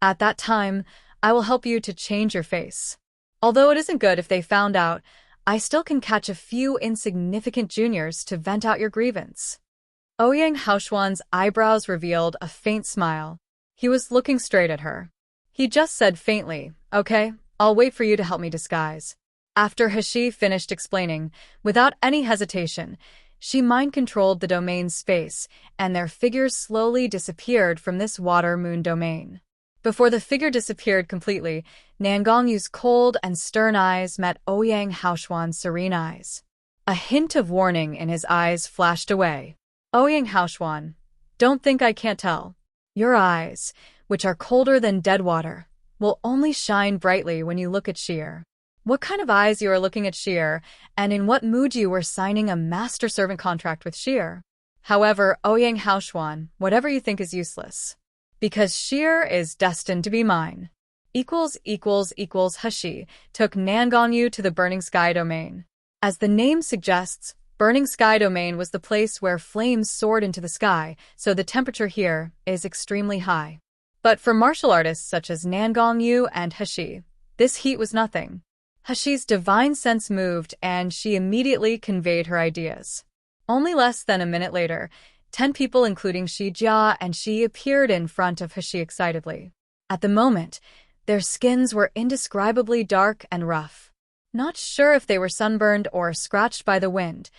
At that time, I will help you to change your face. Although it isn't good if they found out, I still can catch a few insignificant juniors to vent out your grievance. Ouyang Haoxuan's eyebrows revealed a faint smile. He was looking straight at her. He just said faintly, "Okay, I'll wait for you to help me disguise." After He finished explaining, without any hesitation, she mind-controlled the domain's space, and their figures slowly disappeared from this water-moon domain. Before the figure disappeared completely, Nangongyu's cold and stern eyes met Ouyang Haoxuan's serene eyes. A hint of warning in his eyes flashed away. Ouyang Haoxuan, don't think I can't tell. Your eyes, which are colder than dead water, will only shine brightly when you look at Sheer. What kind of eyes you are looking at Sheer, and in what mood you were signing a master-servant contract with Sheer. However, Ouyang Haoxuan, whatever you think is useless. Because Sheer is destined to be mine. He took Nangongyu to the Burning Sky domain. As the name suggests, Burning Sky domain was the place where flames soared into the sky, so the temperature here is extremely high. But for martial artists such as Nangongyu and He, this heat was nothing. He's divine sense moved, and she immediately conveyed her ideas. Only less than a minute later, 10 people including Shi Jia and Shi appeared in front of He excitedly. At the moment, their skins were indescribably dark and rough. Not sure if they were sunburned or scratched by the wind,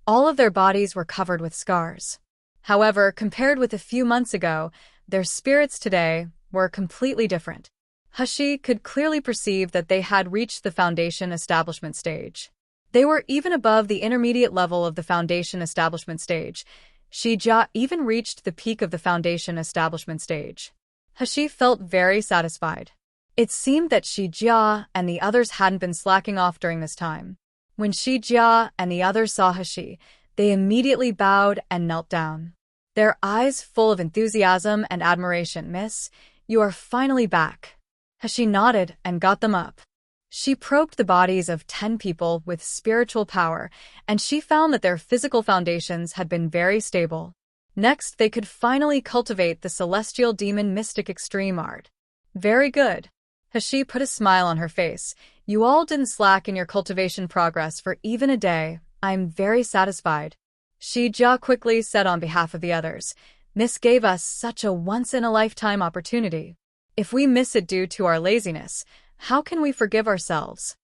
all of their bodies were covered with scars. However, compared with a few months ago, their spirits today were completely different. He could clearly perceive that they had reached the foundation establishment stage. They were even above the intermediate level of the foundation establishment stage. Shi Jia even reached the peak of the foundation establishment stage. He felt very satisfied. It seemed that Shi Jia and the others hadn't been slacking off during this time. When Shi Jia and the others saw He, they immediately bowed and knelt down. Their eyes full of enthusiasm and admiration. "Miss, you are finally back." He nodded and got them up. She probed the bodies of 10 people with spiritual power, and she found that their physical foundations had been very stable. Next, they could finally cultivate the Celestial Demon Mystic Extreme Art. Very good. He put a smile on her face. You all didn't slack in your cultivation progress for even a day. I'm very satisfied. Shi Jia quickly said on behalf of the others, "Miss gave us such a once-in-a-lifetime opportunity. If we miss it due to our laziness, how can we forgive ourselves?"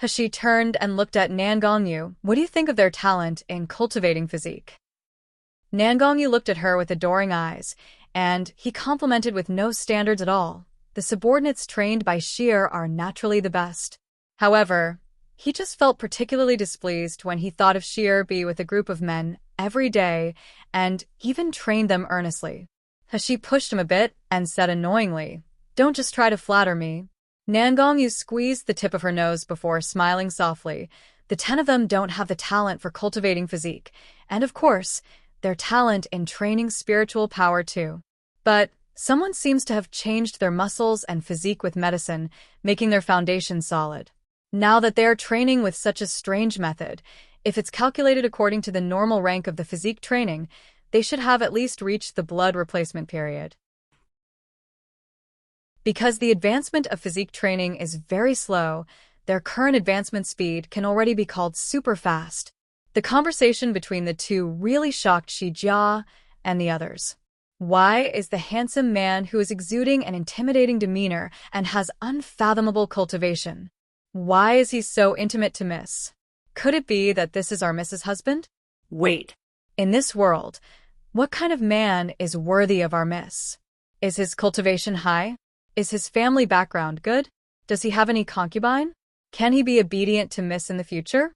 He turned and looked at Nangongyu. "What do you think of their talent in cultivating physique?" Nangongyu looked at her with adoring eyes, and he complimented with no standards at all. The subordinates trained by Sheer are naturally the best. However, he just felt particularly displeased when he thought of Sheer be with a group of men every day and even trained them earnestly. He pushed him a bit and said annoyingly, "Don't just try to flatter me." Nangongyu squeezed the tip of her nose before smiling softly. The 10 of them don't have the talent for cultivating physique, and of course, their talent in training spiritual power too. But someone seems to have changed their muscles and physique with medicine, making their foundation solid. Now that they are training with such a strange method, if it's calculated according to the normal rank of the physique training, they should have at least reached the blood replacement period. Because the advancement of physique training is very slow, their current advancement speed can already be called super fast. The conversation between the two really shocked Shi Jia and the others. Why is the handsome man who is exuding an intimidating demeanor and has unfathomable cultivation? Why is he so intimate to Miss? Could it be that this is our Mrs. Husband? Wait. In this world, what kind of man is worthy of our Miss? Is his cultivation high? Is his family background good? Does he have any concubine? Can he be obedient to Miss in the future?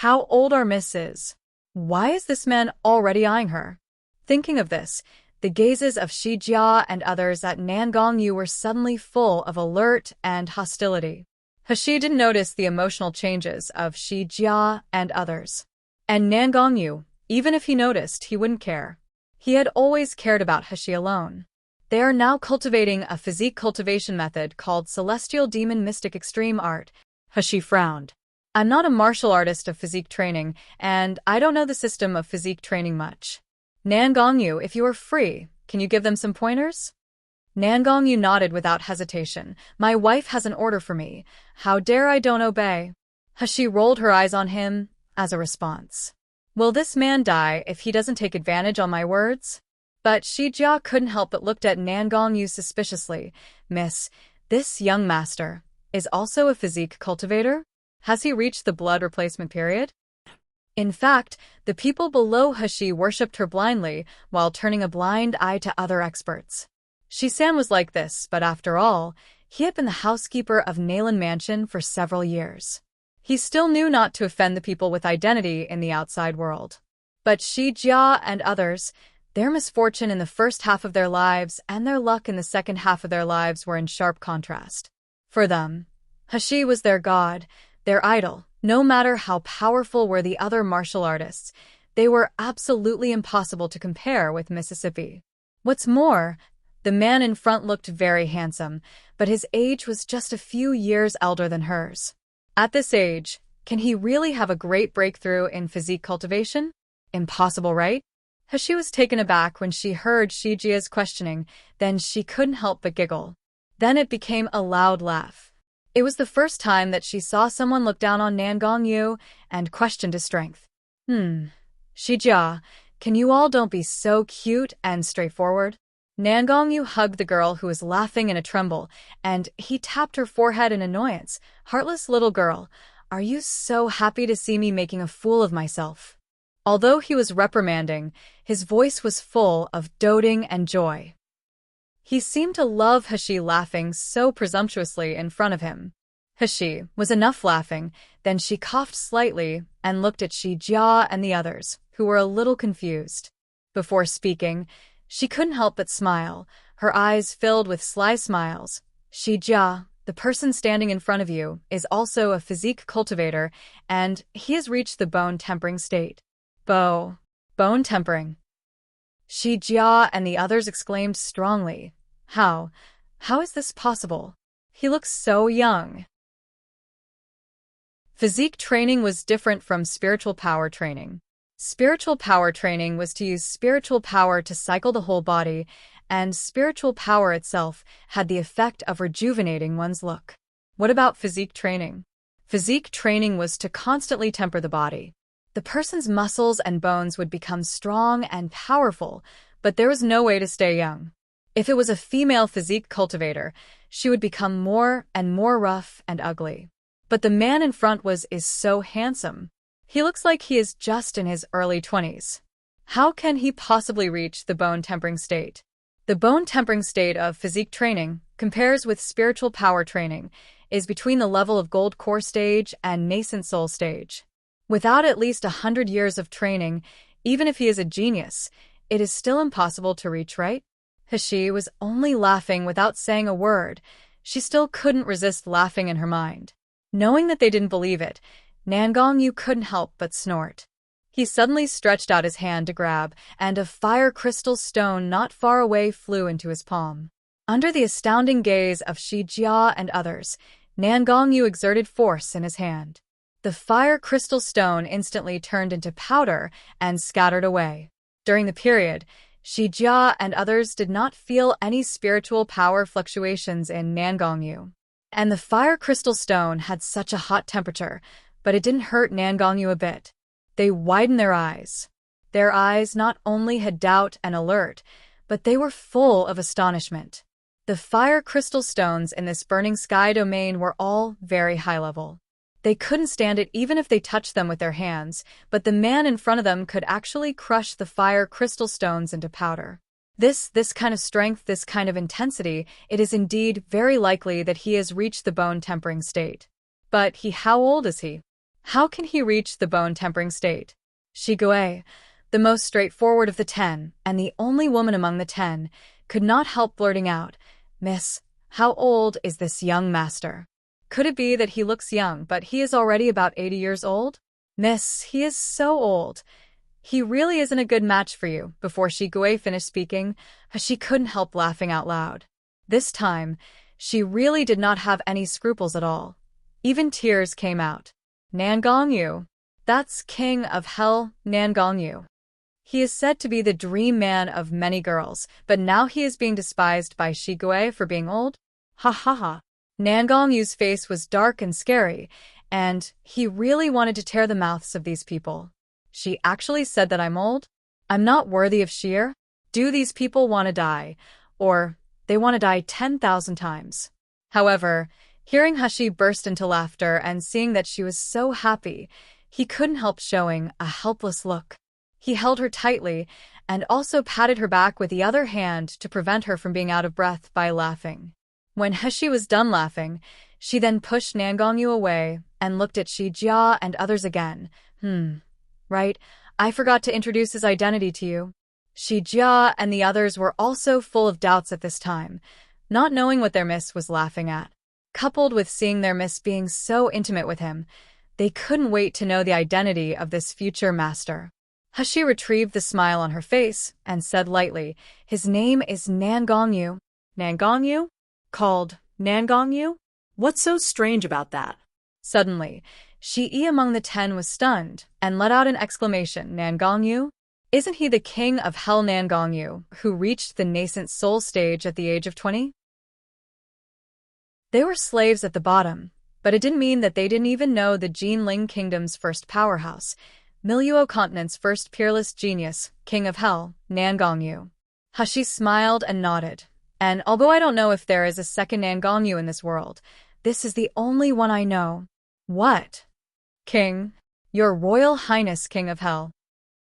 How old our Miss is? Why is this man already eyeing her? Thinking of this, the gazes of Shi Jia and others at Nangongyu were suddenly full of alert and hostility. He didn't notice the emotional changes of Shi Jia and others. And Nangongyu, even if he noticed, he wouldn't care. He had always cared about He alone. They are now cultivating a physique cultivation method called Celestial Demon Mystic Extreme Art. He frowned. I'm not a martial artist of physique training, and I don't know the system of physique training much. Nangongyu, if you are free, can you give them some pointers? Nangongyu nodded without hesitation. My wife has an order for me. How dare I don't obey? Hashi rolled her eyes on him as a response. Will this man die if he doesn't take advantage on my words? But Shijia couldn't help but looked at Nangongyu suspiciously. Miss, this young master is also a physique cultivator? Has he reached the blood replacement period? In fact, the people below Hashi worshipped her blindly while turning a blind eye to other experts. Shisan was like this, but after all, he had been the housekeeper of Nalan Mansion for several years. He still knew not to offend the people with identity in the outside world. But Shijia and others, their misfortune in the first half of their lives and their luck in the second half of their lives were in sharp contrast. For them, Hashi was their god, their idol. No matter how powerful were the other martial artists, they were absolutely impossible to compare with Mississippi. What's more, the man in front looked very handsome, but his age was just a few years elder than hers. At this age, can he really have a great breakthrough in physique cultivation? Impossible, right? Hashi was taken aback when she heard Shijia's questioning, then she couldn't help but giggle. Then it became a loud laugh. It was the first time that she saw someone look down on Nangongyu and questioned his strength. Shijia, can you all don't be so cute and straightforward? Nangongyu hugged the girl who was laughing in a tremble, and he tapped her forehead in annoyance. Heartless little girl, are you so happy to see me making a fool of myself? Although he was reprimanding, his voice was full of doting and joy. He seemed to love Hashi laughing so presumptuously in front of him. Hashi was enough laughing, then she coughed slightly and looked at Shijia and the others, who were a little confused. Before speaking, she couldn't help but smile, her eyes filled with sly smiles. Shijia, the person standing in front of you, is also a physique cultivator, and he has reached the bone-tempering state. Bone tempering. Shijia and the others exclaimed strongly. How is this possible? He looks so young. Physique training was different from spiritual power training. Spiritual power training was to use spiritual power to cycle the whole body, and spiritual power itself had the effect of rejuvenating one's look. What about physique training? Physique training was to constantly temper the body. The person's muscles and bones would become strong and powerful, but there was no way to stay young. If it was a female physique cultivator, she would become more and more rough and ugly. But the man in front is so handsome. He looks like he is just in his early 20s. How can he possibly reach the bone-tempering state? The bone-tempering state of physique training compares with spiritual power training, is between the level of gold core stage and nascent soul stage. Without at least 100 years of training, even if he is a genius, it is still impossible to reach, right? Hashi was only laughing without saying a word. She still couldn't resist laughing in her mind. Knowing that they didn't believe it, Nangongyu couldn't help but snort. He suddenly stretched out his hand to grab, and a fire crystal stone not far away flew into his palm. Under the astounding gaze of Shijia and others, Nangongyu exerted force in his hand. The fire crystal stone instantly turned into powder and scattered away. During the period, Shijia and others did not feel any spiritual power fluctuations in Nangongyu. And the fire crystal stone had such a hot temperature, but it didn't hurt Nangongyu a bit. They widened their eyes. Their eyes not only had doubt and alert, but they were full of astonishment. The fire crystal stones in this burning sky domain were all very high level. They couldn't stand it even if they touched them with their hands, but the man in front of them could actually crush the fire crystal stones into powder. This kind of strength, this kind of intensity, it is indeed very likely that he has reached the bone-tempering state. But how old is he? How can he reach the bone-tempering state? Shigue, the most straightforward of the 10, and the only woman among the 10, could not help blurting out, Miss, how old is this young master? Could it be that he looks young, but he is already about 80 years old? Miss, he is so old. He really isn't a good match for you. Before Shigue finished speaking, she couldn't help laughing out loud. This time, she really did not have any scruples at all. Even tears came out. Nangongyu. That's King of Hell, Nangongyu. He is said to be the dream man of many girls, but now he is being despised by Shigue for being old? Ha ha ha. Nangongyu's face was dark and scary, and he really wanted to tear the mouths of these people. She actually said that I'm old? I'm not worthy of sheer? Do these people want to die? Or they want to die 10,000 times? However, hearing Hashi burst into laughter and seeing that she was so happy, he couldn't help showing a helpless look. He held her tightly and also patted her back with the other hand to prevent her from being out of breath by laughing. When Hashi was done laughing, she then pushed Nangongyu away and looked at Shijia and others again. Right, I forgot to introduce his identity to you. Shijia and the others were also full of doubts at this time, not knowing what their miss was laughing at. Coupled with seeing their miss being so intimate with him, they couldn't wait to know the identity of this future master. Hashi retrieved the smile on her face and said lightly, his name is Nangongyu. Nangongyu? Called Nangongyu? What's so strange about that? Suddenly, Shi among the 10 was stunned and let out an exclamation. Nangongyu? Isn't he the king of hell Nangongyu, who reached the nascent soul stage at the age of 20? They were slaves at the bottom, but it didn't mean that they didn't even know the Jinling Kingdom's first powerhouse, Miluo Continent's first peerless genius, king of hell, Nangongyu. Hashi smiled and nodded, and although I don't know if there is a second Nangongyu in this world, this is the only one I know. What? King? Your Royal Highness King of Hell.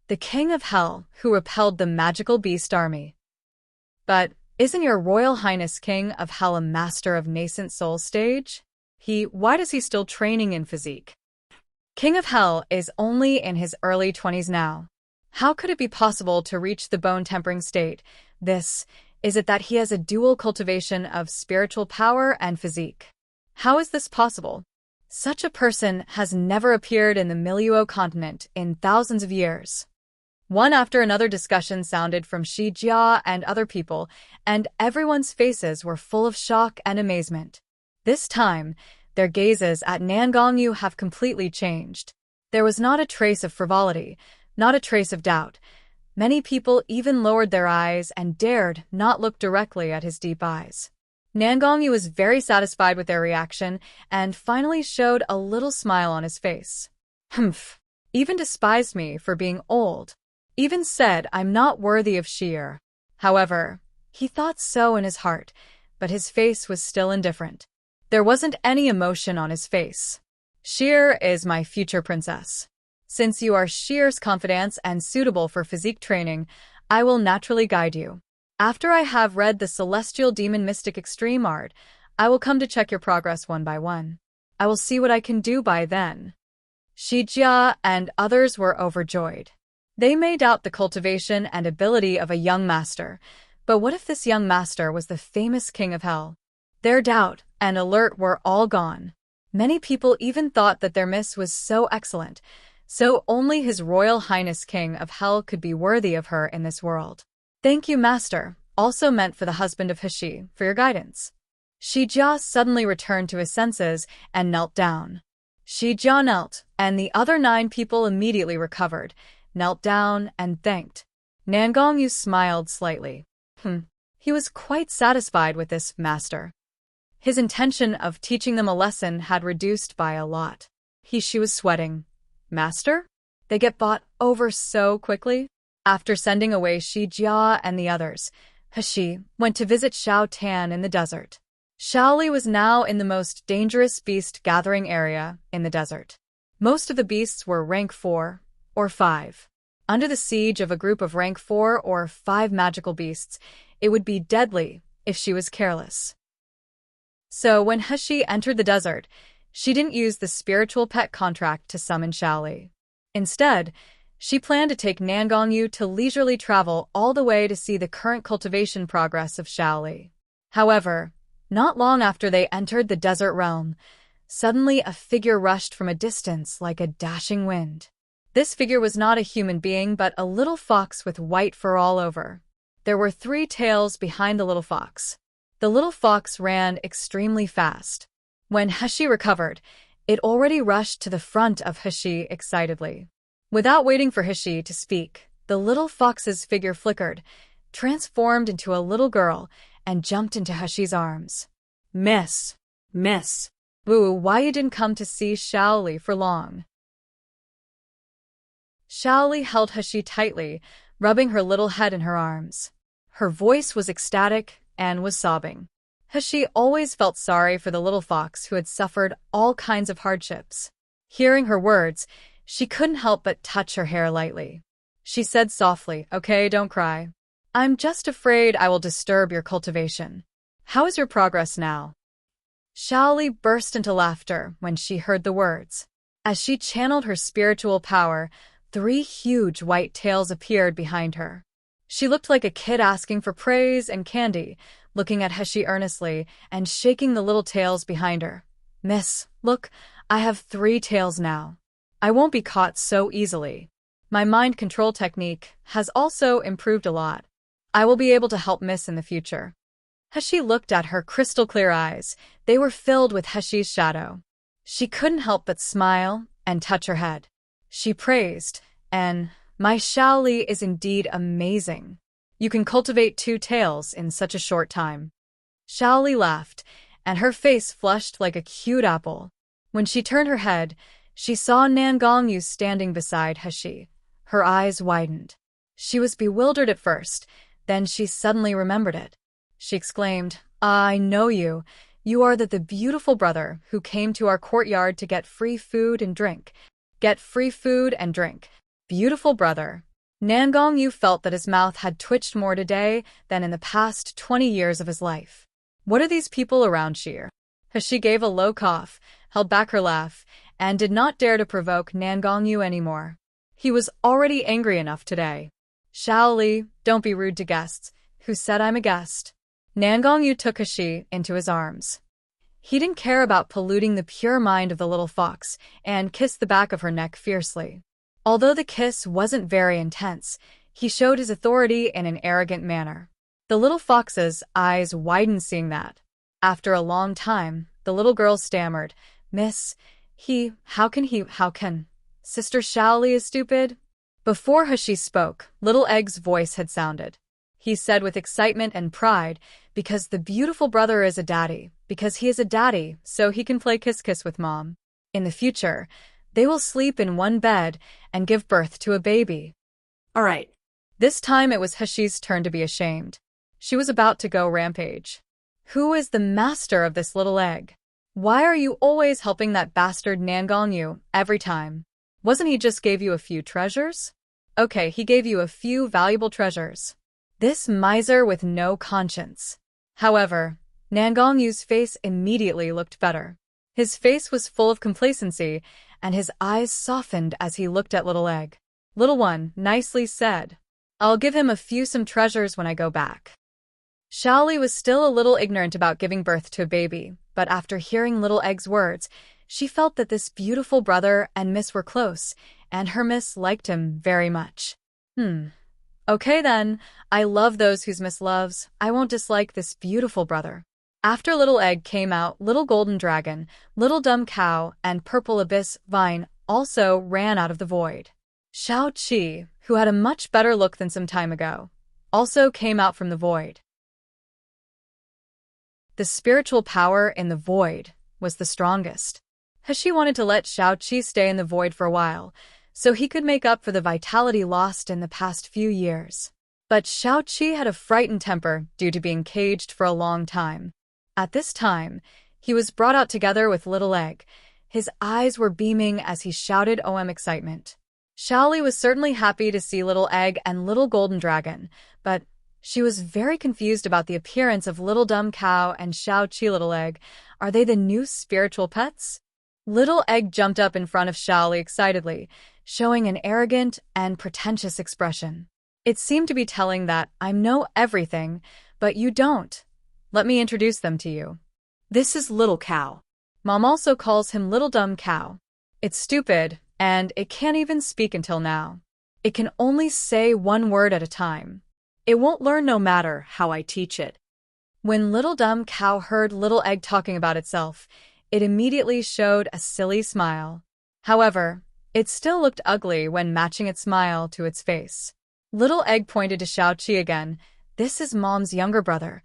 The King of Hell who repelled the magical beast army. But isn't your Royal Highness King of Hell a master of nascent soul stage? Why does he still training in physique? King of Hell is only in his early 20s now. How could it be possible to reach the bone-tempering state? Is it that he has a dual cultivation of spiritual power and physique? How is this possible? Such a person has never appeared in the Miluo continent in thousands of years. One after another discussion sounded from Shijia and other people, and everyone's faces were full of shock and amazement. This time, their gazes at Nangongyu have completely changed. There was not a trace of frivolity, not a trace of doubt. Many people even lowered their eyes and dared not look directly at his deep eyes. Nangongyu was very satisfied with their reaction and finally showed a little smile on his face. Humph. Even despised me for being old. Even said I'm not worthy of sheer. However, he thought so in his heart, but his face was still indifferent. There wasn't any emotion on his face. Sheer is my future princess. Since you are Sheer's confidant and suitable for physique training, I will naturally guide you. After I have read the Celestial Demon Mystic Extreme Art, I will come to check your progress one by one. I will see what I can do by then. Shijia and others were overjoyed. They may doubt the cultivation and ability of a young master, but what if this young master was the famous King of Hell? Their doubt and alert were all gone. Many people even thought that their miss was so excellent, so only His Royal Highness King of Hell could be worthy of her in this world. Thank you, Master, also meant for the husband of Hashi, for your guidance. Shijia suddenly returned to his senses and knelt down. Shijia knelt, and the other 9 people immediately recovered, knelt down and thanked. Nangongyu smiled slightly. He was quite satisfied with this master. His intention of teaching them a lesson had reduced by a lot. She was sweating. Master? They get bought over so quickly? After sending away Shijia and the others, Hashi went to visit Xiao Tan in the desert. Shaoli was now in the most dangerous beast gathering area in the desert. Most of the beasts were rank 4 or 5. Under the siege of a group of rank 4 or 5 magical beasts, it would be deadly if she was careless. So when Hashi entered the desert, she didn't use the spiritual pet contract to summon Shaoli. Instead, she planned to take Nangongyu to leisurely travel all the way to see the current cultivation progress of Shaoli. However, not long after they entered the desert realm, suddenly a figure rushed from a distance like a dashing wind. This figure was not a human being but a little fox with white fur all over. There were 3 tails behind the little fox. The little fox ran extremely fast. When Hashi recovered, it already rushed to the front of Hashi excitedly. Without waiting for Hashi to speak, The little fox's figure flickered, transformed into a little girl, and jumped into Hushy's arms. Miss. Woo, why you didn't come to see Xiaoli for long? Xiaoli held Hushy tightly, rubbing her little head in her arms. Her voice was ecstatic and was sobbing. Hushy always felt sorry for the little fox who had suffered all kinds of hardships. Hearing her words, she couldn't help but touch her hair lightly. She said softly, "Okay, don't cry. I'm just afraid I will disturb your cultivation. How is your progress now?" Xiaoli burst into laughter when she heard the words. As she channeled her spiritual power, 3 huge white tails appeared behind her. She looked like a kid asking for praise and candy, looking at Hushy earnestly and shaking the little tails behind her. "Miss, look, I have 3 tails now. I won't be caught so easily. My mind control technique has also improved a lot. I will be able to help Miss in the future." Hushy looked at her crystal-clear eyes. They were filled with Hushy's shadow. She couldn't help but smile and touch her head. She praised, "And my Xiaoli is indeed amazing. You can cultivate 2 tails in such a short time." Xiaoli laughed, and her face flushed like a cute apple. When she turned her head, she saw Nangongyu standing beside Hushy. Her eyes widened. She was bewildered at first, then she suddenly remembered it. She exclaimed, "I know you. You are the beautiful brother who came to our courtyard to get free food and drink. Beautiful brother." Nangongyu felt that his mouth had twitched more today than in the past 20 years of his life. "What are these people around here?" She gave a low cough, held back her laugh, and did not dare to provoke Nangongyu anymore. He was already angry enough today. "Xiaoli, don't be rude to guests. Who said I'm a guest?" Nangongyu took Hushy into his arms. He didn't care about polluting the pure mind of the little fox and kissed the back of her neck fiercely. Although the kiss wasn't very intense, he showed his authority in an arrogant manner. The little fox's eyes widened seeing that. After a long time, the little girl stammered, "Miss, how can? Sister Xiaoli is stupid?" Before Hushy spoke, Little Egg's voice had sounded. He said with excitement and pride, "Because the beautiful brother is a daddy, because he is a daddy, so he can play kiss-kiss with mom. In the future, they will sleep in one bed and give birth to a baby." All right. This time it was Hushy's turn to be ashamed. She was about to go rampage. "Who is the master of this little egg? Why are you always helping that bastard Nangongyu every time? Wasn't he just gave you a few treasures? Okay, he gave you a few valuable treasures. This miser with no conscience." However, Nangongyu's face immediately looked better. His face was full of complacency, and his eyes softened as he looked at Little Egg. "Little one, nicely said. I'll give him some treasures when I go back." Xiaoli was still a little ignorant about giving birth to a baby, but after hearing Little Egg's words, she felt that this beautiful brother and Miss were close, and her Miss liked him very much. Okay then, I love those whose Miss loves. I won't dislike this beautiful brother." After Little Egg came out, Little Golden Dragon, Little Dumb Cow, and Purple Abyss Vine also ran out of the void. Xiao Qi, who had a much better look than some time ago, also came out from the void. The spiritual power in the void was the strongest. Hushy wanted to let Xiao Qi stay in the void for a while, so he could make up for the vitality lost in the past few years. But Xiao Qi had a frightened temper due to being caged for a long time. At this time, he was brought out together with Little Egg. His eyes were beaming as he shouted OM excitement. Xiaoli was certainly happy to see Little Egg and Little Golden Dragon, but she was very confused about the appearance of Little Dumb Cow and Xiao Qi. Little Egg, are they the new spiritual pets? Little Egg jumped up in front of Xiaoli excitedly, showing an arrogant and pretentious expression. It seemed to be telling that I know everything, but you don't. Let me introduce them to you. This is Little Cow. Mom also calls him Little Dumb Cow. It's stupid, and it can't even speak until now. It can only say one word at a time. It won't learn no matter how I teach it. When Little Dumb Cow heard Little Egg talking about itself, it immediately showed a silly smile. However, it still looked ugly when matching its smile to its face. Little Egg pointed to Xiao-Qi again. This is Mom's younger brother.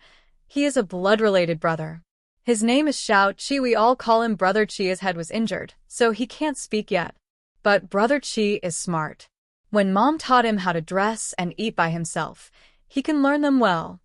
He is a blood-related brother. His name is Xiao-Qi. We all call him Brother Qi. His head was injured, so he can't speak yet. But Brother Qi is smart. When Mom taught him how to dress and eat by himself, he can learn them well.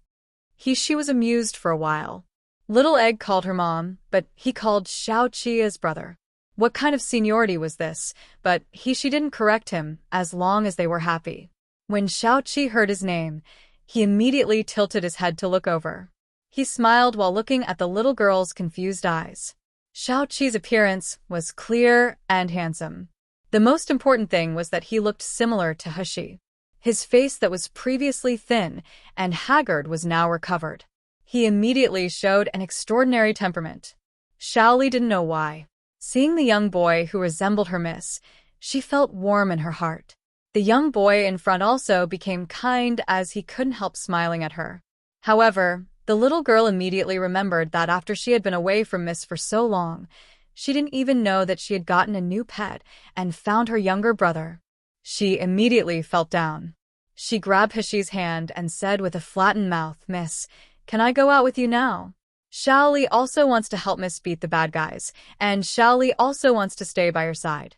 She was amused for a while. Little Egg called her Mom, but he called Xiao-Qi his brother. What kind of seniority was this? But she didn't correct him, as long as they were happy. When Xiao-Qi heard his name, he immediately tilted his head to look over. He smiled while looking at the little girl's confused eyes. Xiao-Qi's appearance was clear and handsome. The most important thing was that he looked similar to He. His face that was previously thin and haggard was now recovered. He immediately showed an extraordinary temperament. Xiaoli didn't know why. Seeing the young boy who resembled her miss, she felt warm in her heart. The young boy in front also became kind as he couldn't help smiling at her. However, the little girl immediately remembered that after she had been away from Miss for so long, she didn't even know that she had gotten a new pet and found her younger brother. She immediately felt down. She grabbed Hishi's hand and said with a flattened mouth, "Miss, can I go out with you now?" Xiaoli also wants to help Miss beat the bad guys, and Xiaoli also wants to stay by her side.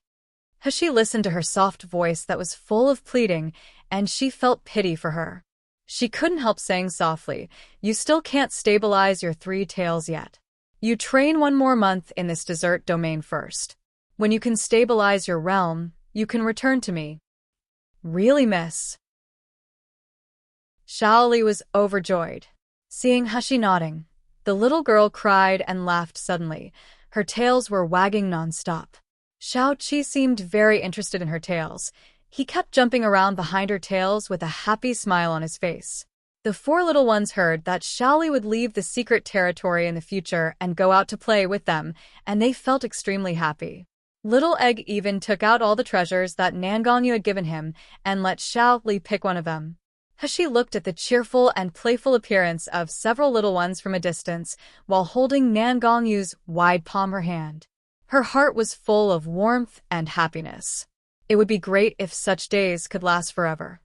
Hishi listened to her soft voice that was full of pleading, and she felt pity for her. She couldn't help saying softly, "You still can't stabilize your 3 tails yet. You train 1 more month in this desert domain first. When you can stabilize your realm, you can return to me." "Really, miss?" Xiaoli was overjoyed. Seeing Hishi nodding, the little girl cried and laughed suddenly. Her tails were wagging non-stop. Xiao-Qi seemed very interested in her tails. He kept jumping around behind her tails with a happy smile on his face. The 4 little ones heard that Xiaoli would leave the secret territory in the future and go out to play with them, and they felt extremely happy. Little Egg even took out all the treasures that Nangongyu had given him and let Xiaoli pick one of them. Hishi looked at the cheerful and playful appearance of several little ones from a distance while holding Nangongyu's wide palm her hand. Her heart was full of warmth and happiness. It would be great if such days could last forever.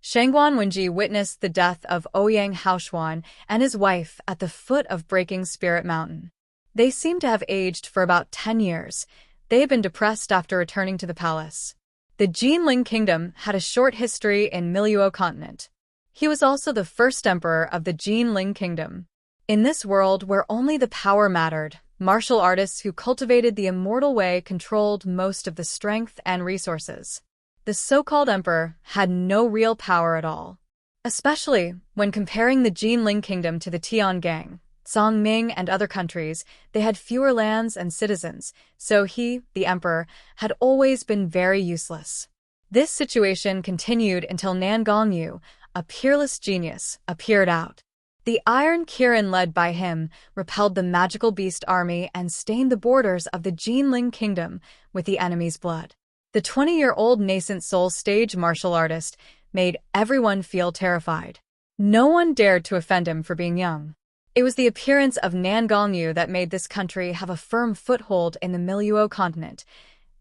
Shangguan Wenji witnessed the death of Ouyang Haoshuan and his wife at the foot of Breaking Spirit Mountain. They seemed to have aged for about 10 years. They had been depressed after returning to the palace. The Jinling Kingdom had a short history in Miluo continent. He was also the first emperor of the Jinling Kingdom. In this world where only the power mattered, martial artists who cultivated the immortal way controlled most of the strength and resources. The so-called emperor had no real power at all. Especially when comparing the Jinling Kingdom to the Tiangang, Songming, and other countries, they had fewer lands and citizens, so he, the emperor, had always been very useless. This situation continued until Nangongyu, a peerless genius, appeared out. The Iron Kirin led by him repelled the magical beast army and stained the borders of the Jinling Kingdom with the enemy's blood. The 20-year-old nascent soul stage martial artist made everyone feel terrified. No one dared to offend him for being young. It was the appearance of Nangongyu that made this country have a firm foothold in the Miluo continent.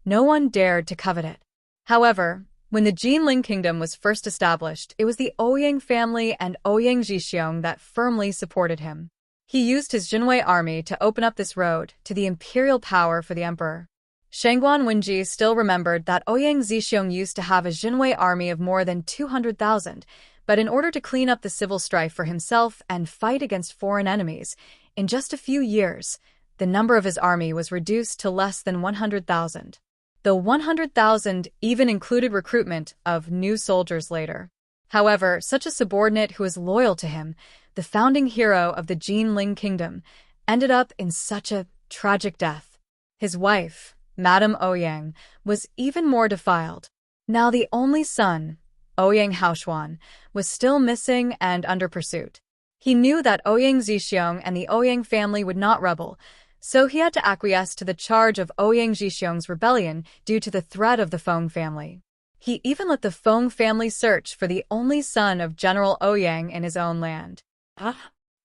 No one dared to covet it. However, when the Jinling Kingdom was first established, it was the Ouyang family and Ouyang Zhixiong that firmly supported him. He used his Jinwei army to open up this road to the imperial power for the emperor. Shangguan Wenji still remembered that Ouyang Zhixiong used to have a Jinwei army of more than 200,000, but in order to clean up the civil strife for himself and fight against foreign enemies, in just a few years, the number of his army was reduced to less than 100,000. The 100,000 even included recruitment of new soldiers later. However, such a subordinate who was loyal to him, the founding hero of the Jinling Kingdom, ended up in such a tragic death. His wife, Madame Ouyang, was even more defiled. Now the only son, Ouyang Haoshuan, was still missing and under pursuit. He knew that Ouyang Zhixiong and the Ouyang family would not rebel, so he had to acquiesce to the charge of Ouyang Zhixiong's rebellion due to the threat of the Feng family. He even let the Feng family search for the only son of General Ouyang in his own land.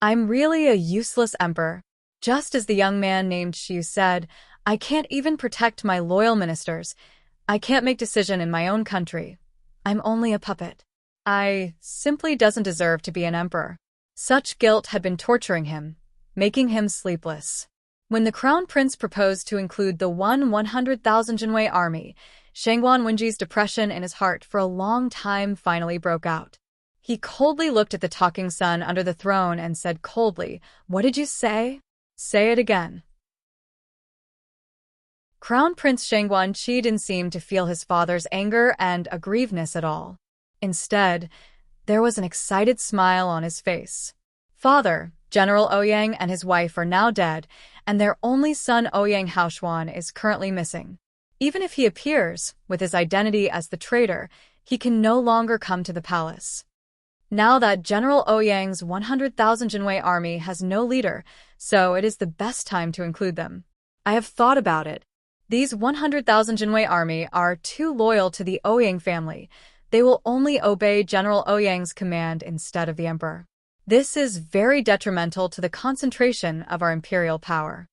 "I'm really a useless emperor." Just as the young man named Xiu said, "I can't even protect my loyal ministers. I can't make decision in my own country. I'm only a puppet. I simply doesn't deserve to be an emperor. Such guilt had been torturing him, making him sleepless. When the crown prince proposed to include the 100,000 Jinwei army, Shangguan Wenji's depression in his heart for a long time finally broke out. He coldly looked at the talking sun under the throne and said coldly, "What did you say? Say it again." Crown Prince Shangguan Qi didn't seem to feel his father's anger and aggrievedness at all. Instead, there was an excited smile on his face. Father, General Ouyang and his wife are now dead, and their only son Ouyang Haoshuan is currently missing. Even if he appears, with his identity as the traitor, he can no longer come to the palace. Now that General Ouyang's 100,000 Jinwei army has no leader, so it is the best time to include them. I have thought about it. These 100,000 Jinwei army are too loyal to the Ouyang family. They will only obey General Ouyang's command instead of the emperor. This is very detrimental to the concentration of our imperial power.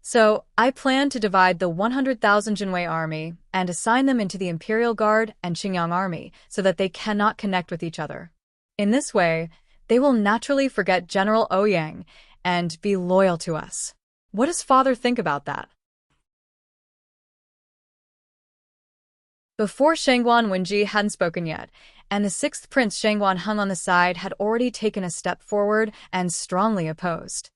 So, I plan to divide the 100,000 Jinwei army and assign them into the Imperial Guard and Qingyang army so that they cannot connect with each other. In this way, they will naturally forget General Ouyang and be loyal to us. What does father think about that? Before Shangguan Wenji hadn't spoken yet, and the sixth prince Shangguan Hung on the side had already taken a step forward and strongly opposed.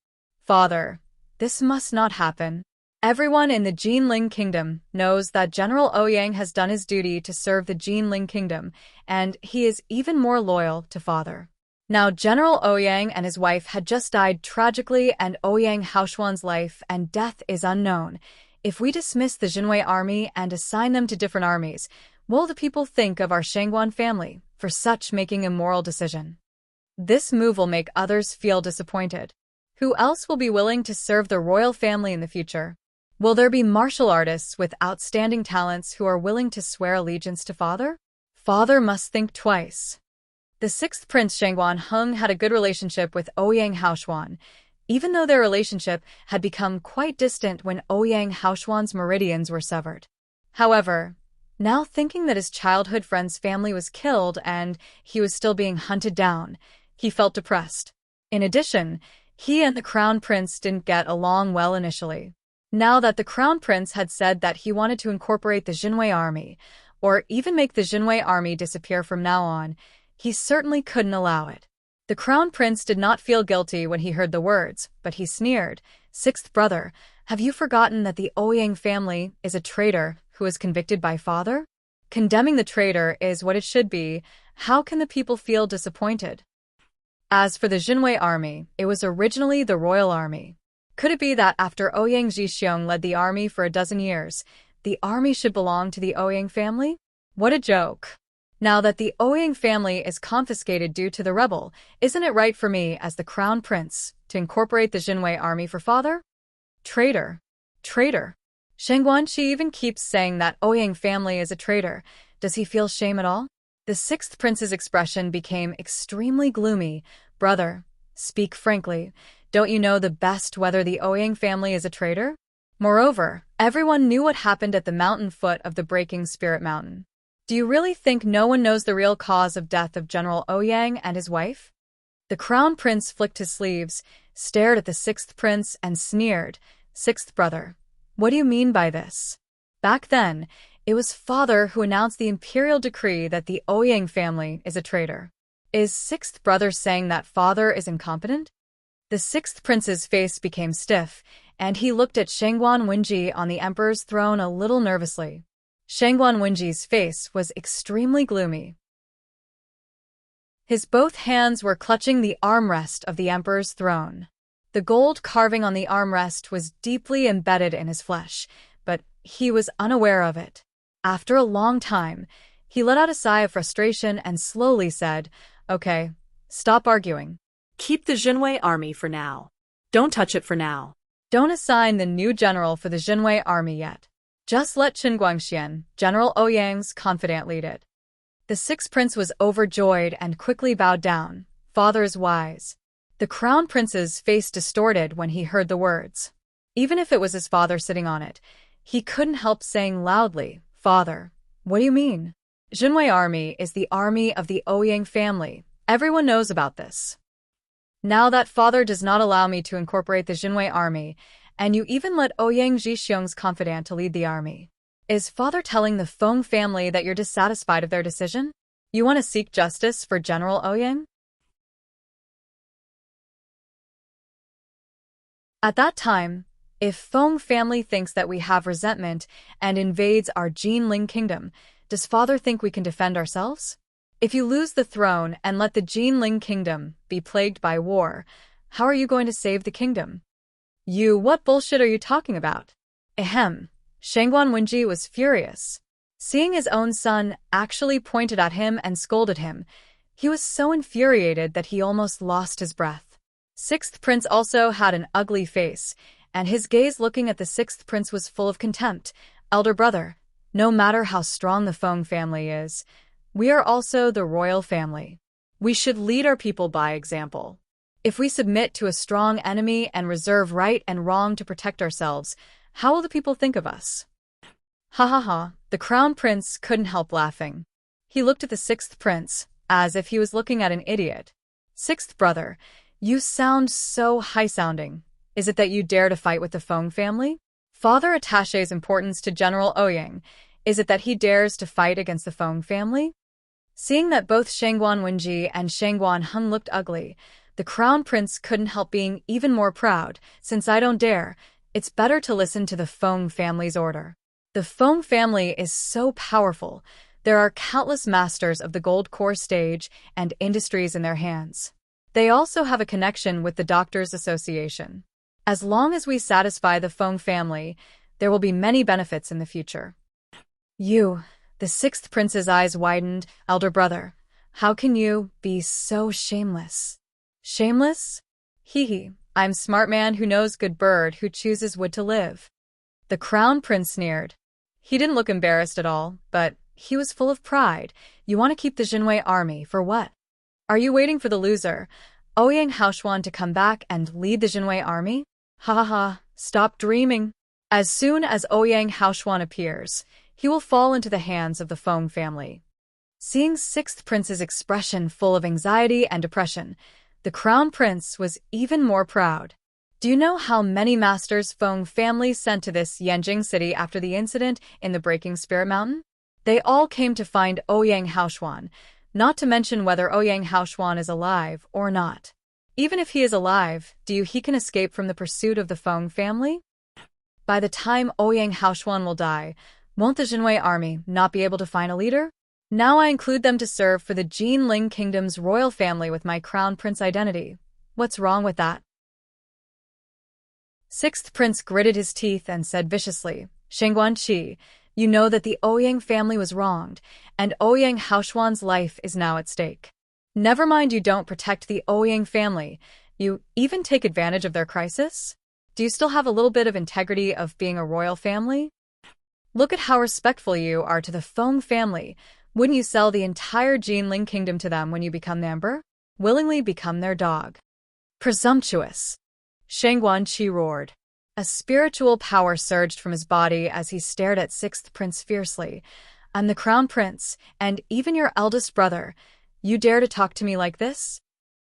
Father, this must not happen. Everyone in the Jinling Kingdom knows that General Ouyang has done his duty to serve the Jinling Kingdom, and he is even more loyal to father. Now General Ouyang and his wife had just died tragically, and Ouyang Haoshuan's life and death is unknown. If we dismiss the Jinwei army and assign them to different armies, will the people think of our Shangguan family for such making a moral decision? This move will make others feel disappointed. Who else will be willing to serve the royal family in the future? Will there be martial artists with outstanding talents who are willing to swear allegiance to father? Father must think twice. The sixth prince Shangguan Hung had a good relationship with Ouyang Haoshuan, even though their relationship had become quite distant when Ouyang Haoshuan's meridians were severed. However, now thinking that his childhood friend's family was killed and he was still being hunted down, he felt depressed. In addition, he and the crown prince didn't get along well initially. Now that the crown prince had said that he wanted to incorporate the Jinwei army, or even make the Jinwei army disappear from now on, he certainly couldn't allow it. The crown prince did not feel guilty when he heard the words, but he sneered, "Sixth brother, have you forgotten that the Ouyang family is a traitor who is convicted by father? Condemning the traitor is what it should be. How can the people feel disappointed?" As for the Jinwei army, it was originally the royal army. Could it be that after Ouyang Zhixiong led the army for a dozen years, the army should belong to the Ouyang family? What a joke. Now that the Ouyang family is confiscated due to the rebel, isn't it right for me as the crown prince to incorporate the Jinwei army for father? Traitor. Traitor. Shangguan Qi even keeps saying that Ouyang family is a traitor. Does he feel shame at all? The sixth prince's expression became extremely gloomy. Brother, speak frankly. Don't you know the best whether the Ouyang family is a traitor? Moreover, everyone knew what happened at the mountain foot of the Breaking Spirit Mountain. Do you really think no one knows the real cause of death of General Ouyang and his wife? The crown prince flicked his sleeves, stared at the sixth prince, and sneered, "Sixth brother, what do you mean by this?" Back then, it was father who announced the imperial decree that the Ouyang family is a traitor. Is sixth brother saying that father is incompetent? The sixth prince's face became stiff, and he looked at Shangguan Wenji on the emperor's throne a little nervously. Shangguan Wenji's face was extremely gloomy. His both hands were clutching the armrest of the emperor's throne. The gold carving on the armrest was deeply embedded in his flesh, but he was unaware of it. After a long time, he let out a sigh of frustration and slowly said, "Okay, stop arguing. Keep the Jinwei army for now. Don't touch it for now. Don't assign the new general for the Jinwei army yet. Just let Qin Guangxian, General Ouyang's confidant, lead it." The sixth prince was overjoyed and quickly bowed down. Father is wise. The crown prince's face distorted when he heard the words. Even if it was his father sitting on it, he couldn't help saying loudly, Father, what do you mean? Junwei Army is the army of the Ouyang family. Everyone knows about this. Now that Father does not allow me to incorporate the Junwei Army, and you even let Ouyang Zhixiong's confidant to lead the army. Is Father telling the Feng family that you're dissatisfied of their decision? You want to seek justice for General Ouyang? At that time, if Feng family thinks that we have resentment and invades our Jinling kingdom, does Father think we can defend ourselves? If you lose the throne and let the Jinling kingdom be plagued by war, how are you going to save the kingdom? What bullshit are you talking about? Ahem. Shangguan Wenji was furious. Seeing his own son actually pointed at him and scolded him, he was so infuriated that he almost lost his breath. Sixth Prince also had an ugly face, and his gaze looking at the Sixth Prince was full of contempt. Elder brother, no matter how strong the Feng family is, we are also the royal family. We should lead our people by example. If we submit to a strong enemy and reserve right and wrong to protect ourselves, how will the people think of us? Ha ha ha, the Crown Prince couldn't help laughing. He looked at the Sixth Prince, as if he was looking at an idiot. Sixth brother, you sound so high-sounding. Is it that you dare to fight with the Feng family? Father attaches importance to General Ouyang. Is it that he dares to fight against the Feng family? Seeing that both Shangguan Wenji and Shangguan Heng looked ugly, the Crown Prince couldn't help being even more proud. Since I don't dare, it's better to listen to the Feng family's order. The Feng family is so powerful. There are countless masters of the gold core stage and industries in their hands. They also have a connection with the Doctors Association. As long as we satisfy the Feng family, there will be many benefits in the future. The Sixth Prince's eyes widened. Elder brother, how can you be so shameless? Shameless? Hee, I'm smart man who knows good bird who chooses wood to live. The Crown Prince sneered. He didn't look embarrassed at all, but he was full of pride. You want to keep the Jinwei army for what? Are you waiting for the loser, Ouyang Haoshuan, to come back and lead the Jinwei army? Ha ha ha, stop dreaming. As soon as Ouyang Haoshuan appears, he will fall into the hands of the Feng family. Seeing Sixth Prince's expression full of anxiety and depression, the Crown Prince was even more proud. Do you know how many masters Feng family sent to this Yanjing city after the incident in the Breaking Spirit Mountain? They all came to find Ouyang Haoshuan, not to mention whether Ouyang Haoshuan is alive or not. Even if he is alive, he can escape from the pursuit of the Feng family? By the time Ouyang Haoshuan will die, won't the Jinwei army not be able to find a leader? Now I include them to serve for the Jinling Kingdom's royal family with my Crown Prince identity. What's wrong with that? Sixth Prince gritted his teeth and said viciously, Shangguan Qi, you know that the Ouyang family was wronged, and Ouyang Haoshuan's life is now at stake. Never mind you don't protect the Ouyang family, you even take advantage of their crisis? Do you still have a little bit of integrity of being a royal family? Look at how respectful you are to the Feng family. Wouldn't you sell the entire Jinling kingdom to them when you become the emperor? Willingly become their dog. Presumptuous! Shangguan Qi roared. A spiritual power surged from his body as he stared at Sixth Prince fiercely. I'm the Crown Prince, and even your eldest brother. You dare to talk to me like this?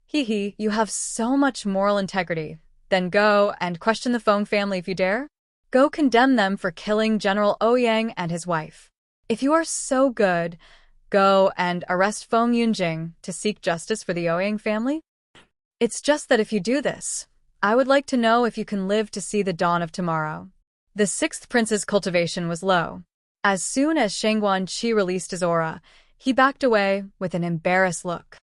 Hee, you have so much moral integrity. Then go and question the Feng family if you dare. Go condemn them for killing General Ouyang and his wife. If you are so good, go and arrest Feng Yunjing to seek justice for the Ouyang family. It's just that if you do this, I would like to know if you can live to see the dawn of tomorrow. The Sixth Prince's cultivation was low. As soon as Shangguan Qi released his aura, he backed away with an embarrassed look.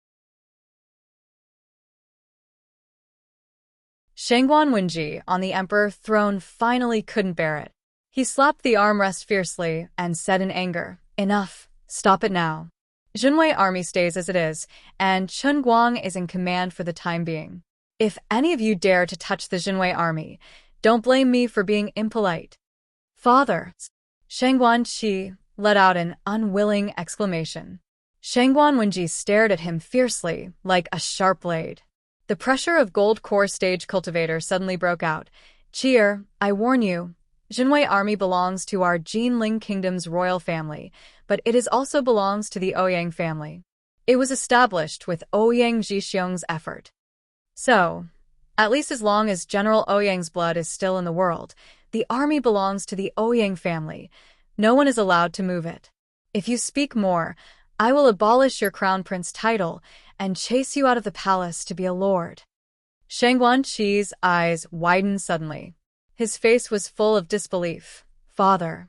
Shangguan Wenji, on the Emperor throne, finally couldn't bear it. He slapped the armrest fiercely and said in anger, Enough, stop it now. Jinwei army stays as it is, and Chen Guang is in command for the time being. If any of you dare to touch the Jinwei army, don't blame me for being impolite. Father! Shangguan Qi let out an unwilling exclamation. Shangguan Wenji stared at him fiercely, like a sharp blade. The pressure of gold core stage cultivator suddenly broke out. Cheer, I warn you, Jinwei army belongs to our Jinling Kingdom's royal family, but it is also belongs to the Ouyang family. It was established with Ouyang Zhixiong's effort. So, at least as long as General Ouyang's blood is still in the world, the army belongs to the Ouyang family. No one is allowed to move it. If you speak more, I will abolish your crown prince title and chase you out of the palace to be a lord. Shang Guanqi's eyes widened suddenly. His face was full of disbelief. Father.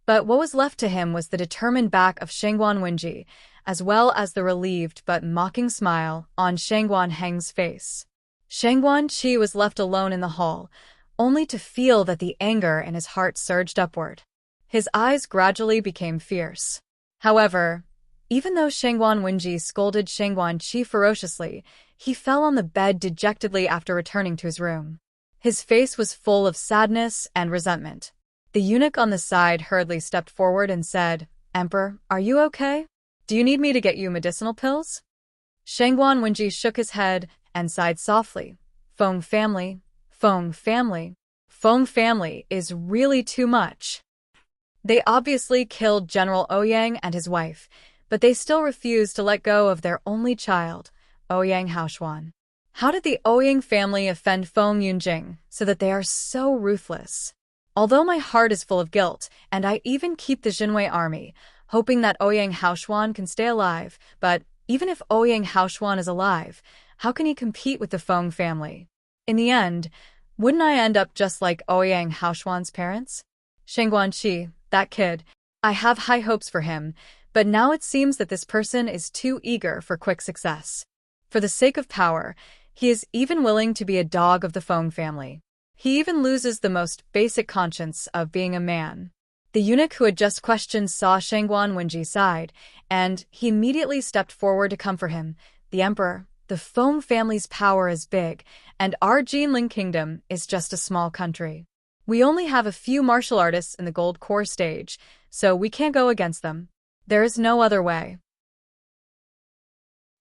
But what was left to him was the determined back of Shangguan Wenji, as well as the relieved but mocking smile on Shangguan Heng's face. Shangguan Qi was left alone in the hall, only to feel that the anger in his heart surged upward. His eyes gradually became fierce. However, even though Shangguan Wenji scolded Shangguan Qi ferociously, he fell on the bed dejectedly after returning to his room. His face was full of sadness and resentment. The eunuch on the side hurriedly stepped forward and said, "Emperor, are you okay? Do you need me to get you medicinal pills?" Shangguan Wenji shook his head and sighed softly. Feng family, Feng family. Feng family is really too much. They obviously killed General Ouyang and his wife, but they still refused to let go of their only child, Ouyang Haoshuan. How did the Ouyang family offend Feng Yunjing so that they are so ruthless? Although my heart is full of guilt, and I even keep the Jinwei army, hoping that Ouyang Haoshuan can stay alive, but even if Ouyang Haoshuan is alive, how can he compete with the Feng family? In the end, wouldn't I end up just like Ouyang Haoshuan's parents? Shangguan Qi, that kid, I have high hopes for him, but now it seems that this person is too eager for quick success. For the sake of power, he is even willing to be a dog of the Feng family. He even loses the most basic conscience of being a man. The eunuch who had just questioned saw Shangguan Wenji sighed, and he immediately stepped forward to comfort him. The emperor, the Feng family's power is big, and our Jinling Kingdom is just a small country. We only have a few martial artists in the gold core stage, so we can't go against them. There is no other way.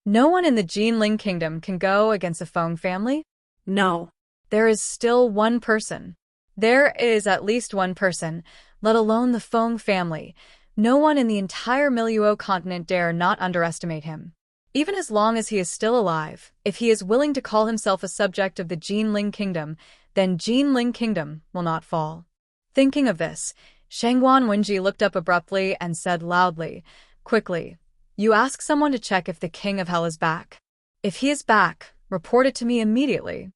No one in the Jinling Kingdom can go against the Feng family? No. There is still one person. There is at least one person, let alone the Feng family. No one in the entire Miluo continent dare not underestimate him. Even as long as he is still alive, if he is willing to call himself a subject of the Jinling Kingdom, then Jinling Kingdom will not fall. Thinking of this, Shangguan Wenji looked up abruptly and said loudly, quickly, "You ask someone to check if the King of Hell is back. If he is back, report it to me immediately."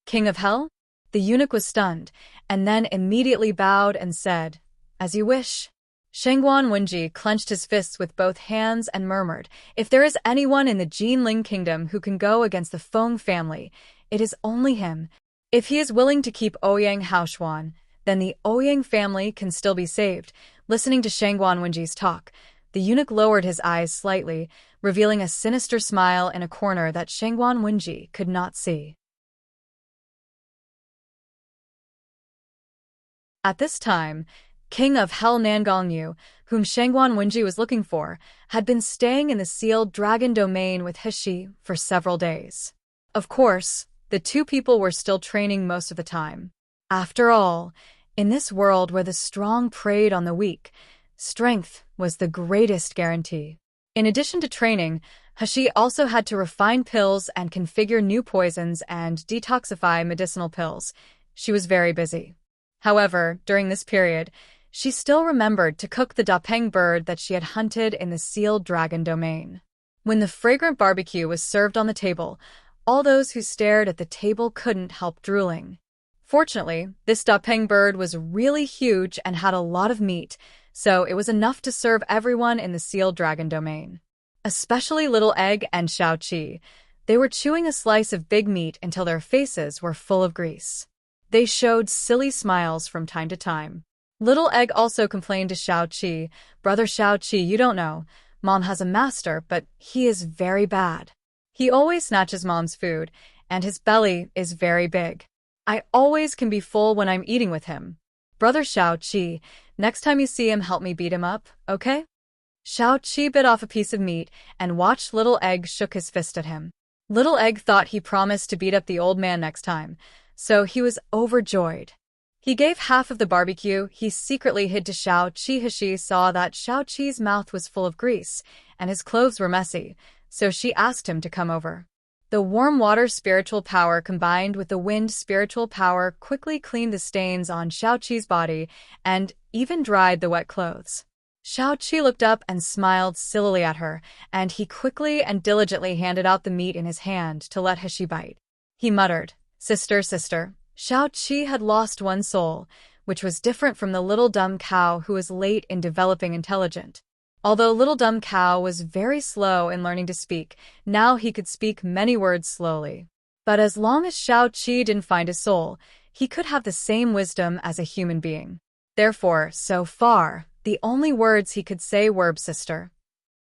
King of Hell? The eunuch was stunned, and then immediately bowed and said, "As you wish." Shangguan Wenji clenched his fists with both hands and murmured, "If there is anyone in the Jinling Kingdom who can go against the Feng family, it is only him. If he is willing to keep Ouyang Haoshuan, then the Ouyang family can still be saved." Listening to Shangguan Wenji's talk, the eunuch lowered his eyes slightly, revealing a sinister smile in a corner that Shangguan Wenji could not see. At this time, King of Hell Nangongyu, whom Shangguan Wenji was looking for, had been staying in the sealed dragon domain with Hishi for several days. Of course, the two people were still training most of the time. After all, in this world where the strong preyed on the weak, strength was the greatest guarantee. In addition to training, Hishi also had to refine pills and configure new poisons and detoxify medicinal pills. She was very busy. However, during this period, she still remembered to cook the dapeng bird that she had hunted in the sealed dragon domain. When the fragrant barbecue was served on the table, all those who stared at the table couldn't help drooling. Fortunately, this dapeng bird was really huge and had a lot of meat, so it was enough to serve everyone in the sealed dragon domain. Especially Little Egg and Xiao Qi. They were chewing a slice of big meat until their faces were full of grease. They showed silly smiles from time to time. Little Egg also complained to Xiao Qi, "Brother Xiao Qi, you don't know. Mom has a master, but he is very bad. He always snatches Mom's food, and his belly is very big. I always can be full when I'm eating with him. Brother Xiao Qi, next time you see him, help me beat him up, okay?" Xiao Qi bit off a piece of meat and watched Little Egg shook his fist at him. Little Egg thought he promised to beat up the old man next time, so he was overjoyed. He gave half of the barbecue he secretly hid to Xiao Qi. He saw that Xiao Qi's mouth was full of grease, and his clothes were messy, so she asked him to come over. The warm water spiritual power combined with the wind spiritual power quickly cleaned the stains on Xiao Qi's body and even dried the wet clothes. Xiao Qi looked up and smiled sillily at her, and he quickly and diligently handed out the meat in his hand to let He bite. He muttered, "Sister, sister." Xiao Qi had lost one soul, which was different from the little dumb cow who was late in developing intelligent. Although little dumb cow was very slow in learning to speak, now he could speak many words slowly. But as long as Xiao Qi didn't find his soul, he could have the same wisdom as a human being. Therefore, so far, the only words he could say were sister.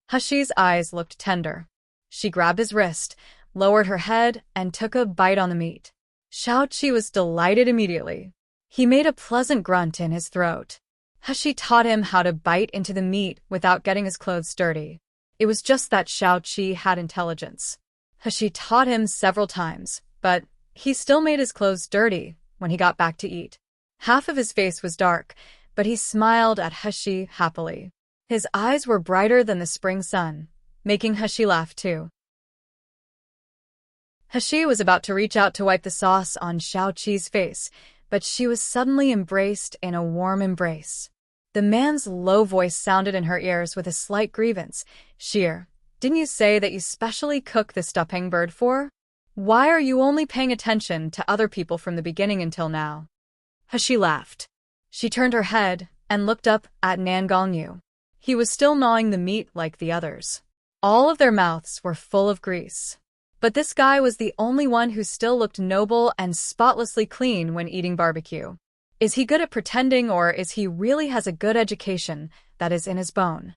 He's eyes looked tender. She grabbed his wrist, lowered her head, and took a bite on the meat. Xiao Qi was delighted immediately. He made a pleasant grunt in his throat. He taught him how to bite into the meat without getting his clothes dirty. It was just that Xiao Qi had intelligence. He taught him several times, but he still made his clothes dirty when he got back to eat. Half of his face was dark, but he smiled at He happily. His eyes were brighter than the spring sun, making He laugh too. He was about to reach out to wipe the sauce on Xiao Qi's face, but she was suddenly embraced in a warm embrace. The man's low voice sounded in her ears with a slight grievance. "Sheer, didn't you say that you specially cook the stuffing bird for? Why are you only paying attention to other people from the beginning until now?" He laughed. She turned her head and looked up at Nangongyu. He was still gnawing the meat like the others. All of their mouths were full of grease. But this guy was the only one who still looked noble and spotlessly clean when eating barbecue. Is he good at pretending, or is he really has a good education that is in his bone?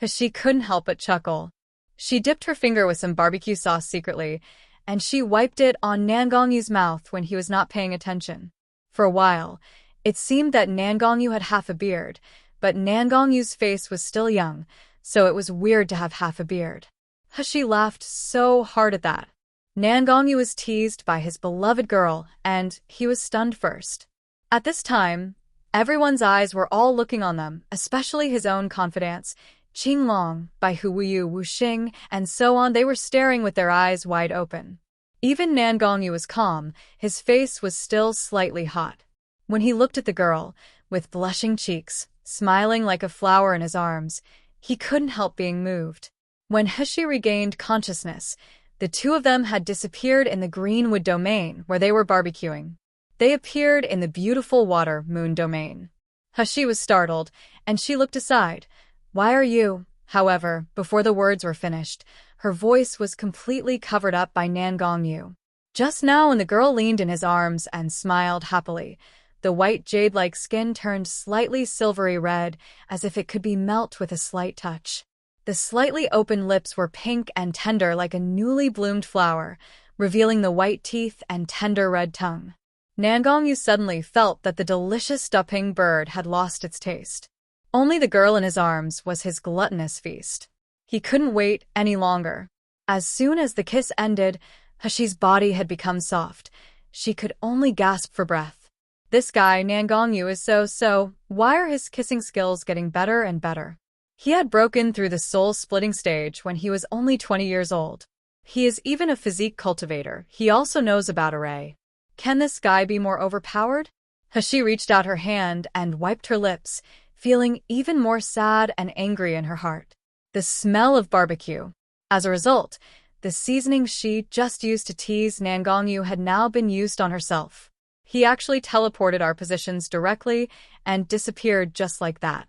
She couldn't help but chuckle. She dipped her finger with some barbecue sauce secretly, and she wiped it on Nangongyu's mouth when he was not paying attention. For a while, it seemed that Nangongyu had half a beard, but Nangongyu's face was still young, so it was weird to have half a beard. He laughed so hard at that. Nangongyu was teased by his beloved girl, and he was stunned first. At this time, everyone's eyes were all looking on them, especially his own confidants, Qinglong, Bai Hu Wuyu, Wu Xing, and so on. They were staring with their eyes wide open. Even Nangongyu was calm, his face was still slightly hot. When he looked at the girl, with blushing cheeks, smiling like a flower in his arms, he couldn't help being moved. When He regained consciousness, the two of them had disappeared in the Greenwood domain where they were barbecuing. They appeared in the beautiful water moon domain. He was startled, and she looked aside. "Why are you?" However, before the words were finished, her voice was completely covered up by Nangongyu. Just now when the girl leaned in his arms and smiled happily, the white jade-like skin turned slightly silvery red, as if it could be melted with a slight touch. The slightly open lips were pink and tender like a newly bloomed flower, revealing the white teeth and tender red tongue. Nangongyu suddenly felt that the delicious stuffing bird had lost its taste. Only the girl in his arms was his gluttonous feast. He couldn't wait any longer. As soon as the kiss ended, He's body had become soft. She could only gasp for breath. This guy, Nangongyu, is so, why are his kissing skills getting better and better? He had broken through the soul-splitting stage when he was only 20 years old. He is even a physique cultivator. He also knows about array. Can this guy be more overpowered? He reached out her hand and wiped her lips, feeling even more sad and angry in her heart. The smell of barbecue. As a result, the seasoning she just used to tease Nangongyu had now been used on herself. He actually teleported our positions directly and disappeared just like that.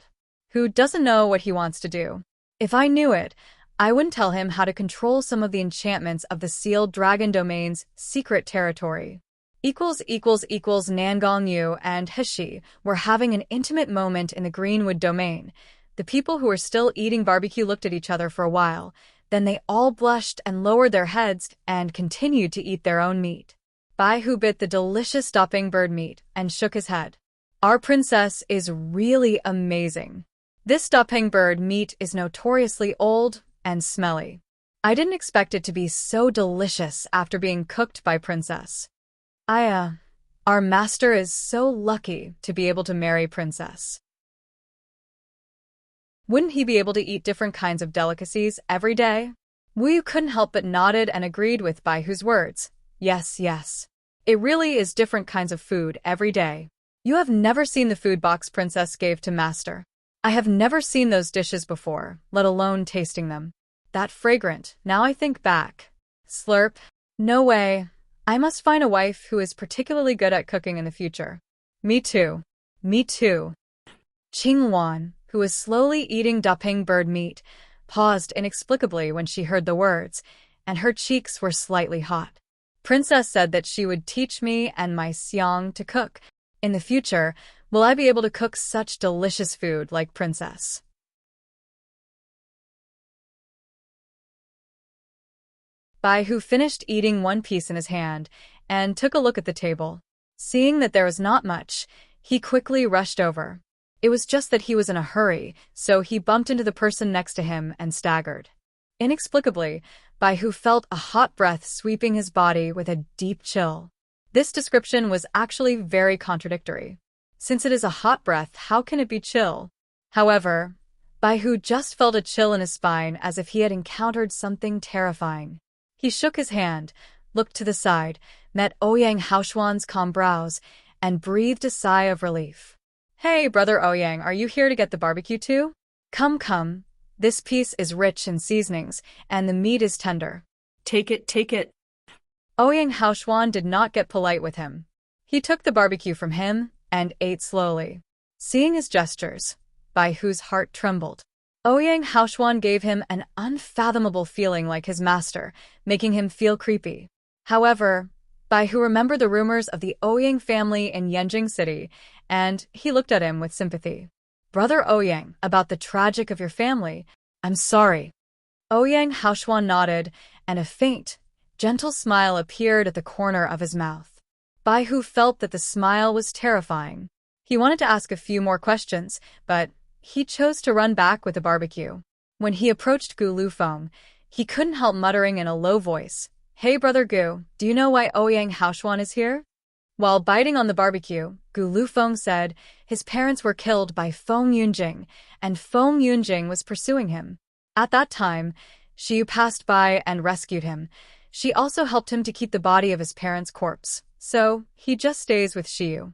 Who doesn't know what he wants to do? If I knew it, I wouldn't tell him how to control some of the enchantments of the sealed dragon domain's secret territory. Nangongyu and He were having an intimate moment in the Greenwood domain. The people who were still eating barbecue looked at each other for a while, then they all blushed and lowered their heads and continued to eat their own meat. Bai Hu bit the delicious stuffing bird meat and shook his head. "Our princess is really amazing. This stuffing bird meat is notoriously old and smelly. I didn't expect it to be so delicious after being cooked by Princess. Our master is so lucky to be able to marry Princess. Wouldn't he be able to eat different kinds of delicacies every day? Wu Yu couldn't help but nodded and agreed with Bai Hu's words. Yes, yes. It really is different kinds of food every day. You have never seen the food box Princess gave to Master. I have never seen those dishes before, let alone tasting them. That fragrant, now I think back. Slurp. No way. I must find a wife who is particularly good at cooking in the future. Me too. Me too. Qing Wan, who was slowly eating daping bird meat, paused inexplicably when she heard the words, and her cheeks were slightly hot. Princess said that she would teach me and my Xiang to cook. In the future, will I be able to cook such delicious food like Princess? Bai Hu finished eating one piece in his hand and took a look at the table. Seeing that there was not much, he quickly rushed over. It was just that he was in a hurry, so he bumped into the person next to him and staggered. Inexplicably, Bai Hu felt a hot breath sweeping his body with a deep chill. This description was actually very contradictory. Since it is a hot breath, how can it be chill? However, Bai Hu just felt a chill in his spine as if he had encountered something terrifying. He shook his hand, looked to the side, met Ouyang Haoshuan's calm brows, and breathed a sigh of relief. Hey, Brother Ouyang, are you here to get the barbecue too? Come, come. This piece is rich in seasonings, and the meat is tender. Take it, take it. Ouyang Haoshuan did not get polite with him. He took the barbecue from him and ate slowly. Seeing his gestures, Bai Hu's heart trembled. Ouyang Haoshuan gave him an unfathomable feeling like his master, making him feel creepy. However, Bai Hu remembered the rumors of the Ouyang family in Yanjing City, and he looked at him with sympathy. Brother Ouyang, about the tragic of your family, I'm sorry. Ouyang Haoshuan nodded, and a faint, gentle smile appeared at the corner of his mouth. Bai Hu felt that the smile was terrifying. He wanted to ask a few more questions, but he chose to run back with the barbecue. When he approached Gu Lufeng, he couldn't help muttering in a low voice, Hey Brother Gu, do you know why Ouyang Haoshuan is here? While biting on the barbecue, Gu Lufeng said his parents were killed by Feng Yunjing, and Feng Yunjing was pursuing him. At that time, Xiyu passed by and rescued him. She also helped him to keep the body of his parents' corpse, so he just stays with Xiyu.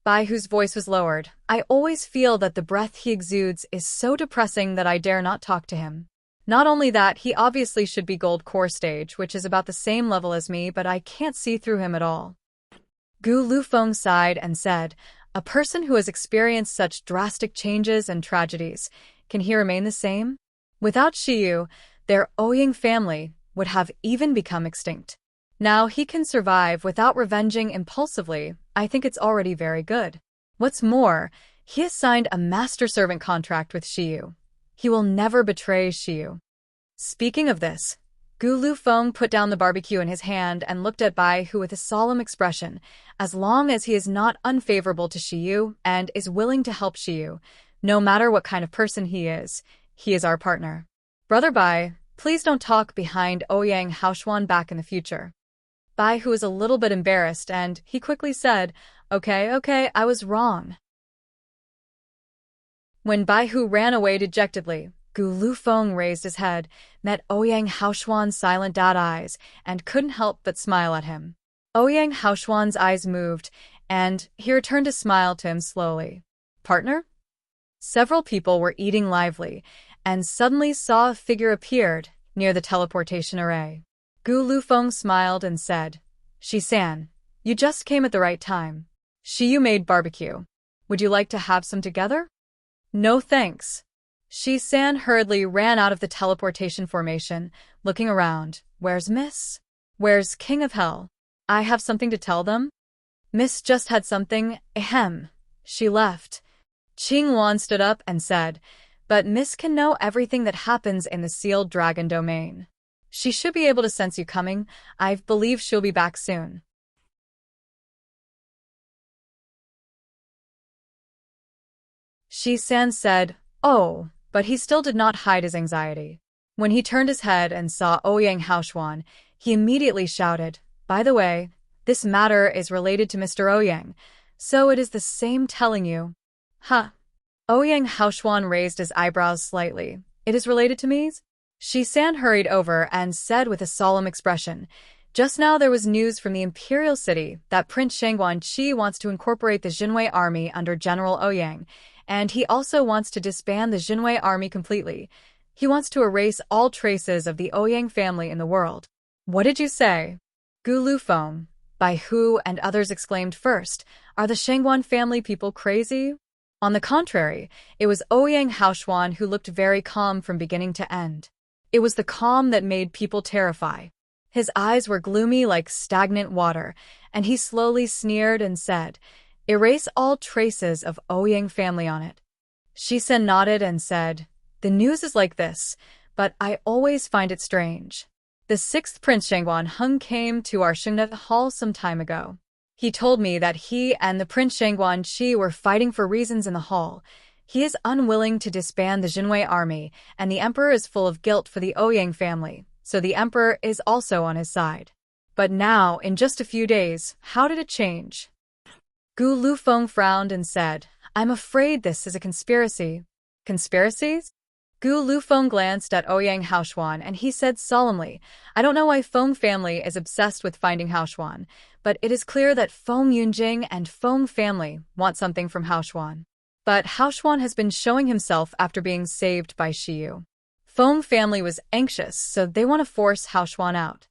Bai Hu's voice was lowered. I always feel that the breath he exudes is so depressing that I dare not talk to him. Not only that, he obviously should be gold core stage, which is about the same level as me, but I can't see through him at all. Gu Lufeng sighed and said, a person who has experienced such drastic changes and tragedies, can he remain the same? Without Xiyu, their Ouyang family would have even become extinct. Now he can survive without revenging impulsively. I think it's already very good. What's more, he has signed a master-servant contract with Xiyu. He will never betray Xiyu. Speaking of this, Gu Lufeng put down the barbecue in his hand and looked at Bai Hu with a solemn expression. As long as he is not unfavorable to Xiyu and is willing to help Xiyu, no matter what kind of person he is our partner. Brother Bai, please don't talk behind Ouyang Haoshuan back in the future. Bai Hu was a little bit embarrassed and he quickly said, Okay, I was wrong. When Bai Hu ran away dejectedly, Gu Lufeng raised his head, met Ouyang Haoshuan's silent dead eyes, and couldn't help but smile at him. Ouyang Haoshuan's eyes moved, and he returned to smile to him slowly. Partner? Several people were eating lively, and suddenly saw a figure appeared near the teleportation array. Gu Lufeng smiled and said, Shi-san, you just came at the right time. Xiyu made barbecue. Would you like to have some together? No thanks. Shi-san hurriedly ran out of the teleportation formation, looking around. Where's Miss? Where's King of Hell? I have something to tell them? Miss just had something, ahem. She left. Qing Wan stood up and said, but Miss can know everything that happens in the sealed dragon domain. She should be able to sense you coming. I believe she'll be back soon. Shi-san said, oh, but he still did not hide his anxiety. When he turned his head and saw Ouyang Haoshuan, he immediately shouted, "By the way, this matter is related to Mr. Ouyang, so it is the same telling you." Huh. Ouyang Haoshuan raised his eyebrows slightly. "It is related to me?" Shi-san hurried over and said with a solemn expression, "Just now there was news from the imperial city that Prince Shangguan Qi wants to incorporate the Jinwei army under General Ouyang, and he also wants to disband the Jinwei army completely. He wants to erase all traces of the Ouyang family in the world." "What did you say?" Gu Lufeng, Bai Hu, and others exclaimed first. "Are the Shangguan family people crazy?" On the contrary, it was Ouyang Haoshuan who looked very calm from beginning to end. It was the calm that made people terrify. His eyes were gloomy like stagnant water, and he slowly sneered and said, "Erase all traces of Ouyang family on it." Shi-san nodded and said, "The news is like this, but I always find it strange. The sixth Prince Shangguan Hung came to our Shingna Hall some time ago. He told me that he and the Prince Shangguan Qi were fighting for reasons in the hall. He is unwilling to disband the Jinwei army, and the emperor is full of guilt for the Ouyang family, so the emperor is also on his side. But now, in just a few days, how did it change?" Gu Lufeng frowned and said, "I'm afraid this is a conspiracy." "Conspiracies?" Gu Lufeng glanced at Ouyang Haoshuan and he said solemnly, "I don't know why Feng family is obsessed with finding Haoshuan, but it is clear that Feng Yunjing and Feng family want something from Haoshuan. But Haoshuan has been showing himself after being saved by Shiyu. Feng family was anxious, so they want to force Haoshuan out."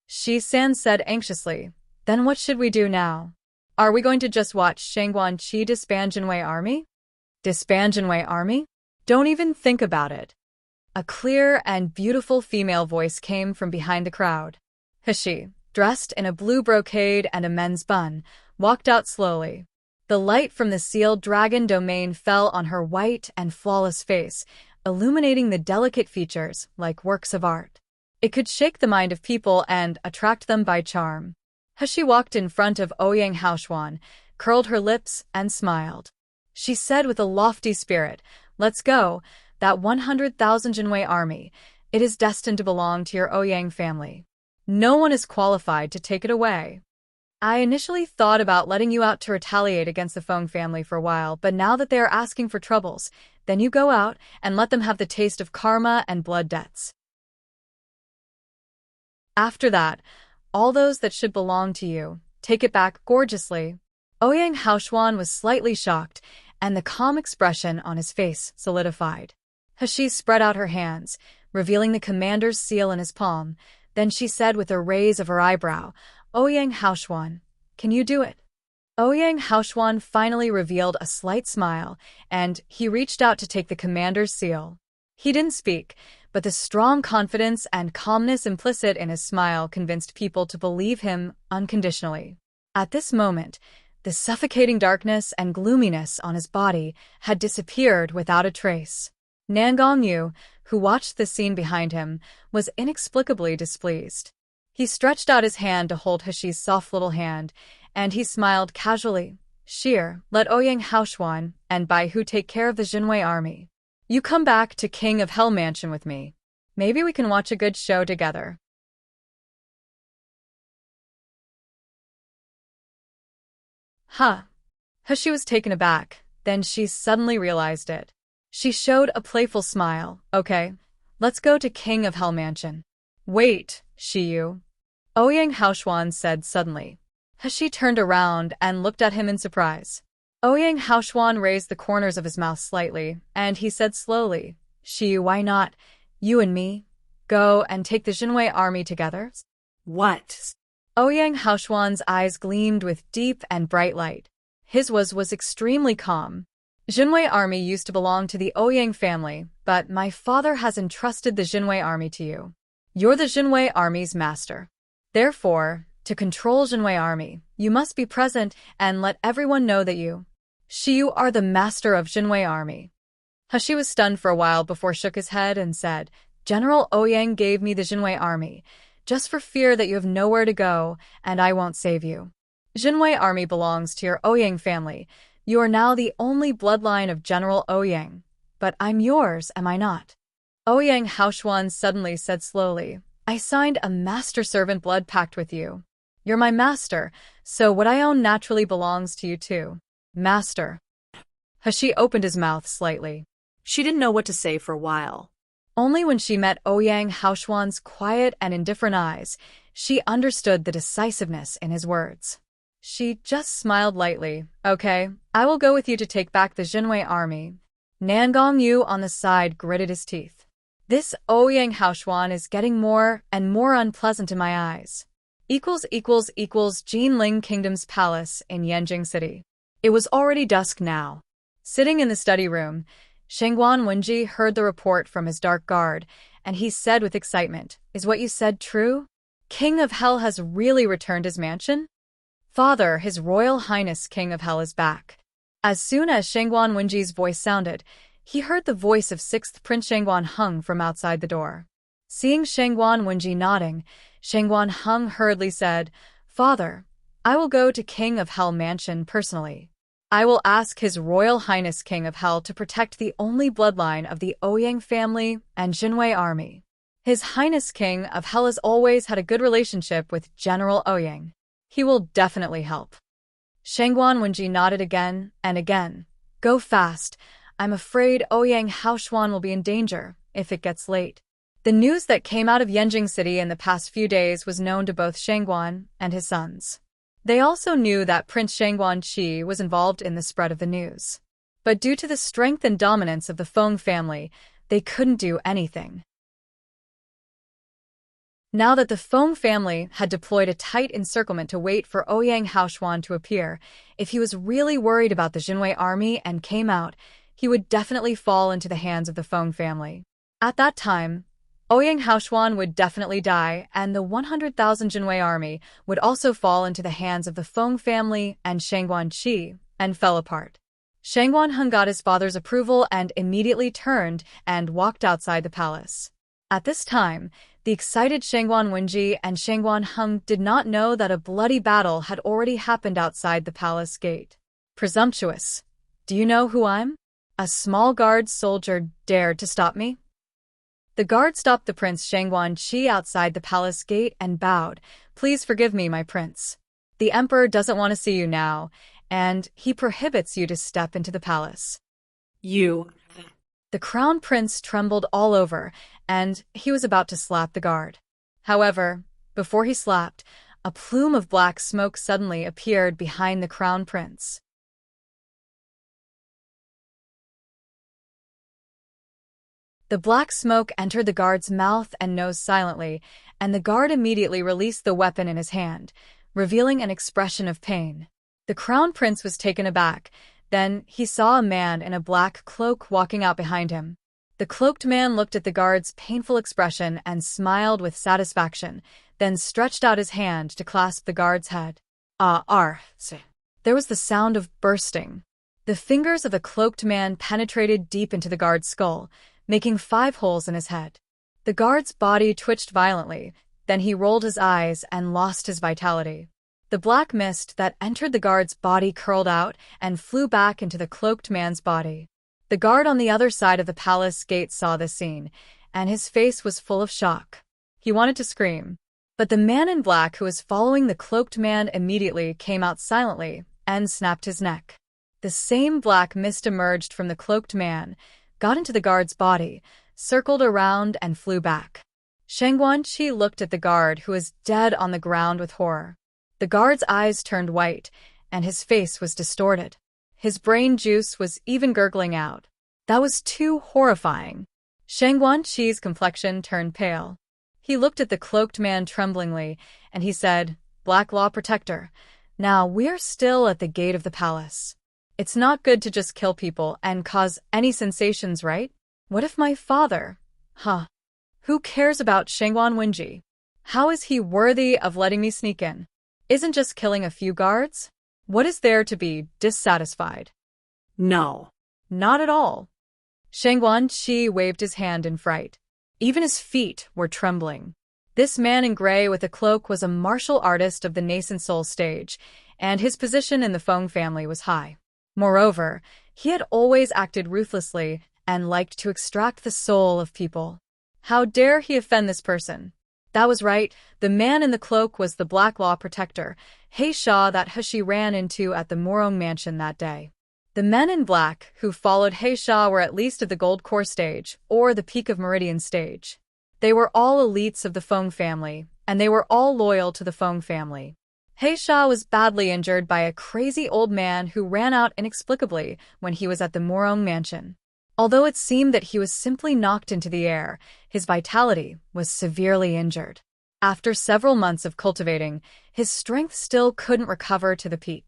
Shi-san said anxiously, "Then what should we do now? Are we going to just watch Shangguan Qi disband Jinwei army?" "Disband Jinwei army? Don't even think about it." A clear and beautiful female voice came from behind the crowd. Hashi, dressed in a blue brocade and a men's bun, walked out slowly. The light from the sealed dragon domain fell on her white and flawless face, illuminating the delicate features like works of art. It could shake the mind of people and attract them by charm. Hashi walked in front of Ouyang Haoshuan, curled her lips, and smiled. She said with a lofty spirit, "Let's go, that 100,000 Jinwei army. It is destined to belong to your Ouyang family. No one is qualified to take it away. I initially thought about letting you out to retaliate against the Feng family for a while, but now that they are asking for troubles, then you go out and let them have the taste of karma and blood debts. After that, all those that should belong to you, take it back gorgeously." Ouyang Haoshuan was slightly shocked, and the calm expression on his face solidified. Hashi spread out her hands, revealing the commander's seal in his palm. Then she said with a raise of her eyebrow, "Ouyang Haoshuan, can you do it?" Ouyang Haoshuan finally revealed a slight smile, and he reached out to take the commander's seal. He didn't speak, but the strong confidence and calmness implicit in his smile convinced people to believe him unconditionally. At this moment, the suffocating darkness and gloominess on his body had disappeared without a trace. Nangongyu, who watched the scene behind him, was inexplicably displeased. He stretched out his hand to hold Hashi's soft little hand, and he smiled casually. "Sheer, let Ouyang Haoshuan and Bai Hu take care of the Jinwei army. You come back to King of Hell Mansion with me. Maybe we can watch a good show together." Huh. Hashi was taken aback, then she suddenly realized it. She showed a playful smile. "Okay, let's go to King of Hell Mansion." "Wait, Shiyu," Ouyang Haoshuan said suddenly. Hashi turned around and looked at him in surprise. Ouyang Haoshuan raised the corners of his mouth slightly, and he said slowly, "Shiyu, why not? You and me? Go and take the Jinwei army together?" What? Ouyang Haoshuan's eyes gleamed with deep and bright light. His was extremely calm. "Jinwei army used to belong to the Ouyang family, but my father has entrusted the Jinwei army to you. You're the Jinwei army's master. Therefore, to control Jinwei army, you must be present and let everyone know that you are the master of Jinwei army." Hashi was stunned for a while before shook his head and said, "General Ouyang gave me the Jinwei army, just for fear that you have nowhere to go, and I won't save you. Jinwei army belongs to your Ouyang family. You are now the only bloodline of General Ouyang. But I'm yours, am I not? Ouyang Haoshuan suddenly said slowly, I signed a master-servant blood pact with you. You're my master, so what I own naturally belongs to you too. Master. Hashi opened his mouth slightly. She didn't know what to say for a while. Only when she met Ouyang Haoshuan's quiet and indifferent eyes, she understood the decisiveness in his words. She just smiled lightly. Okay, I will go with you to take back the Jinwei army. Nangong Yu on the side gritted his teeth. This Ouyang Haoshuan is getting more and more unpleasant in my eyes. Jinling Kingdom's palace in Yanjing City. It was already dusk now. Sitting in the study room, Shengguan Wenji heard the report from his dark guard, and he said with excitement, Is what you said true? King of Hell has really returned his mansion? Father, His Royal Highness King of Hell is back. As soon as Shengguan Wenji's voice sounded, he heard the voice of 6th Prince Shengguan Heng from outside the door. Seeing Shengguan Wenji nodding, Shengguan Heng hurriedly said, Father, I will go to King of Hell Mansion personally. I will ask His Royal Highness King of Hell to protect the only bloodline of the Ouyang family and Jinwei army. His Highness King of Hell has always had a good relationship with General Ouyang. He will definitely help. Shengguan Wenji nodded again and again. Go fast. I'm afraid Ouyang Haoshuan will be in danger if it gets late. The news that came out of Yanjing City in the past few days was known to both Shengguan and his sons. They also knew that Prince Shengguan Qi was involved in the spread of the news. But due to the strength and dominance of the Feng family, they couldn't do anything. Now that the Feng family had deployed a tight encirclement to wait for Ouyang Haoshuan to appear, if he was really worried about the Jinwei army and came out, he would definitely fall into the hands of the Feng family. At that time, Ouyang Haoshuan would definitely die, and the 100,000 Jinwei army would also fall into the hands of the Feng family and Shengguan Qi, and fell apart. Shengguan Heng got his father's approval and immediately turned and walked outside the palace. At this time, the excited Shengguan Wenji and Shengguan Heng did not know that a bloody battle had already happened outside the palace gate. Presumptuous. Do you know who I'm? A small guard soldier dared to stop me? The guard stopped the Prince Shengguan Qi outside the palace gate and bowed. Please forgive me, my prince. The emperor doesn't want to see you now, and he prohibits you to step into the palace. You. The crown prince trembled all over, and he was about to slap the guard. However, before he slapped, a plume of black smoke suddenly appeared behind the crown prince. The black smoke entered the guard's mouth and nose silently, and the guard immediately released the weapon in his hand, revealing an expression of pain. The crown prince was taken aback. Then he saw a man in a black cloak walking out behind him. The cloaked man looked at the guard's painful expression and smiled with satisfaction, then stretched out his hand to clasp the guard's head. There was the sound of bursting. The fingers of the cloaked man penetrated deep into the guard's skull, making 5 holes in his head. The guard's body twitched violently, then he rolled his eyes and lost his vitality. The black mist that entered the guard's body curled out and flew back into the cloaked man's body. The guard on the other side of the palace gate saw this scene, and his face was full of shock. He wanted to scream, but the man in black who was following the cloaked man immediately came out silently and snapped his neck. The same black mist emerged from the cloaked man, got into the guard's body, circled around and flew back. Shengguan Qi looked at the guard who was dead on the ground with horror. The guard's eyes turned white, and his face was distorted. His brain juice was even gurgling out. That was too horrifying. Shengguan Qi's complexion turned pale. He looked at the cloaked man tremblingly, and he said, Black Law Protector, now we're still at the gate of the palace. It's not good to just kill people and cause any sensations, right? What if my father? Who cares about Shengguan Wenji? How is he worthy of letting me sneak in? Isn't just killing a few guards? What is there to be dissatisfied? No. Not at all. Shengguan Qi waved his hand in fright. Even his feet were trembling. This man in gray with a cloak was a martial artist of the nascent soul stage, and his position in the Feng family was high. Moreover, he had always acted ruthlessly and liked to extract the soul of people. How dare he offend this person? That was right, the man in the cloak was the Black Law Protector, He Sha, that He ran into at the Morong mansion that day. The men in black who followed He Sha were at least at the Gold Core stage, or the Peak of Meridian stage. They were all elites of the Feng family, and they were all loyal to the Feng family. He Sha was badly injured by a crazy old man who ran out inexplicably when he was at the Morong mansion. Although it seemed that he was simply knocked into the air, his vitality was severely injured. After several months of cultivating, his strength still couldn't recover to the peak.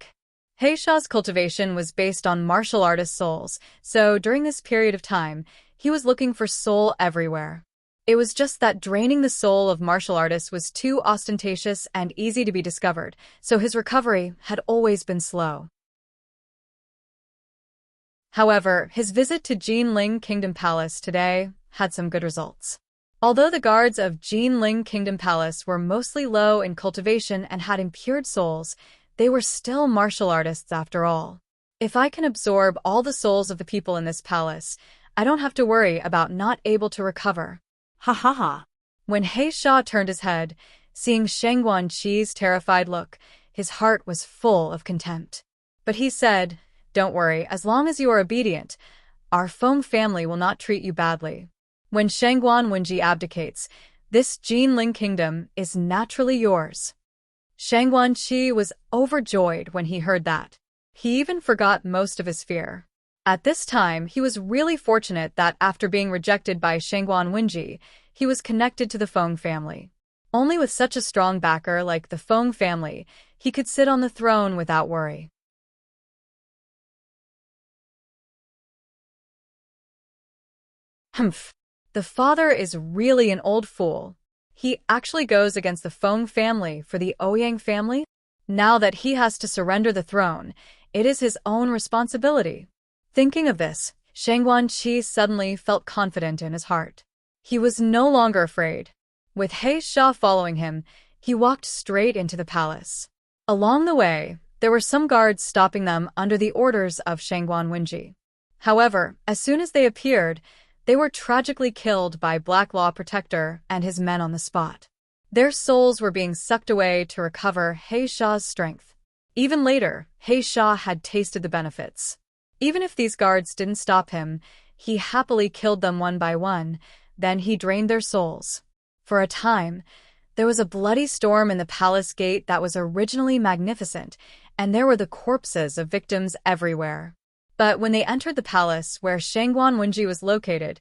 He Sha's cultivation was based on martial artist souls, so during this period of time, he was looking for soul everywhere. It was just that draining the soul of martial artists was too ostentatious and easy to be discovered, so his recovery had always been slow. However, his visit to Jinling Kingdom Palace today had some good results. Although the guards of Jinling Kingdom Palace were mostly low in cultivation and had impure souls, they were still martial artists after all. If I can absorb all the souls of the people in this palace, I don't have to worry about not able to recover. Ha ha ha. When He Sha turned his head, seeing Shangguan Qi's terrified look, his heart was full of contempt. But he said, "Don't worry, as long as you are obedient, our Feng family will not treat you badly. When Shangguan Wenji abdicates, this Jinling kingdom is naturally yours." Shangguan Qi was overjoyed when he heard that. He even forgot most of his fear. At this time, he was really fortunate that after being rejected by Shangguan Wenji, he was connected to the Feng family. Only with such a strong backer like the Feng family, he could sit on the throne without worry. Humph. The father is really an old fool. He actually goes against the Feng family for the Ouyang family? Now that he has to surrender the throne, it is his own responsibility. Thinking of this, Shangguan Qi suddenly felt confident in his heart. He was no longer afraid. With He Sha following him, he walked straight into the palace. Along the way, there were some guards stopping them under the orders of Shangguan Wenji. However, as soon as they appeared, they were tragically killed by Black Law Protector and his men on the spot. Their souls were being sucked away to recover He Sha's strength. Even later, He Sha had tasted the benefits. Even if these guards didn't stop him, he happily killed them one by one, then he drained their souls. For a time, there was a bloody storm in the palace gate that was originally magnificent, and there were the corpses of victims everywhere. But when they entered the palace where Shangguan Wenji was located,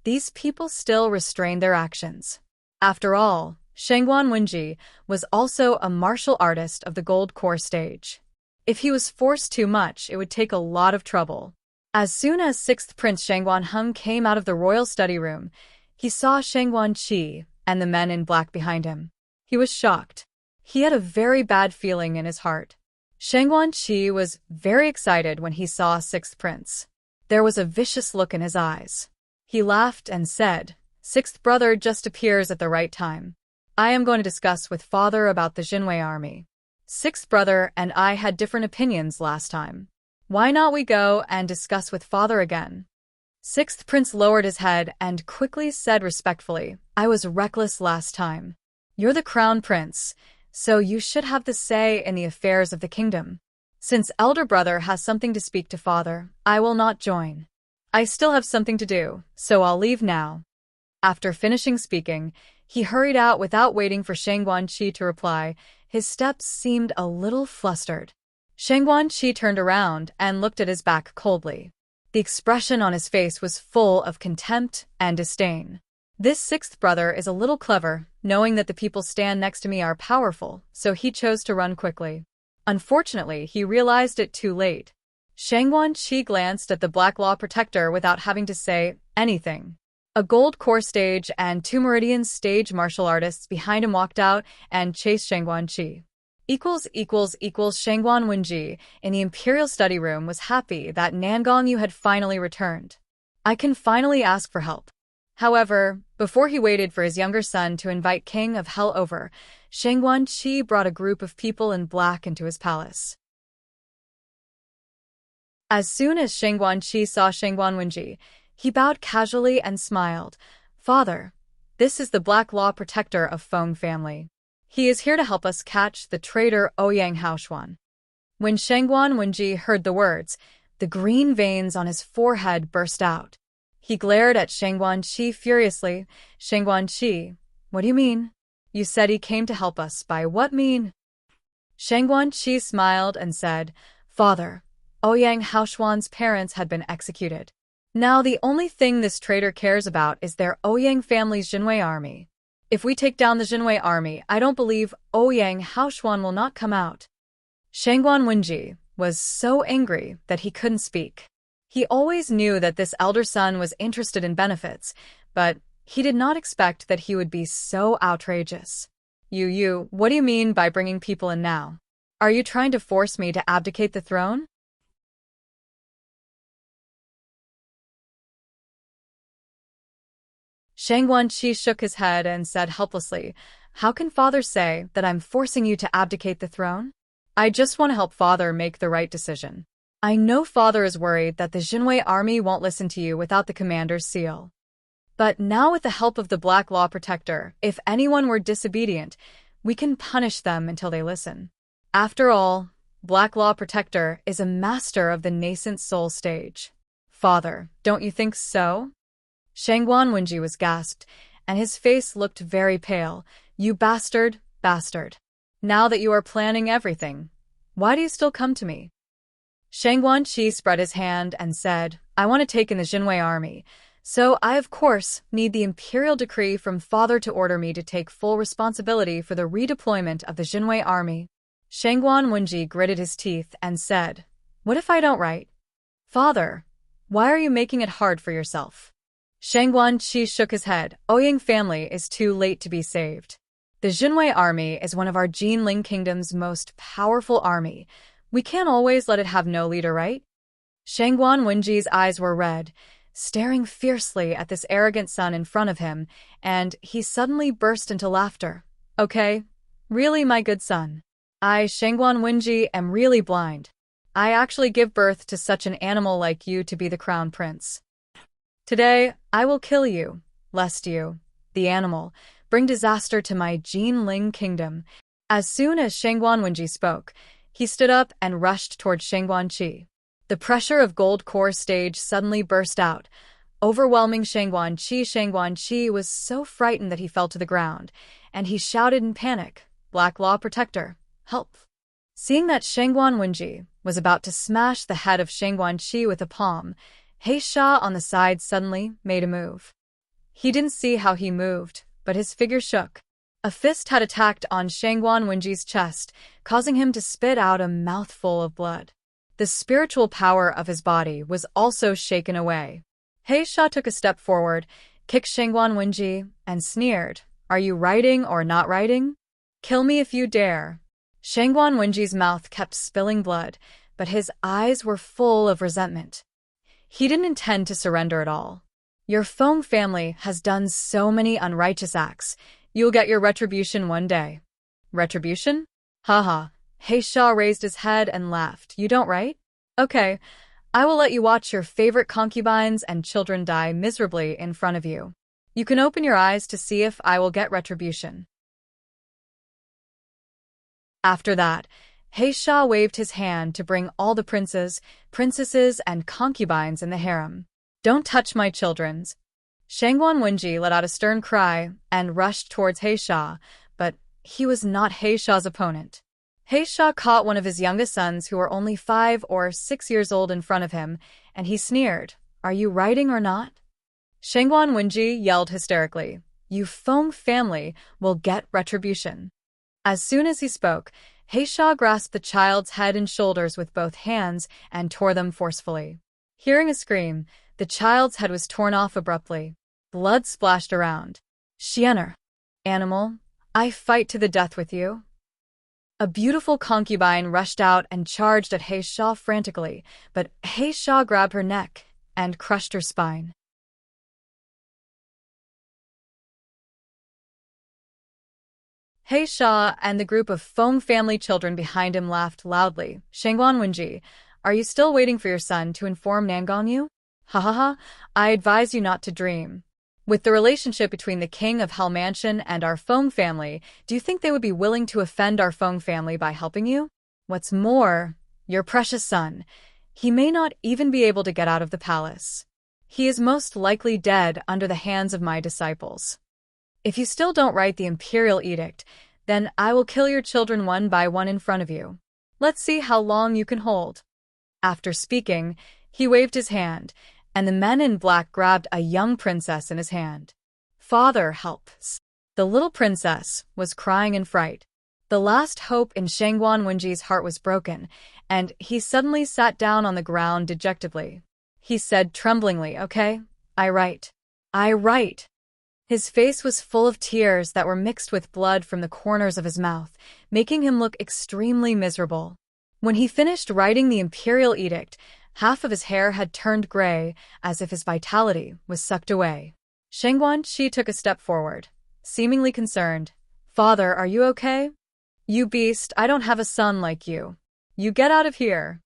these people still restrained their actions. After all, Shangguan Wenji was also a martial artist of the Gold Core stage. If he was forced too much, it would take a lot of trouble. As soon as 6th Prince Shangguan Heng came out of the royal study room, he saw Shangguan Qi and the men in black behind him. He was shocked. He had a very bad feeling in his heart. Shangguan Qi was very excited when he saw 6th Prince. There was a vicious look in his eyes. He laughed and said, "6th brother just appears at the right time. I am going to discuss with father about the Jinwei army. 6th brother and I had different opinions last time. Why not we go and discuss with father again?" 6th Prince lowered his head and quickly said respectfully, "I was reckless last time. You're the crown prince, so you should have the say in the affairs of the kingdom. Since elder brother has something to speak to father, I will not join. I still have something to do, so I'll leave now." After finishing speaking, he hurried out without waiting for Shangguan Qi to reply. His steps seemed a little flustered. Shangguan Qi turned around and looked at his back coldly. The expression on his face was full of contempt and disdain. This 6th brother is a little clever, knowing that the people stand next to me are powerful, so he chose to run quickly. Unfortunately, he realized it too late. Shangguan Qi glanced at the Black Law Protector without having to say anything. A Gold Core stage and 2 Meridian stage martial artists behind him walked out and chased Shangguan Qi. Shangguan Wenji in the Imperial Study Room was happy that Nangong Yu had finally returned. I can finally ask for help. However, before he waited for his younger son to invite King of Hell over, Shangguan Qi brought a group of people in black into his palace. As soon as Shangguan Qi saw Shangguan Wenji, He bowed casually and smiled. Father, this is the Black Law Protector of Feng family. He is here to help us catch the traitor Ouyang Haoshuan. When Shangguan Wenji heard the words, the green veins on his forehead burst out. He glared at Shangguan Qi furiously. Shangguan Qi, what do you mean? You said he came to help us, by what mean? Shangguan Qi smiled and said, Father, Ouyang Haoshuan's parents had been executed. Now the only thing this traitor cares about is their Ouyang family's Jinwei army. If we take down the Jinwei army, I don't believe Ouyang Haoshuan will not come out. Shangguan Wenji was so angry that he couldn't speak. He always knew that this elder son was interested in benefits, but he did not expect that he would be so outrageous. What do you mean by bringing people in now? Are you trying to force me to abdicate the throne? Shangguan Qi shook his head and said helplessly, How can father say that I'm forcing you to abdicate the throne? I just want to help father make the right decision. I know father is worried that the Jinwei army won't listen to you without the commander's seal. But now with the help of the Black Law Protector, if anyone were disobedient, we can punish them until they listen. After all, Black Law Protector is a master of the nascent soul stage. Father, don't you think so? Shangguan Wenji was gasped, and his face looked very pale. You bastard, bastard. Now that you are planning everything, why do you still come to me? Shangguan Qi spread his hand and said, I want to take in the Jinwei army, so I of course need the imperial decree from father to order me to take full responsibility for the redeployment of the Jinwei army. Shangguan Wenji gritted his teeth and said, What if I don't write? Father, why are you making it hard for yourself? Shangguan Qi shook his head. Ouyang family is too late to be saved. The Jinwei army is one of our Jinling kingdom's most powerful army. We can't always let it have no leader, right? Shangguan Wenji's eyes were red, staring fiercely at this arrogant son in front of him, and he suddenly burst into laughter. Okay, really, my good son. I, Shangguan Wenji, am really blind. I actually give birth to such an animal like you to be the crown prince. Today, I will kill you, lest you, the animal, bring disaster to my Jinling kingdom. As soon as Shangguan Wenji spoke, he stood up and rushed toward Shangguan Qi. The pressure of Gold Core stage suddenly burst out, overwhelming Shangguan Qi. Shangguan Qi was so frightened that he fell to the ground, and he shouted in panic, Black Law Protector, help! Seeing that Shangguan Wenji was about to smash the head of Shangguan Qi with a palm, He Sha on the side suddenly made a move. He didn't see how he moved, but his figure shook. A fist had attacked on Shangguan Wenji's chest, causing him to spit out a mouthful of blood. The spiritual power of his body was also shaken away. He Sha took a step forward, kicked Shangguan Wenji, and sneered, Are you writing or not writing? Kill me if you dare. Shangguan Wenji's mouth kept spilling blood, but his eyes were full of resentment. He didn't intend to surrender at all. Your Feng family has done so many unrighteous acts. You'll get your retribution one day. Retribution? Haha. He Sha raised his head and laughed. You don't, right? Okay, I will let you watch your favorite concubines and children die miserably in front of you. You can open your eyes to see if I will get retribution. After that, He Sha waved his hand to bring all the princes, princesses, and concubines in the harem. Don't touch my children's. Shangguan Wenji let out a stern cry and rushed towards He Sha, but he was not He Sha's opponent. He Sha caught one of his youngest sons who were only 5 or 6 years old in front of him, and he sneered, Are you writing or not? Shangguan Wenji yelled hysterically, You Feng family will get retribution. As soon as he spoke, He Sha grasped the child's head and shoulders with both hands and tore them forcefully. Hearing a scream, the child's head was torn off abruptly. Blood splashed around. Xianer, animal, I fight to the death with you. A beautiful concubine rushed out and charged at He Sha frantically, but He Sha grabbed her neck and crushed her spine. He Sha and the group of Feng family children behind him laughed loudly. Shangguan Wenji, are you still waiting for your son to inform Nangongyu? Ha ha ha, I advise you not to dream. With the relationship between the king of Hell Mansion and our Feng family, do you think they would be willing to offend our Feng family by helping you? What's more, your precious son, he may not even be able to get out of the palace. He is most likely dead under the hands of my disciples. If you still don't write the imperial edict, then I will kill your children one by one in front of you. Let's see how long you can hold. After speaking, he waved his hand, and the men in black grabbed a young princess in his hand. Father, help us. The little princess was crying in fright. The last hope in Shangguan Wenji's heart was broken, and he suddenly sat down on the ground dejectedly. He said tremblingly, "Okay, I write. I write." His face was full of tears that were mixed with blood from the corners of his mouth, making him look extremely miserable. When he finished writing the imperial edict, half of his hair had turned gray, as if his vitality was sucked away. Shangguan Qi took a step forward, seemingly concerned. "Father, are you okay?" "You beast, I don't have a son like you. You get out of here."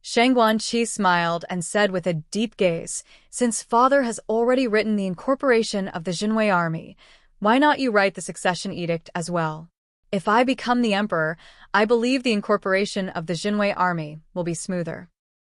Shangguan Qi smiled and said with a deep gaze, "Since father has already written the incorporation of the Jinwei army, why not you write the succession edict as well? If I become the emperor, I believe the incorporation of the Jinwei army will be smoother."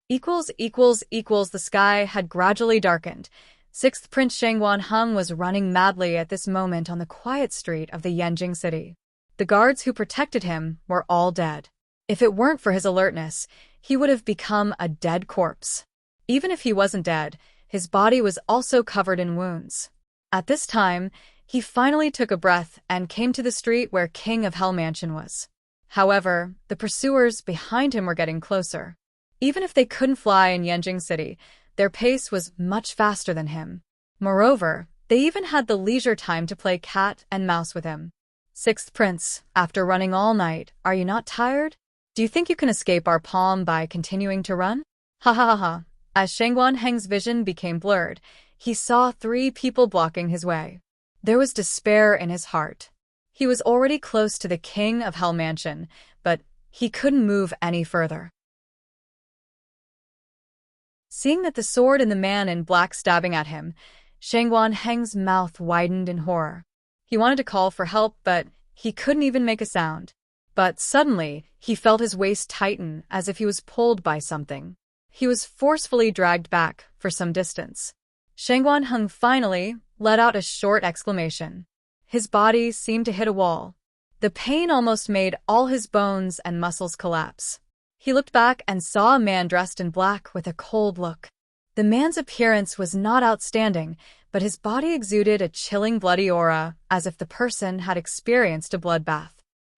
The sky had gradually darkened. Sixth Prince Shangguan Heng was running madly at this moment on the quiet street of the Yanjing city. The guards who protected him were all dead. If it weren't for his alertness, he would have become a dead corpse. Even if he wasn't dead, his body was also covered in wounds. At this time, he finally took a breath and came to the street where King of Hell Mansion was. However, the pursuers behind him were getting closer. Even if they couldn't fly in Yanjing City, their pace was much faster than him. Moreover, they even had the leisure time to play cat and mouse with him. Sixth Prince, after running all night, are you not tired? Do you think you can escape our palm by continuing to run? Ha ha ha ha. As Shangguan Heng's vision became blurred, he saw 3 people blocking his way. There was despair in his heart. He was already close to the King of Hell Mansion, but he couldn't move any further. Seeing that the sword and the man in black stabbing at him, Shangguan Heng's mouth widened in horror. He wanted to call for help, but he couldn't even make a sound. But suddenly, he felt his waist tighten as if he was pulled by something. He was forcefully dragged back for some distance. Shangguan Heng finally let out a short exclamation. His body seemed to hit a wall. The pain almost made all his bones and muscles collapse. He looked back and saw a man dressed in black with a cold look. The man's appearance was not outstanding, but his body exuded a chilling bloody aura, as if the person had experienced a bloodbath.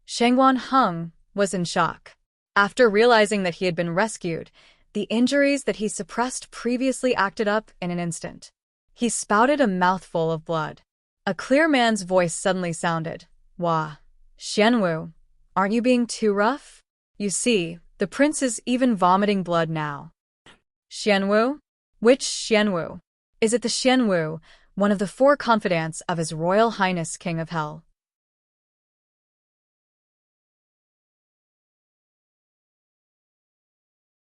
Shangguan Heng was in shock. After realizing that he had been rescued, the injuries that he suppressed previously acted up in an instant. He spouted a mouthful of blood. A clear man's voice suddenly sounded. "Wah, Xianwu, aren't you being too rough? You see, the prince is even vomiting blood now." "Xianwu? Which Xianwu? Is it the Xianwu, one of the 4 confidants of His Royal Highness King of Hell?"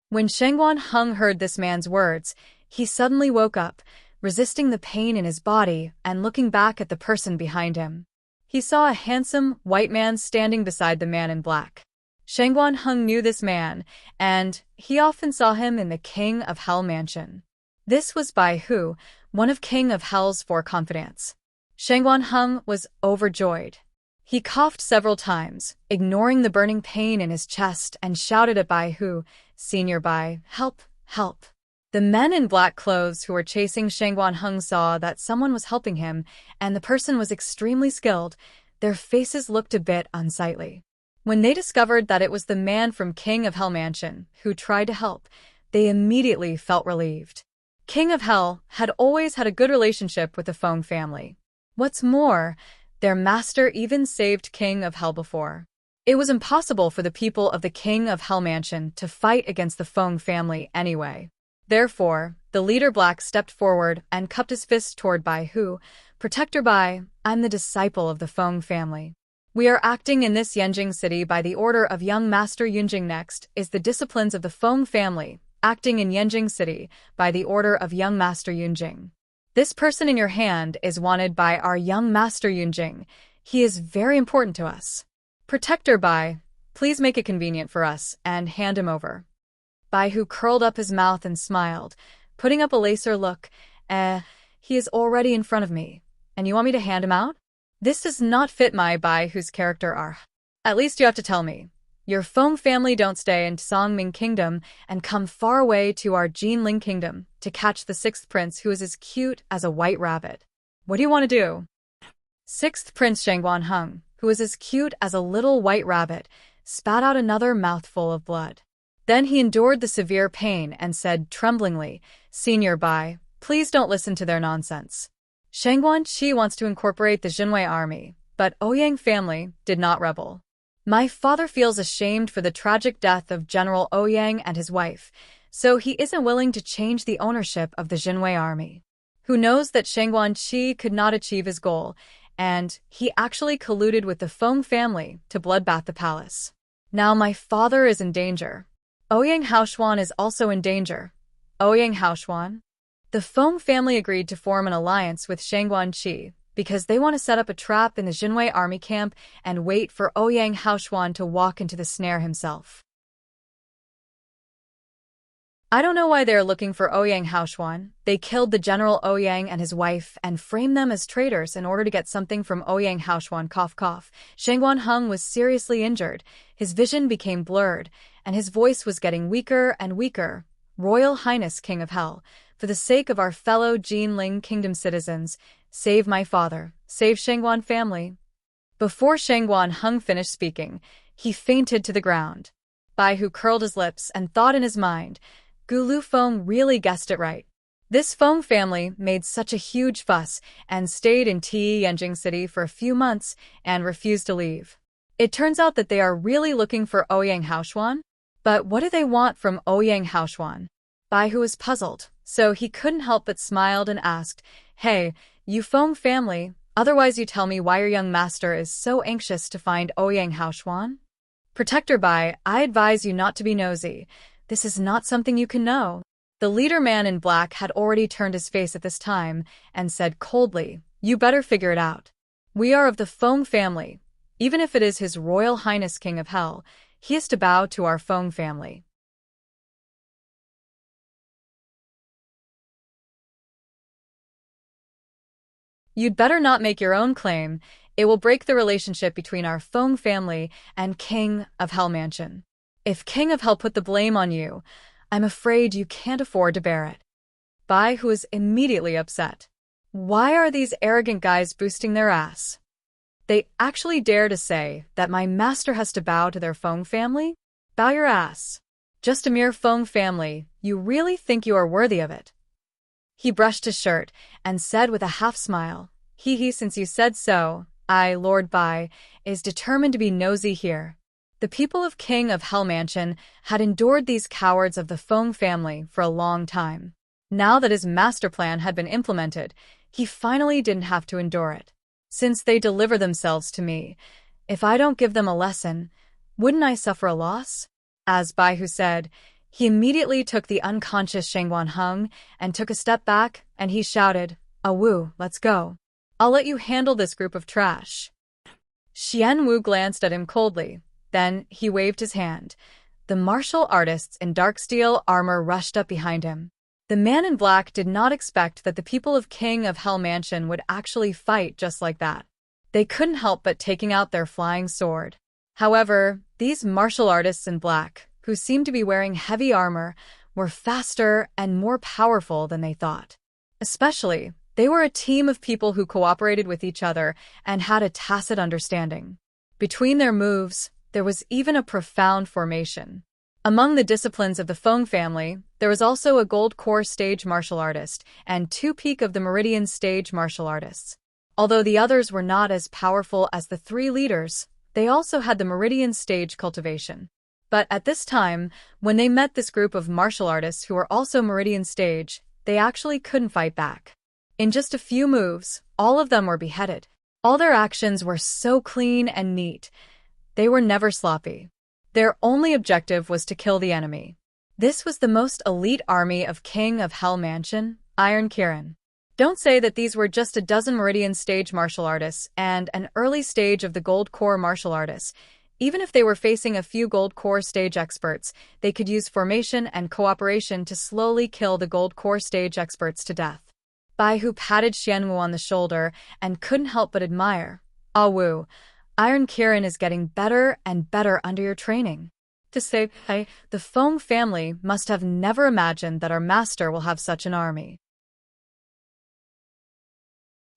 When Shangguan Heng heard this man's words, he suddenly woke up, resisting the pain in his body and looking back at the person behind him. He saw a handsome, white man standing beside the man in black. Shangguan Heng knew this man, and he often saw him in the King of Hell Mansion. This was Bai Hu, one of King of Hell's 4 confidants. Shangguan Heng was overjoyed. He coughed several times, ignoring the burning pain in his chest, and shouted at Bai Hu, "Senior Bai, help, help." The men in black clothes who were chasing Shangguan Heng saw that someone was helping him, and the person was extremely skilled. Their faces looked a bit unsightly. When they discovered that it was the man from King of Hell Mansion who tried to help, they immediately felt relieved. King of Hell had always had a good relationship with the Feng family. What's more, their master even saved King of Hell before. It was impossible for the people of the King of Hell Mansion to fight against the Feng family anyway. Therefore, the leader Black stepped forward and cupped his fist toward Bai Hu. "Protector Bai, I'm the disciple of the Feng family. We are acting in this Yanjing city by the order of young Master Yunjing. Next is the disciplines of the Feng family. acting in Yanjing City by the order of young Master Yunjing. This person in your hand is wanted by our young Master Yunjing. He is very important to us. Protector Bai, please make it convenient for us and hand him over. Bai Hu curled up his mouth and smiled, putting up a laser look. He is already in front of me. And you want me to hand him out? This does not fit my Bai Hu's character arc. At least you have to tell me. Your Feng family don't stay in Songming Kingdom and come far away to our Jinling Kingdom to catch the sixth prince who is as cute as a white rabbit. What do you want to do? Sixth Prince Shangguan Heng, who is as cute as a little white rabbit, spat out another mouthful of blood. Then he endured the severe pain and said tremblingly, Senior Bai, please don't listen to their nonsense. Shangguan Qi wants to incorporate the Jinwei army, but Ouyang family did not rebel. My father feels ashamed for the tragic death of General Ouyang and his wife, so he isn't willing to change the ownership of the Jinwei army. Who knows that Shangguan Qi could not achieve his goal, and he actually colluded with the Feng family to bloodbath the palace. Now my father is in danger. Ouyang Haoshuan is also in danger. Ouyang Haoshuan? The Feng family agreed to form an alliance with Shangguan Qi because they want to set up a trap in the Jinwei army camp and wait for Ouyang Haoshuan to walk into the snare himself. I don't know why they are looking for Ouyang Haoshuan. They killed the General Ouyang and his wife and framed them as traitors in order to get something from Ouyang Haoshuan. Cough cough. Shangguan Heng was seriously injured. His vision became blurred, and his voice was getting weaker and weaker. Royal Highness King of Hell, for the sake of our fellow Jinling Kingdom citizens, save my father, save Shangguan family. Before Shangguan Heng finished speaking, he fainted to the ground. Bai Hu curled his lips and thought in his mind, Gulu Feng really guessed it right. This Feng family made such a huge fuss and stayed in Yanjing City for a few months and refused to leave. It turns out that they are really looking for Ouyang Haoshuan? But what do they want from Ouyang Haoshuan? Bai Hu was puzzled, so he couldn't help but smiled and asked, Hey, you Feng family, otherwise you tell me why your young master is so anxious to find Ouyang Haoshuan? Protector Bai, I advise you not to be nosy. This is not something you can know. The leader man in black had already turned his face at this time and said coldly, You better figure it out. We are of the Feng family. Even if it is His Royal Highness King of Hell, he is to bow to our Feng family. You'd better not make your own claim. It will break the relationship between our Feng family and King of Hell Mansion. If King of Hell put the blame on you, I'm afraid you can't afford to bear it. Bai Hu was immediately upset. Why are these arrogant guys boosting their ass? They actually dare to say that my master has to bow to their Feng family? Bow your ass. Just a mere Feng family, you really think you are worthy of it? He brushed his shirt and said with a half-smile, Since you said so, Lord Bai, is determined to be nosy here. The people of King of Hell Mansion had endured these cowards of the Feng family for a long time. Now that his master plan had been implemented, he finally didn't have to endure it. Since they deliver themselves to me, if I don't give them a lesson, wouldn't I suffer a loss? As Bai Hu said, he immediately took the unconscious Shangguan Heng and took a step back, and he shouted, Wu, let's go. I'll let you handle this group of trash. Xian Wu glanced at him coldly. Then he waved his hand. The martial artists in dark steel armor rushed up behind him. The man in black did not expect that the people of King of Hell Mansion would actually fight just like that. They couldn't help but taking out their flying sword. However, these martial artists in black, who seemed to be wearing heavy armor, were faster and more powerful than they thought. Especially, they were a team of people who cooperated with each other and had a tacit understanding. Between their moves, there was even a profound formation. Among the disciplines of the Feng family, there was also a gold core stage martial artist and 2 peak of the meridian stage martial artists. Although the others were not as powerful as the 3 leaders, they also had the meridian stage cultivation. But at this time, when they met this group of martial artists who were also meridian stage, they actually couldn't fight back. In just a few moves, all of them were beheaded. All their actions were so clean and neat. They were never sloppy. Their only objective was to kill the enemy. This was the most elite army of King of Hell Mansion, Iron Kirin. Don't say that these were just a dozen Meridian stage martial artists and an early stage of the Gold Core martial artists. Even if they were facing a few Gold Core stage experts, they could use formation and cooperation to slowly kill the Gold Core stage experts to death. Bai Hu patted Xianwu on the shoulder and couldn't help but admire. Ah Wu, Iron Kirin is getting better and better under your training. To say, hey, the Feng family must have never imagined that our master will have such an army.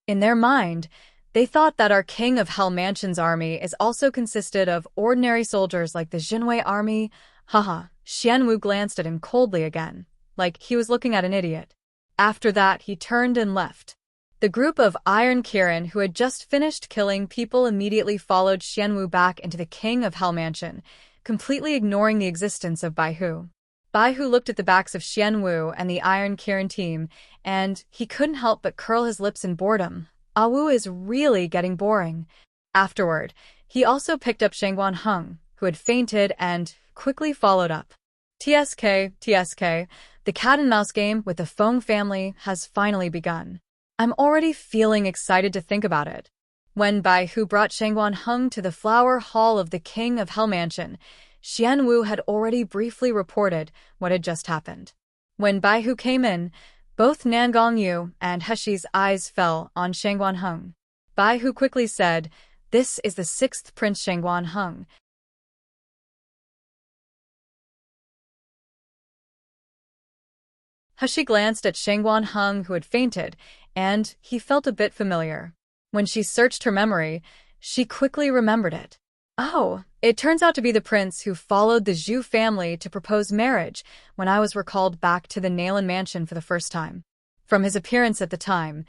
In their mind, they thought that our King of Hell Mansion's army is also consisted of ordinary soldiers like the Jinwei army. Haha, Xianwu glanced at him coldly again, like he was looking at an idiot. After that, he turned and left. The group of Iron Kirin who had just finished killing people immediately followed Xianwu back into the King of Hell Mansion, completely ignoring the existence of Bai Hu. Bai Hu looked at the backs of Xianwu and the Iron Kirin team, and he couldn't help but curl his lips in boredom. Ah Wu is really getting boring. Afterward, he also picked up Shangguan Heng, who had fainted, and quickly followed up. TSK, the cat and mouse game with the Feng family has finally begun. I'm already feeling excited to think about it. When Bai Hu brought Shangguan Heng to the flower hall of the King of Hell Mansion, Xianwu had already briefly reported what had just happened. When Bai Hu came in, both Nangong Yu and Heshi's eyes fell on Shangguan Heng. Bai Hu quickly said, "This is the 6th Prince Shangguan Heng." Heshi glanced at Shangguan Heng, who had fainted, and he felt a bit familiar. When she searched her memory, she quickly remembered it. Oh, it turns out to be the prince who followed the Zhu family to propose marriage when I was recalled back to the Nailin Mansion for the first time. From his appearance at the time,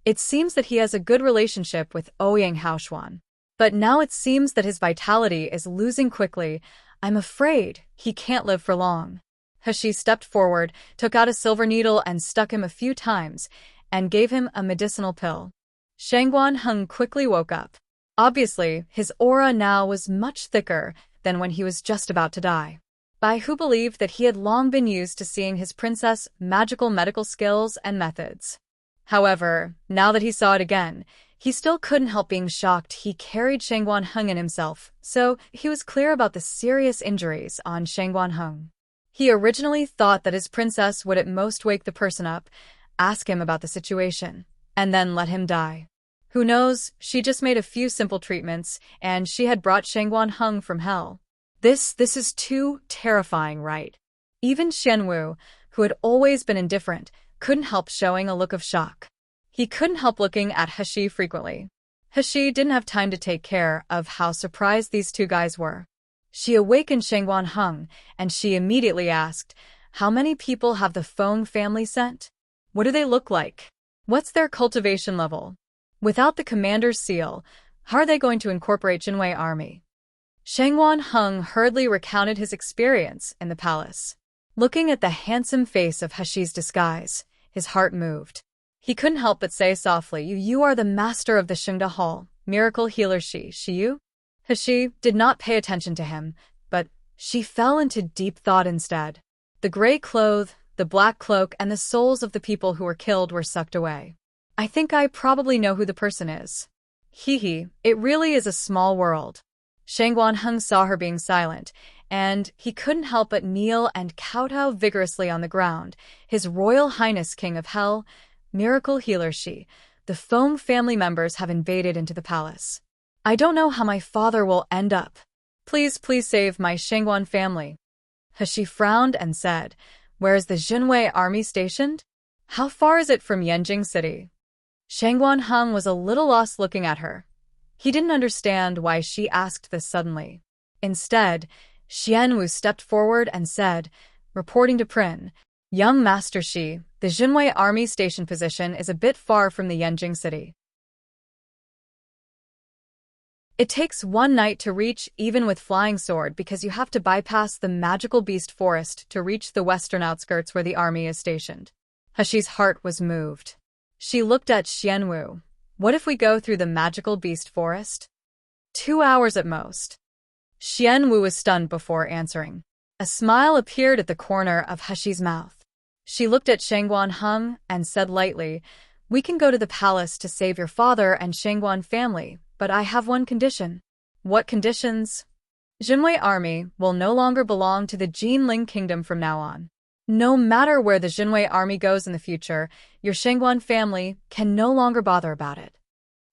it seems that he has a good relationship with Ouyang Haoshuan. But now it seems that his vitality is losing quickly. I'm afraid he can't live for long. Heshi stepped forward, took out a silver needle and stuck him a few times, and gave him a medicinal pill. Shangguan Heng quickly woke up. Obviously, his aura now was much thicker than when he was just about to die. Bai Hu believed that he had long been used to seeing his princess' magical medical skills and methods. However, now that he saw it again, he still couldn't help being shocked. He carried Shangguan Heng in himself, so he was clear about the serious injuries on Shangguan Heng. He originally thought that his princess would at most wake the person up, ask him about the situation, and then let him die. Who knows, she just made a few simple treatments, and she had brought Shangguan Heng from hell. This is too terrifying, right? Even Xianwu, who had always been indifferent, couldn't help showing a look of shock. He couldn't help looking at Heshi frequently. Heshi didn't have time to take care of how surprised these two guys were. She awakened Shangguan Heng, and she immediately asked, "How many people have the Feng family sent? What do they look like? What's their cultivation level? Without the commander's seal, how are they going to incorporate Jinwei army?" Shangguan Heng hurriedly recounted his experience in the palace. Looking at the handsome face of Heshi's disguise, his heart moved. He couldn't help but say softly, You are the master of the Shengda Hall, miracle healer Shiyu? Heshi did not pay attention to him, but she fell into deep thought instead. The gray cloth, the black cloak, and the souls of the people who were killed were sucked away. I think I probably know who the person is. Hee, it really is a small world. Shangguan Heng saw her being silent, and he couldn't help but kneel and kowtow vigorously on the ground. His Royal Highness King of Hell, miracle healer the Feng family members have invaded into the palace. I don't know how my father will end up. Please save my Shangguan family. Heshi frowned and said, Where is the Jinwei army stationed? How far is it from Yanjing City? Shangguan Heng was a little lost looking at her. He didn't understand why she asked this suddenly. Instead, Xianwu stepped forward and said, reporting to Prin, Young Master Shi, the Jinwei army station position is a bit far from the Yanjing City. It takes one night to reach even with flying sword because you have to bypass the magical beast forest to reach the western outskirts where the army is stationed. Heshi's heart was moved. She looked at Xianwu. What if we go through the magical beast forest? 2 hours at most. Xianwu was stunned before answering. A smile appeared at the corner of Heshi's mouth. She looked at Shangguan Heng and said lightly, "We can go to the palace to save your father and Shangguan family, but I have one condition." "What conditions?" "Jinwei army will no longer belong to the Jinling kingdom from now on. No matter where the Jinwei army goes in the future, your Shangguan family can no longer bother about it."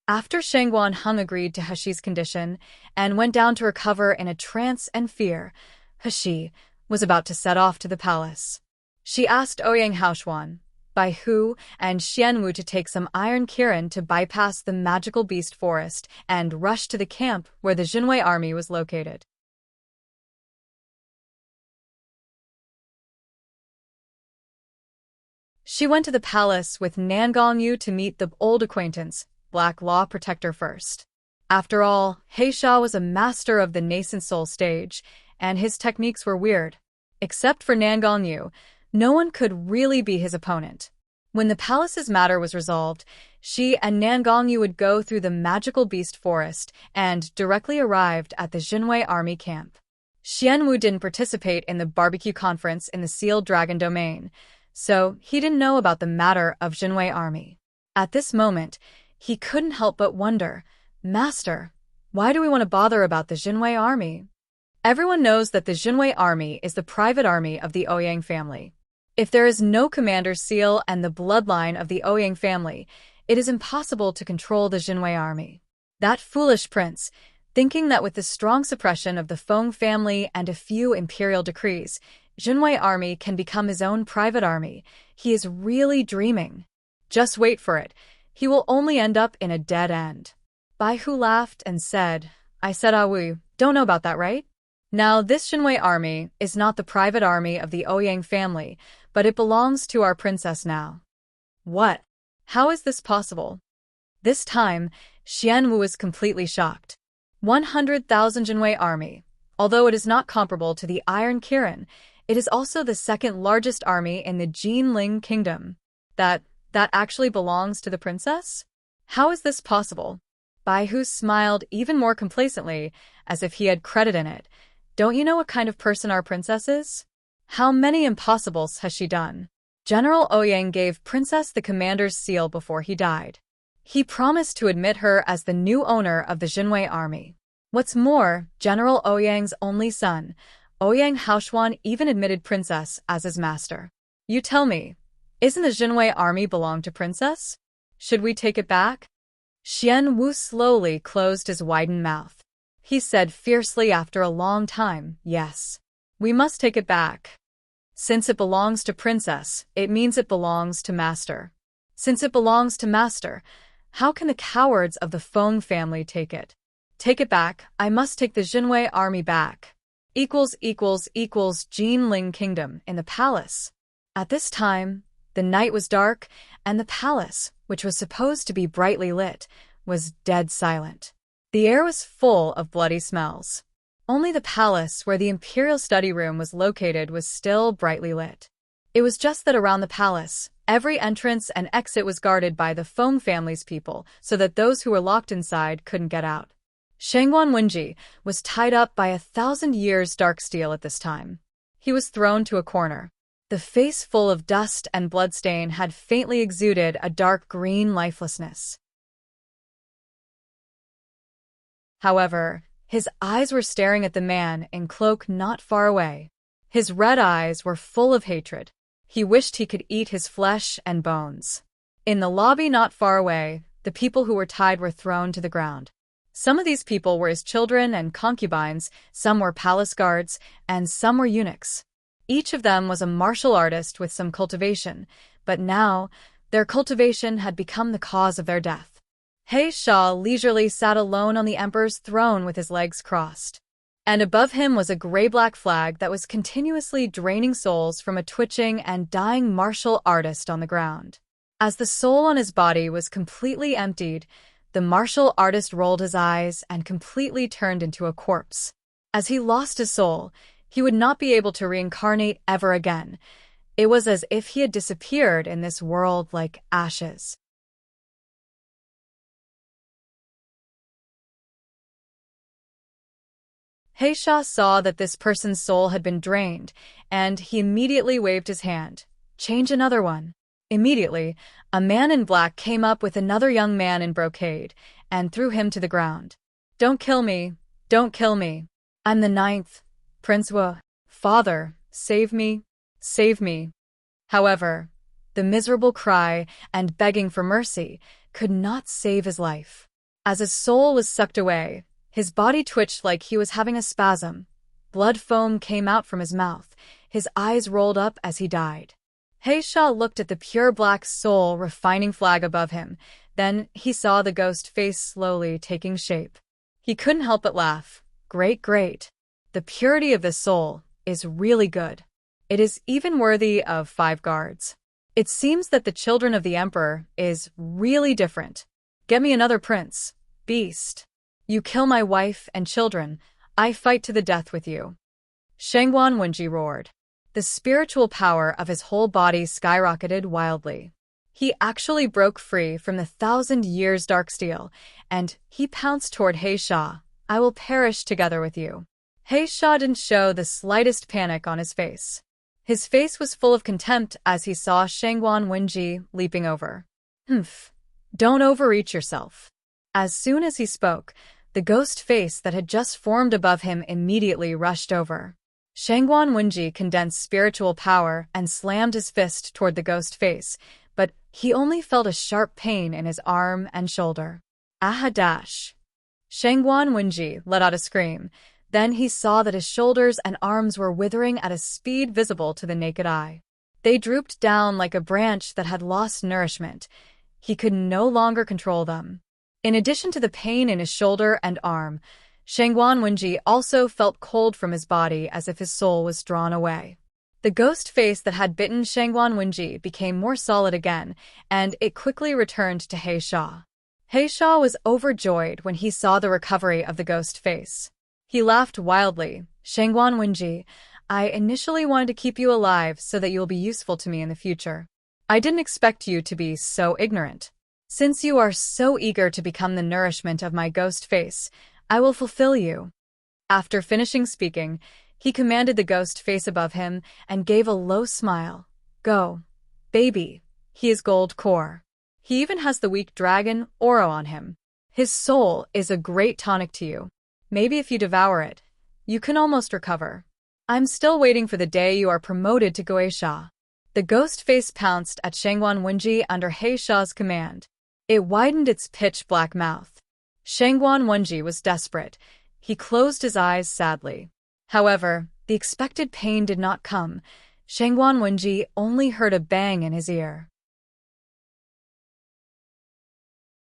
After Shangguan Heng agreed to Heshi's condition and went down to recover in a trance and fear, Heshi was about to set off to the palace. She asked Ouyang Haoshuan, Bai Hu, and Xianwu to take some iron kirin to bypass the magical beast forest and rush to the camp where the Jinwei army was located. She went to the palace with Nangongyu to meet the old acquaintance, Black Law Protector first. After all, Heisha was a master of the nascent soul stage, and his techniques were weird. Except for Nangongyu, no one could really be his opponent. When the palace's matter was resolved, she and Nangongyu would go through the magical beast forest and directly arrived at the Jinwei army camp. Xianwu didn't participate in the barbecue conference in the sealed dragon domain, so he didn't know about the matter of Jinwei army. At this moment, he couldn't help but wonder, "Master, why do we want to bother about the Jinwei army?" Everyone knows that the Jinwei army is the private army of the Ouyang family. If there is no commander's seal and the bloodline of the Ouyang family, it is impossible to control the Jinwei army. That foolish prince, thinking that with the strong suppression of the Feng family and a few imperial decrees, Jinwei army can become his own private army, he is really dreaming. Just wait for it. He will only end up in a dead end. Bai Hu laughed and said, "I said we don't know about that, right? Now this Jinwei army is not the private army of the Ouyang family, but it belongs to our princess now." "What? How is this possible?" This time, Xianwu was completely shocked. 100,000 Jinwei army. Although it is not comparable to the Iron Kirin, it is also the second largest army in the Jinling kingdom. That actually belongs to the princess? How is this possible? Bai Hu smiled even more complacently, as if he had credit in it. "Don't you know what kind of person our princess is? How many impossibles has she done?" General Ouyang gave Princess the commander's seal before he died. He promised to admit her as the new owner of the Jinwei army. What's more, General Ouyang's only son, Ouyang Haoshuan, even admitted Princess as his master. "You tell me, isn't the Jinwei army belong to Princess? Should we take it back?" Xianwu slowly closed his widened mouth. He said fiercely after a long time, "Yes. We must take it back. Since it belongs to Princess, it means it belongs to Master. Since it belongs to Master, how can the cowards of the Feng family take it? Take it back, I must take the Jinwei army back. Jinling Kingdom in the palace." At this time, the night was dark, and the palace, which was supposed to be brightly lit, was dead silent. The air was full of bloody smells. Only the palace where the imperial study room was located was still brightly lit. It was just that around the palace, every entrance and exit was guarded by the Feng family's people so that those who were locked inside couldn't get out. Shangguan Wenji was tied up by 1,000 years dark steel at this time. He was thrown to a corner. The face full of dust and bloodstain had faintly exuded a dark green lifelessness. However, his eyes were staring at the man in cloak not far away. His red eyes were full of hatred. He wished he could eat his flesh and bones. In the lobby not far away, the people who were tied were thrown to the ground. Some of these people were his children and concubines, some were palace guards, and some were eunuchs. Each of them was a martial artist with some cultivation, but now their cultivation had become the cause of their death. He Sha leisurely sat alone on the emperor's throne with his legs crossed. And above him was a gray-black flag that was continuously draining souls from a twitching and dying martial artist on the ground. As the soul on his body was completely emptied, the martial artist rolled his eyes and completely turned into a corpse. As he lost his soul, he would not be able to reincarnate ever again. It was as if he had disappeared in this world like ashes. Heisha saw that this person's soul had been drained, and he immediately waved his hand. Change another one. Immediately, a man in black came up with another young man in brocade and threw him to the ground. Don't kill me. Don't kill me. I'm the ninth. Prince Wu. Father, save me. Save me. However, the miserable cry and begging for mercy could not save his life. As his soul was sucked away, his body twitched like he was having a spasm. Blood foam came out from his mouth. His eyes rolled up as he died. Heisha looked at the pure black soul refining flag above him. Then he saw the ghost face slowly taking shape. He couldn't help but laugh. Great, great. The purity of this soul is really good. It is even worthy of 5 guards. It seems that the children of the emperor is really different. Get me another prince, beast. You kill my wife and children, I fight to the death with you. Shangguan Wenji roared. The spiritual power of his whole body skyrocketed wildly. He actually broke free from the 1,000 years dark steel, and he pounced toward Heisha. I will perish together with you. Heisha didn't show the slightest panic on his face. His face was full of contempt as he saw Shangguan Wenji leaping over. Humph. Don't overreach yourself. As soon as he spoke, the ghost face that had just formed above him immediately rushed over. Shangguan Wenji condensed spiritual power and slammed his fist toward the ghost face, but he only felt a sharp pain in his arm and shoulder. Aha dash! Shangguan Wenji let out a scream. Then he saw that his shoulders and arms were withering at a speed visible to the naked eye. They drooped down like a branch that had lost nourishment. He could no longer control them. In addition to the pain in his shoulder and arm, Shangguan Wenji also felt cold from his body as if his soul was drawn away. The ghost face that had bitten Shangguan Wenji became more solid again, and it quickly returned to Heisha. Heisha was overjoyed when he saw the recovery of the ghost face. He laughed wildly. Shangguan Wenji, I initially wanted to keep you alive so that you'll be useful to me in the future. I didn't expect you to be so ignorant. Since you are so eager to become the nourishment of my ghost face, I will fulfill you. After finishing speaking, he commanded the ghost face above him and gave a low smile. Go, baby. He is gold core. He even has the weak dragon aura on him. His soul is a great tonic to you. Maybe if you devour it, you can almost recover. I'm still waiting for the day you are promoted to Goeisha. The ghost face pounced at Shangguan Wenji under Heisha's command. It widened its pitch-black mouth. Shangguan Wenji was desperate. He closed his eyes sadly. However, the expected pain did not come. Shangguan Wenji only heard a bang in his ear.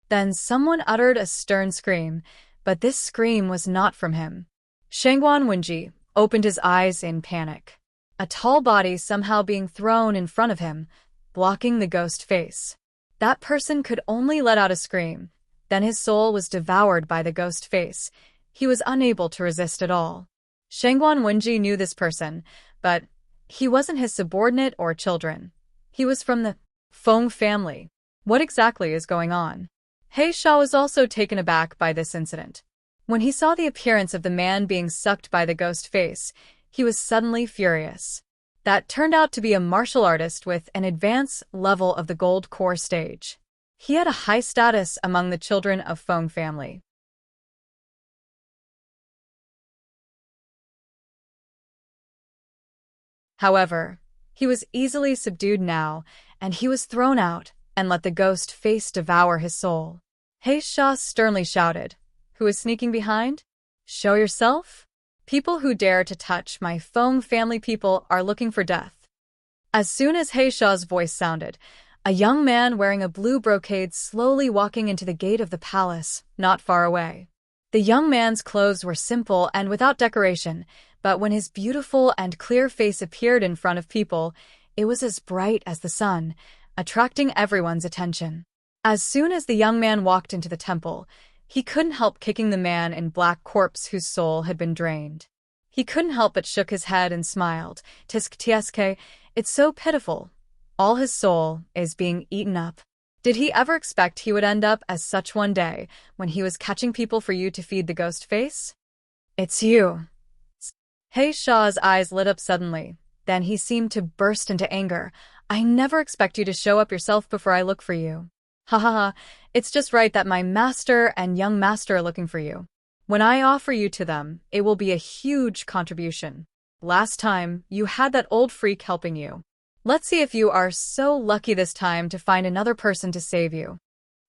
Then someone uttered a stern scream, but this scream was not from him. Shangguan Wenji opened his eyes in panic. A tall body somehow being thrown in front of him, blocking the ghost face. That person could only let out a scream. Then his soul was devoured by the ghost face. He was unable to resist at all. Shangguan Wenji knew this person, but he wasn't his subordinate or children. He was from the Feng family. What exactly is going on? Heisha was also taken aback by this incident. When he saw the appearance of the man being sucked by the ghost face, he was suddenly furious. That turned out to be a martial artist with an advanced level of the gold core stage. He had a high status among the children of Feng family. However, he was easily subdued now, and he was thrown out and let the ghost face devour his soul. Heisha sternly shouted, Who is sneaking behind? Show yourself? People who dare to touch my Feng family people are looking for death. As soon as Heisha's voice sounded, a young man wearing a blue brocade slowly walking into the gate of the palace, not far away. The young man's clothes were simple and without decoration, but when his beautiful and clear face appeared in front of people, it was as bright as the sun, attracting everyone's attention. As soon as the young man walked into the temple, he couldn't help kicking the man in black corpse whose soul had been drained. He couldn't help but shook his head and smiled. Tsk, it's so pitiful. All his soul is being eaten up. Did he ever expect he would end up as such one day when he was catching people for you to feed the ghost face? It's you. He Shaw's eyes lit up suddenly. Then he seemed to burst into anger. I never expect you to show up yourself before I look for you. Ha ha ha, it's just right that my master and young master are looking for you. When I offer you to them, it will be a huge contribution. Last time, you had that old freak helping you. Let's see if you are so lucky this time to find another person to save you.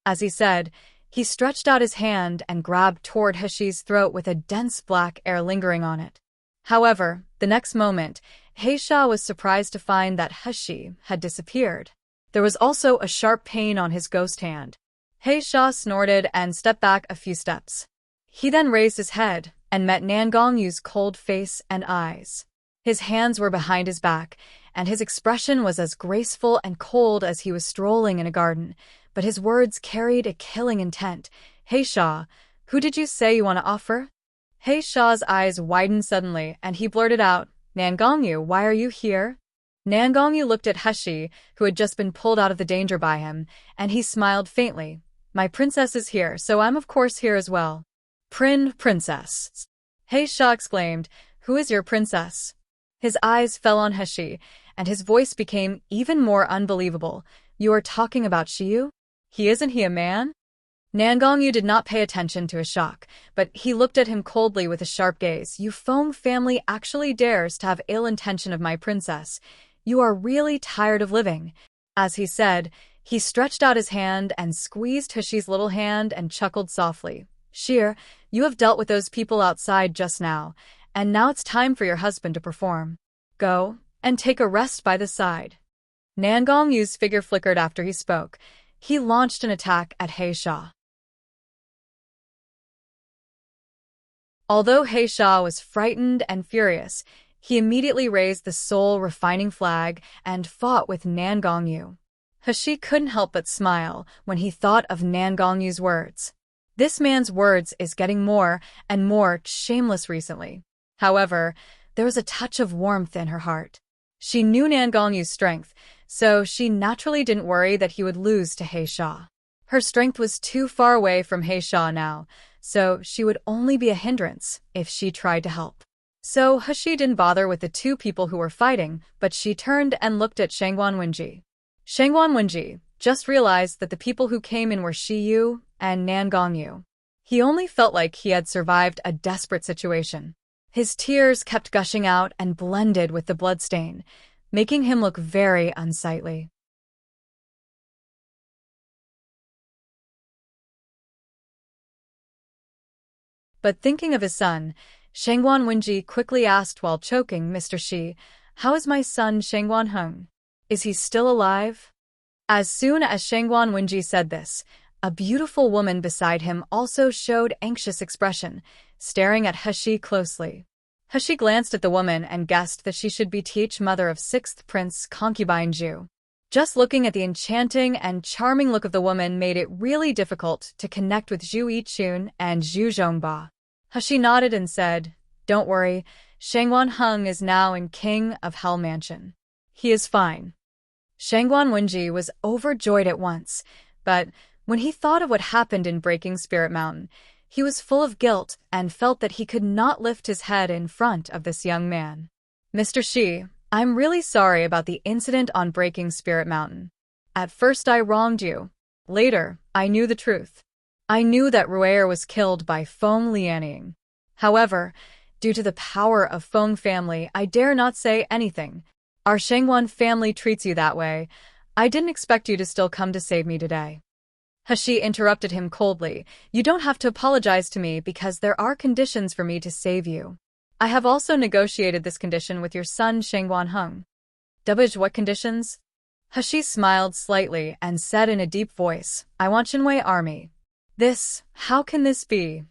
As he said, he stretched out his hand and grabbed toward Heshi's throat with a dense black air lingering on it. However, the next moment, Heisha was surprised to find that Heshi had disappeared. There was also a sharp pain on his ghost hand. Heisha snorted and stepped back a few steps. He then raised his head and met Nangongyu's cold face and eyes. His hands were behind his back, and his expression was as graceful and cold as he was strolling in a garden, but his words carried a killing intent. Heisha, who did you say you want to offer? Heisha's eyes widened suddenly, and he blurted out, Nangongyu, why are you here? Nangongyu looked at Heshi, who had just been pulled out of the danger by him, and he smiled faintly. My princess is here, so I'm of course here as well. Princess. Heisha exclaimed, who is your princess? His eyes fell on Heshi, and his voice became even more unbelievable. You are talking about Shiyu? Isn't he a man? Nangongyu did not pay attention to his shock, but he looked at him coldly with a sharp gaze. You Feng family actually dares to have ill intention of my princess. You are really tired of living. As he said, he stretched out his hand and squeezed Heshi's little hand and chuckled softly. Shir, you have dealt with those people outside just now, and now it's time for your husband to perform. Go, and take a rest by the side. Nangongyu's figure flickered after he spoke. He launched an attack at Heisha. Although Heisha was frightened and furious, he immediately raised the soul-refining flag and fought with Nangongyu. Heshi couldn't help but smile when he thought of Nangongyu's words. This man's words is getting more and more shameless recently. However, there was a touch of warmth in her heart. She knew Nangongyu's strength, so she naturally didn't worry that he would lose to Heisha. Her strength was too far away from Heisha now, so she would only be a hindrance if she tried to help. So Heshi didn't bother with the two people who were fighting, but she turned and looked at Shangguan Wenji. Shangguan Wenji just realized that the people who came in were Shiyu and Nangongyu. He only felt like he had survived a desperate situation. His tears kept gushing out and blended with the bloodstain, making him look very unsightly. But thinking of his son, Shangguan Wenji quickly asked while choking, Mr. Shi, how is my son Shangguan Heng? Is he still alive? As soon as Shangguan Wenji said this, a beautiful woman beside him also showed anxious expression, staring at Heshi closely. Heshi glanced at the woman and guessed that she should be Teach mother of 6th Prince Concubine Zhu. Just looking at the enchanting and charming look of the woman made it really difficult to connect with Zhu Yichun and Zhu Zhongba. Heshi nodded and said, Don't worry, Shangguan Heng is now in King of Hell Mansion. He is fine. Shangguan Wenji was overjoyed at once, but when he thought of what happened in Breaking Spirit Mountain, he was full of guilt and felt that he could not lift his head in front of this young man. Mr. Shi, I'm really sorry about the incident on Breaking Spirit Mountain. At first I wronged you. Later, I knew the truth. I knew that Ru'er was killed by Feng Lianying. However, due to the power of Feng family, I dare not say anything. Our Shangguan family treats you that way. I didn't expect you to still come to save me today. Heshi interrupted him coldly. You don't have to apologize to me because there are conditions for me to save you. I have also negotiated this condition with your son Shangguan Heng. What conditions? Heshi smiled slightly and said in a deep voice, I want Shinwei army. How can this be?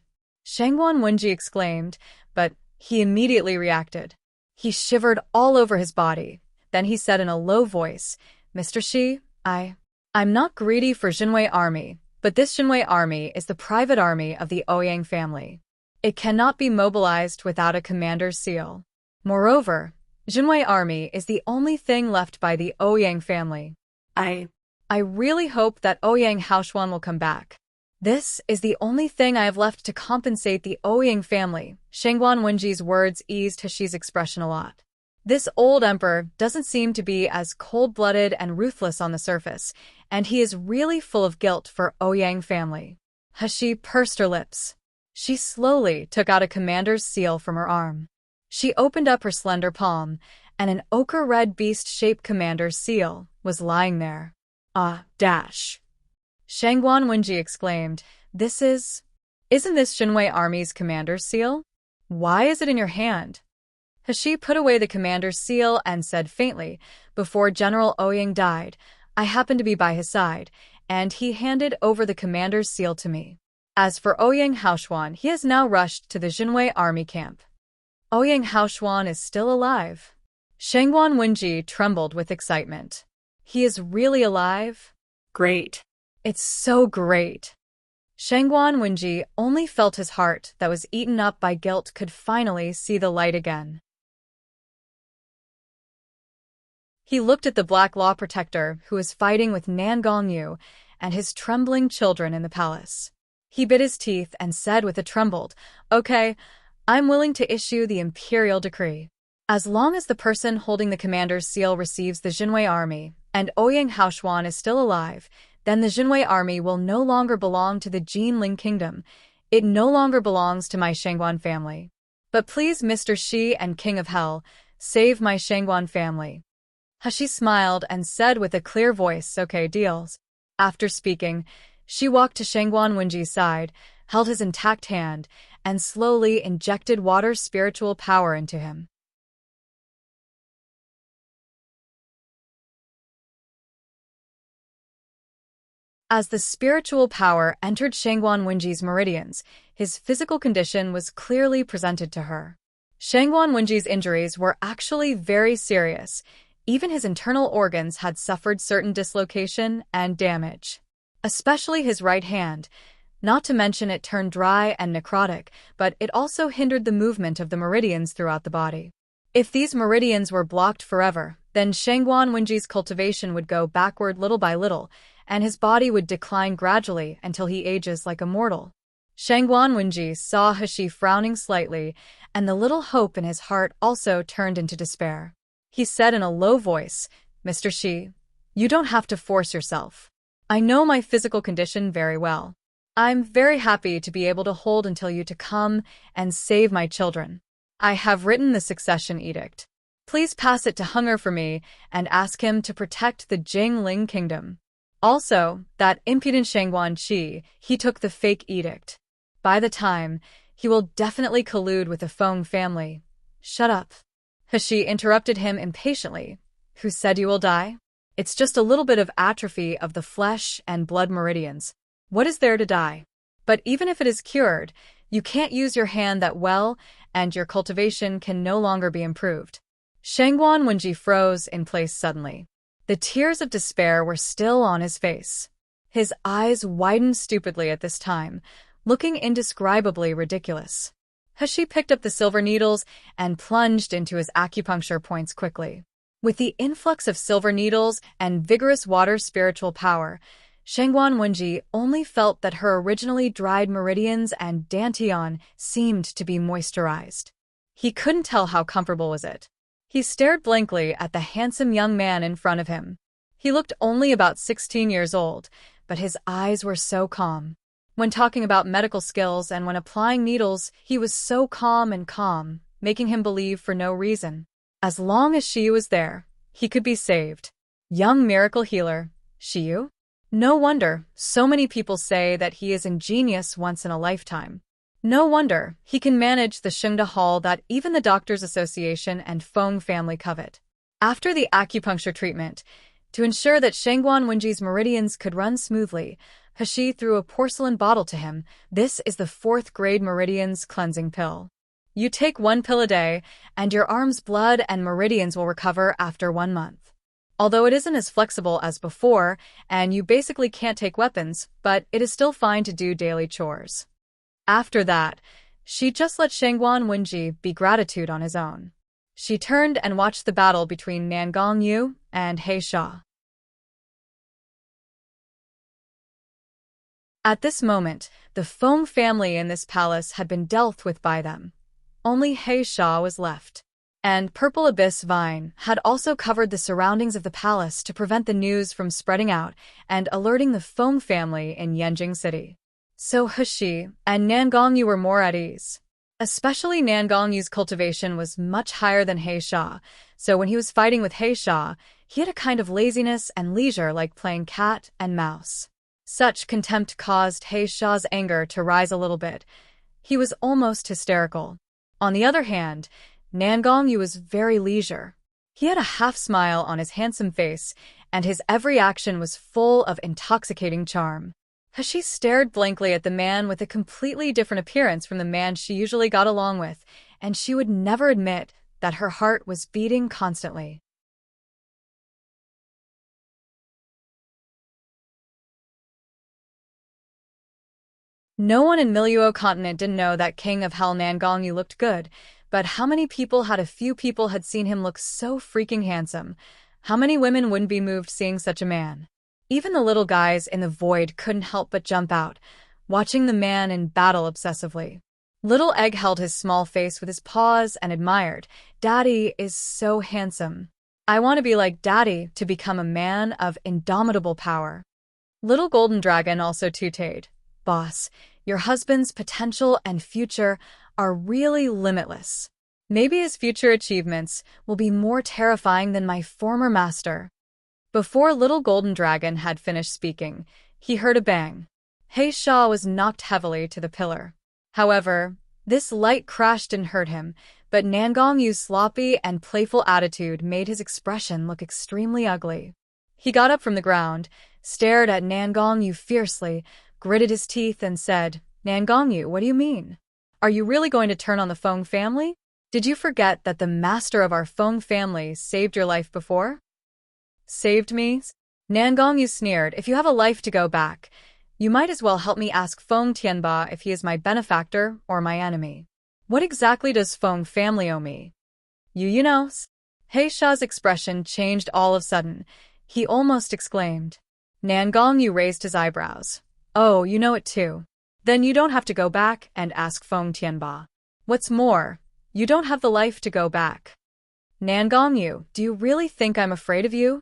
Shangguan Wenji exclaimed, but he immediately reacted. He shivered all over his body. Then he said in a low voice, Mr. Shi, I'm not greedy for Jinwei army, but this Jinwei army is the private army of the Ouyang family. It cannot be mobilized without a commander's seal. Moreover, Jinwei army is the only thing left by the Ouyang family. I really hope that Ouyang Haoshuan will come back. This is the only thing I have left to compensate the Ouyang family. Shangguan Wenji's words eased Hashi's expression a lot. This old emperor doesn't seem to be as cold-blooded and ruthless on the surface, and he is really full of guilt for Ouyang family. Hashi pursed her lips. She slowly took out a commander's seal from her arm. She opened up her slender palm, and an ochre-red beast-shaped commander's seal was lying there. Dash! Shangguan Wenji exclaimed, Isn't this Xinhui Army's commander's seal? Why is it in your hand? Hashi put away the commander's seal and said faintly, Before General Ouyang died, I happened to be by his side, and he handed over the commander's seal to me. As for Ouyang Haoshuan, he has now rushed to the Xinhui Army camp. Ouyang Haoshuan is still alive. Shangguan Wenji trembled with excitement. He is really alive? Great. It's so great. Shangguan Wenji only felt his heart that was eaten up by guilt could finally see the light again. He looked at the Black Law Protector who was fighting with Nan Gongyu and his trembling children in the palace. He bit his teeth and said with a trembled, Okay, I'm willing to issue the imperial decree. As long as the person holding the commander's seal receives the Xinhui army, and Ouyang Haoshuan is still alive, then the Xinhui army will no longer belong to the Jinling kingdom. It no longer belongs to my Shangguan family. But please, Mr. Shi and King of Hell, save my Shangguan family. Hashi smiled and said with a clear voice, Okay, deals. After speaking, she walked to Shangguan Wenji's side, held his intact hand, and slowly injected water's spiritual power into him. As the spiritual power entered Shangguan Wenji's meridians, his physical condition was clearly presented to her. Shangguan Wenji's injuries were actually very serious. Even his internal organs had suffered certain dislocation and damage. Especially his right hand, not to mention it turned dry and necrotic, but it also hindered the movement of the meridians throughout the body. If these meridians were blocked forever, then Shangguan Wenji's cultivation would go backward little by little, and his body would decline gradually until he ages like a mortal. Shangguan Wenji saw Hashi frowning slightly, and the little hope in his heart also turned into despair. He said in a low voice, Mr. Shi, you don't have to force yourself. I know my physical condition very well. I'm very happy to be able to hold until you to come and save my children. I have written the succession edict. Please pass it to Hunger for me and ask him to protect the Jingling kingdom. Also, that impudent Shangguan Qi, he took the fake edict. By the time, he will definitely collude with the Feng family. Shut up. Hashi interrupted him impatiently. Who said you will die? It's just a little bit of atrophy of the flesh and blood meridians. What is there to die? But even if it is cured, you can't use your hand that well, and your cultivation can no longer be improved. Shangguan Wenji froze in place suddenly. The tears of despair were still on his face. His eyes widened stupidly at this time, looking indescribably ridiculous. Hashi picked up the silver needles and plunged into his acupuncture points quickly. With the influx of silver needles and vigorous water spiritual power, Shangguan Wenji only felt that her originally dried meridians and dantian seemed to be moisturized. He couldn't tell how comfortable was it. He stared blankly at the handsome young man in front of him. He looked only about 16 years old, but his eyes were so calm. When talking about medical skills and when applying needles, he was so calm, making him believe for no reason. As long as Shiyu was there, he could be saved. Young miracle healer, Shiyu? No wonder so many people say that he is ingenious once in a lifetime. No wonder he can manage the Shengda Hall that even the Doctors Association and Feng family covet. After the acupuncture treatment, to ensure that Shangguan Wenji's meridians could run smoothly, Hashi threw a porcelain bottle to him. This is the 4th grade meridians cleansing pill. You take 1 pill a day, and your arm's blood and meridians will recover after 1 month. Although it isn't as flexible as before, and you basically can't take weapons, but it is still fine to do daily chores. After that, she just let Shangguan Wenji be gratitude on his own. She turned and watched the battle between Nan Gongyu and He Sha. At this moment, the Feng family in this palace had been dealt with by them. Only He Sha was left. And Purple Abyss Vine had also covered the surroundings of the palace to prevent the news from spreading out and alerting the Feng family in Yanjing City. So He Shi and Nangongyu were more at ease. Especially Nangongyu's cultivation was much higher than He Sha, so when he was fighting with He Sha, he had a kind of laziness and leisure like playing cat and mouse. Such contempt caused He Sha's anger to rise a little bit. He was almost hysterical. On the other hand, Nangongyu was very leisure. He had a half-smile on his handsome face, and his every action was full of intoxicating charm. He Shi stared blankly at the man with a completely different appearance from the man she usually got along with, and she would never admit that her heart was beating constantly. No one in Miluo continent didn't know that King of Hell Nangongyu looked good, but how many people had seen him look so freaking handsome? How many women wouldn't be moved seeing such a man? Even the little guys in the void couldn't help but jump out, watching the man in battle obsessively. Little Egg held his small face with his paws and admired, "Daddy is so handsome. I want to be like Daddy to become a man of indomitable power." Little Golden Dragon also tooted, "Boss, your husband's potential and future are really limitless. Maybe his future achievements will be more terrifying than my former master." Before Little Golden Dragon had finished speaking, he heard a bang. He Sha was knocked heavily to the pillar. However, this light crash didn't hurt him, but Nangongyu's sloppy and playful attitude made his expression look extremely ugly. He got up from the ground, stared at Nangongyu fiercely, gritted his teeth and said, "Nangongyu, what do you mean? Are you really going to turn on the Feng family? Did you forget that the master of our Feng family saved your life before?" "Saved me?" Nangongyu sneered. "If you have a life to go back, you might as well help me ask Feng Tianba if he is my benefactor or my enemy. What exactly does Feng family owe me?" You know? He Sha's expression changed all of a sudden. He almost exclaimed. Nangongyu raised his eyebrows. "Oh, you know it too. Then you don't have to go back and ask Feng Tianba. What's more, you don't have the life to go back." "Nangongyu, do you really think I'm afraid of you?"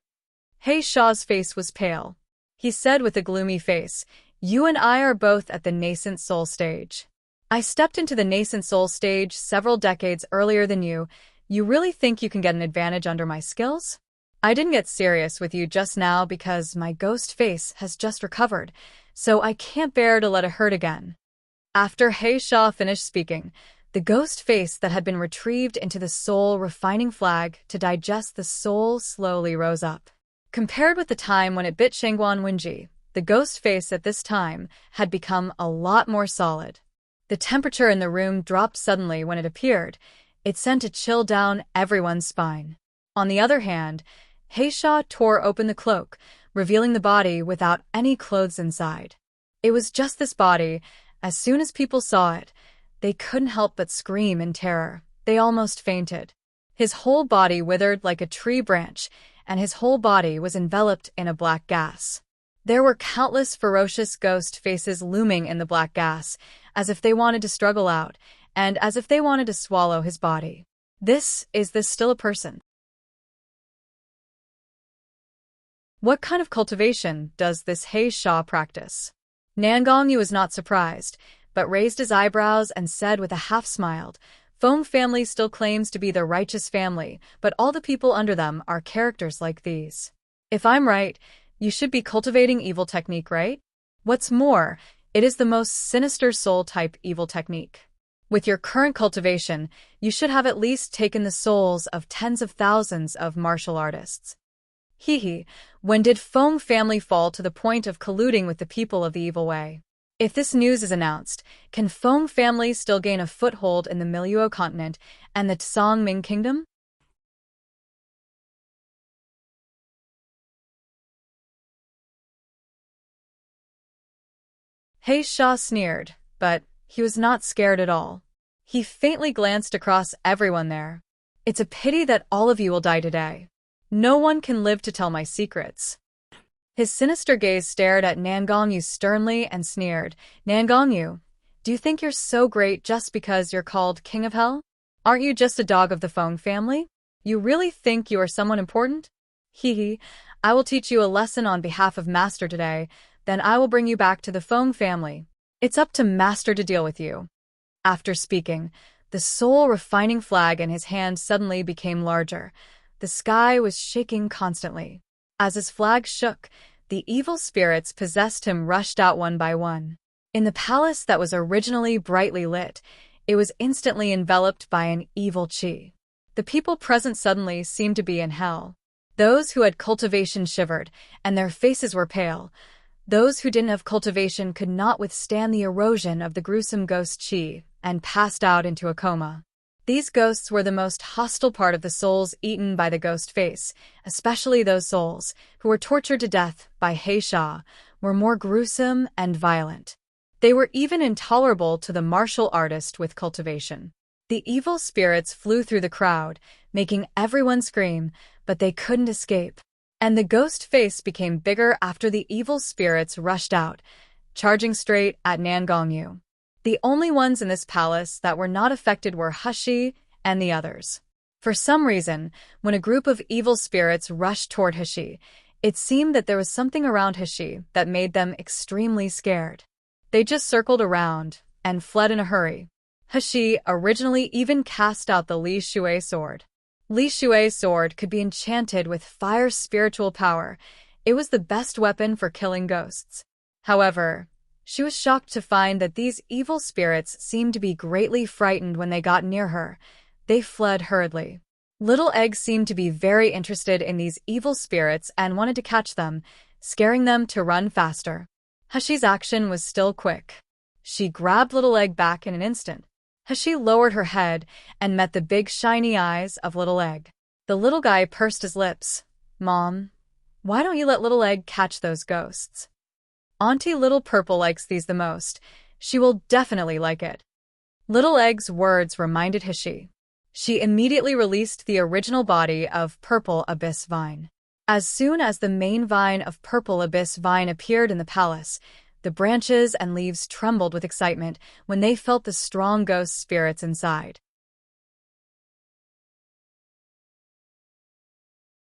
He Sha's face was pale. He said with a gloomy face, "You and I are both at the nascent soul stage. I stepped into the nascent soul stage several decades earlier than you. You really think you can get an advantage under my skills? I didn't get serious with you just now because my ghost face has just recovered, so I can't bear to let it hurt again." After He Sha finished speaking, the ghost face that had been retrieved into the soul refining flag to digest the soul slowly rose up. Compared with the time when it bit Shengguan Wenji, the ghost face at this time had become a lot more solid. The temperature in the room dropped suddenly when it appeared. It sent a chill down everyone's spine. On the other hand, He Sha tore open the cloak, revealing the body without any clothes inside. It was just this body. As soon as people saw it, they couldn't help but scream in terror. They almost fainted. His whole body withered like a tree branch, and his whole body was enveloped in a black gas. There were countless ferocious ghost faces looming in the black gas, as if they wanted to struggle out, and as if they wanted to swallow his body. Is this still a person? What kind of cultivation does this He Sha practice? Nangongyu was not surprised, but raised his eyebrows and said with a half-smile, "Feng family still claims to be the righteous family, but all the people under them are characters like these. If I'm right, you should be cultivating evil technique, right? What's more, it is the most sinister soul-type evil technique. With your current cultivation, you should have at least taken the souls of tens of thousands of martial artists." When did Feng family fall to the point of colluding with the people of the evil way? If this news is announced, can Feng family still gain a foothold in the Miluo continent and the Tsangming kingdom? He Sha sneered, but he was not scared at all. He faintly glanced across everyone there. "It's a pity that all of you will die today. No one can live to tell my secrets." His sinister gaze stared at Nangongyu sternly and sneered. Nangongyu, do you think you're so great just because you're called King of Hell? Aren't you just a dog of the Feng family? You really think you are someone important? Hee hee, I will teach you a lesson on behalf of Master today, then I will bring you back to the Feng family. It's up to Master to deal with you. After speaking, the soul-refining flag in his hand suddenly became larger. The sky was shaking constantly. As his flag shook, the evil spirits possessed him rushed out one by one. In the palace that was originally brightly lit, it was instantly enveloped by an evil chi. The people present suddenly seemed to be in hell. Those who had cultivation shivered, and their faces were pale. Those who didn't have cultivation could not withstand the erosion of the gruesome ghost chi, and passed out into a coma. These ghosts were the most hostile part of the souls eaten by the ghost face, especially those souls who were tortured to death by Heisha, were more gruesome and violent. They were even intolerable to the martial artist with cultivation. The evil spirits flew through the crowd, making everyone scream, but they couldn't escape. And the ghost face became bigger after the evil spirits rushed out, charging straight at Nangongyu. The only ones in this palace that were not affected were Hashi and the others. For some reason, when a group of evil spirits rushed toward Hashi, it seemed that there was something around Hashi that made them extremely scared. They just circled around and fled in a hurry. Hashi originally even cast out the Li Shui sword. Li Shui's sword could be enchanted with fire spiritual power. It was the best weapon for killing ghosts. However, she was shocked to find that these evil spirits seemed to be greatly frightened when they got near her. They fled hurriedly. Little Egg seemed to be very interested in these evil spirits and wanted to catch them, scaring them to run faster. Hashi's action was still quick. She grabbed Little Egg back in an instant. Hashi lowered her head and met the big shiny eyes of Little Egg. The little guy pursed his lips. Mom, why don't you let Little Egg catch those ghosts? Auntie Little Purple likes these the most. She will definitely like it. Little Egg's words reminded Hashi. She immediately released the original body of Purple Abyss Vine. As soon as the main vine of Purple Abyss Vine appeared in the palace, the branches and leaves trembled with excitement when they felt the strong ghost spirits inside.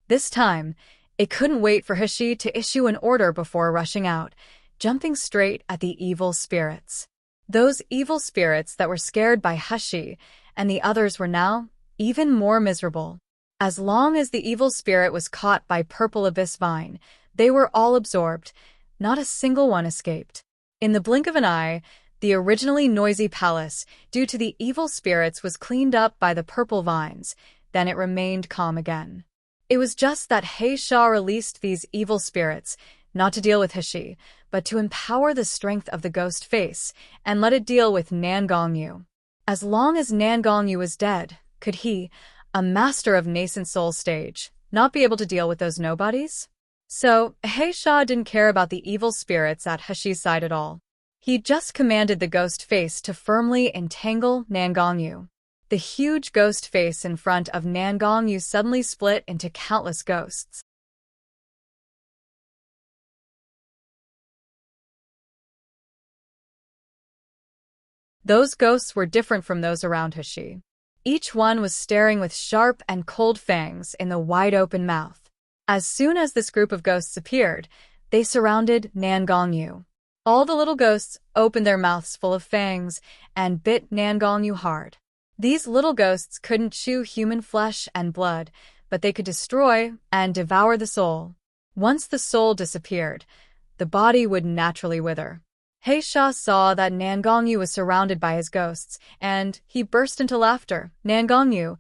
This time, it couldn't wait for Hashi to issue an order before rushing out, jumping straight at the evil spirits. Those evil spirits that were scared by Hashi and the others were now even more miserable. As long as the evil spirit was caught by Purple Abyss Vine, they were all absorbed. Not a single one escaped. In the blink of an eye, the originally noisy palace, due to the evil spirits, was cleaned up by the purple vines. Then it remained calm again. It was just that Heisha released these evil spirits, not to deal with Hashi, but to empower the strength of the ghost face and let it deal with Nangongyu. As long as Nangongyu was dead, could he, a master of nascent soul stage, not be able to deal with those nobodies? So, Heisha didn't care about the evil spirits at Hashi's side at all. He just commanded the ghost face to firmly entangle Nangongyu. The huge ghost face in front of Nangongyu suddenly split into countless ghosts. Those ghosts were different from those around Hashi. Each one was staring with sharp and cold fangs in the wide-open mouth. As soon as this group of ghosts appeared, they surrounded Nangongyu. All the little ghosts opened their mouths full of fangs and bit Nangongyu hard. These little ghosts couldn't chew human flesh and blood, but they could destroy and devour the soul. Once the soul disappeared, the body would naturally wither. Heisha saw that Nangongyu was surrounded by his ghosts, and he burst into laughter. Nangongyu,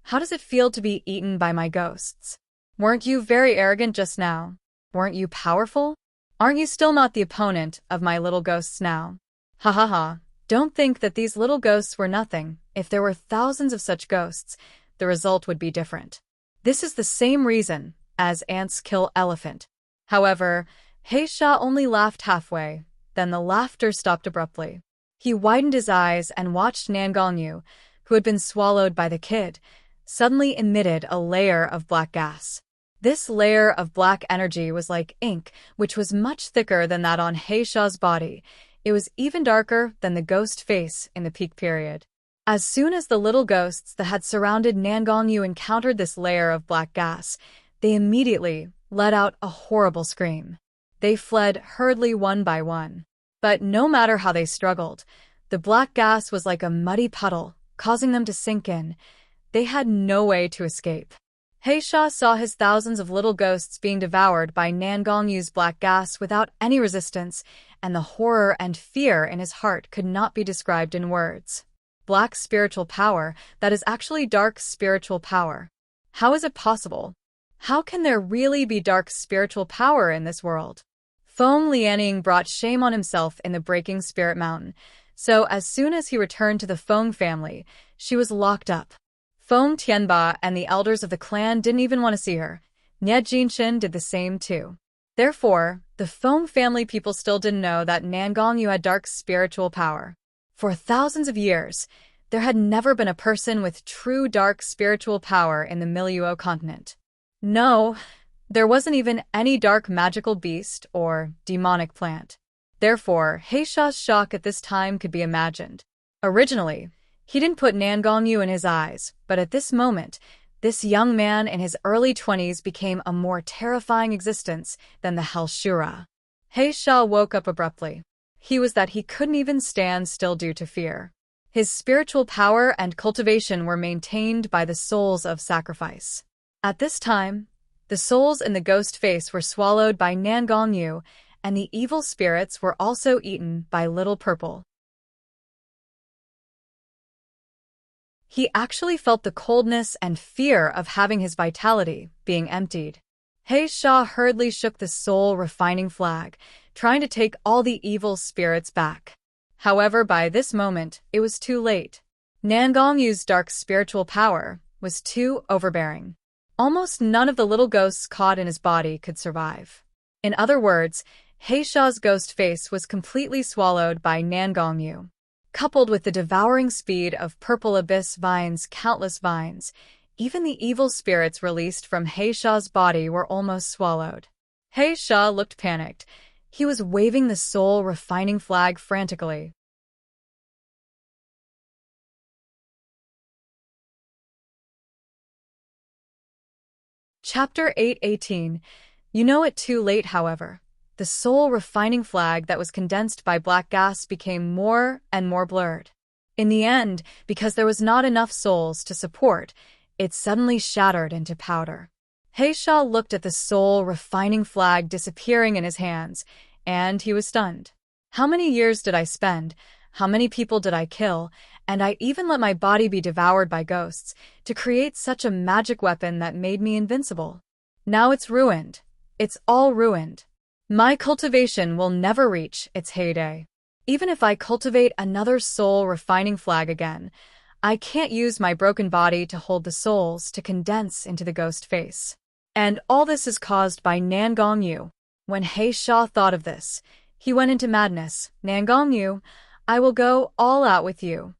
how does it feel to be eaten by my ghosts? Weren't you very arrogant just now? Weren't you powerful? Aren't you still not the opponent of my little ghosts now? Ha ha ha, don't think that these little ghosts were nothing. If there were thousands of such ghosts, the result would be different. This is the same reason as ants kill elephant. However, Heisha only laughed halfway, then the laughter stopped abruptly. He widened his eyes and watched Nangongyu, who had been swallowed by the kid, suddenly emitted a layer of black gas. This layer of black energy was like ink, which was much thicker than that on Heisha's body. It was even darker than the ghost face in the peak period. As soon as the little ghosts that had surrounded Nangongyu encountered this layer of black gas, they immediately let out a horrible scream. They fled hurriedly one by one. But no matter how they struggled, the black gas was like a muddy puddle, causing them to sink in. They had no way to escape. Heisha saw his thousands of little ghosts being devoured by Nangongyu's black gas without any resistance, and the horror and fear in his heart could not be described in words. Black spiritual power, that is actually dark spiritual power. How is it possible? How can there really be dark spiritual power in this world? Feng Lianing brought shame on himself in the Breaking Spirit Mountain, so as soon as he returned to the Feng family, she was locked up. Feng Tianba and the elders of the clan didn't even want to see her. Nie Jinshin did the same too. Therefore, the Feng family people still didn't know that Nangongyu had dark spiritual power. For thousands of years, there had never been a person with true dark spiritual power in the Miluo continent. No, there wasn't even any dark magical beast or demonic plant. Therefore, Heisha's shock at this time could be imagined. Originally, he didn't put Nangongyu in his eyes, but at this moment, this young man in his early 20s became a more terrifying existence than the Hellshura. Heisha woke up abruptly. He couldn't even stand still due to fear. His spiritual power and cultivation were maintained by the souls of sacrifice. At this time, the souls in the ghost face were swallowed by Nangongyu, and the evil spirits were also eaten by Little Purple. He actually felt the coldness and fear of having his vitality being emptied. Heisha hurriedly shook the soul-refining flag, trying to take all the evil spirits back. However, by this moment, it was too late. Nangongyu's dark spiritual power was too overbearing. Almost none of the little ghosts caught in his body could survive. In other words, Heisha's ghost face was completely swallowed by Nangongyu. Coupled with the devouring speed of purple abyss vines, countless vines, even the evil spirits released from Heisha's body were almost swallowed. Heisha looked panicked. He was waving the soul-refining flag frantically. Chapter 8:18. You know it too late, however. The soul-refining flag that was condensed by black gas became more and more blurred. In the end, because there was not enough souls to support, it suddenly shattered into powder. Heisha looked at the soul-refining flag disappearing in his hands, and he was stunned. How many years did I spend? How many people did I kill? And I even let my body be devoured by ghosts to create such a magic weapon that made me invincible. Now it's ruined. It's all ruined. My cultivation will never reach its heyday. Even if I cultivate another soul-refining flag again, I can't use my broken body to hold the souls to condense into the ghost face. And all this is caused by Nangongyu. When Heisha thought of this, he went into madness. Nangongyu, I will go all out with you.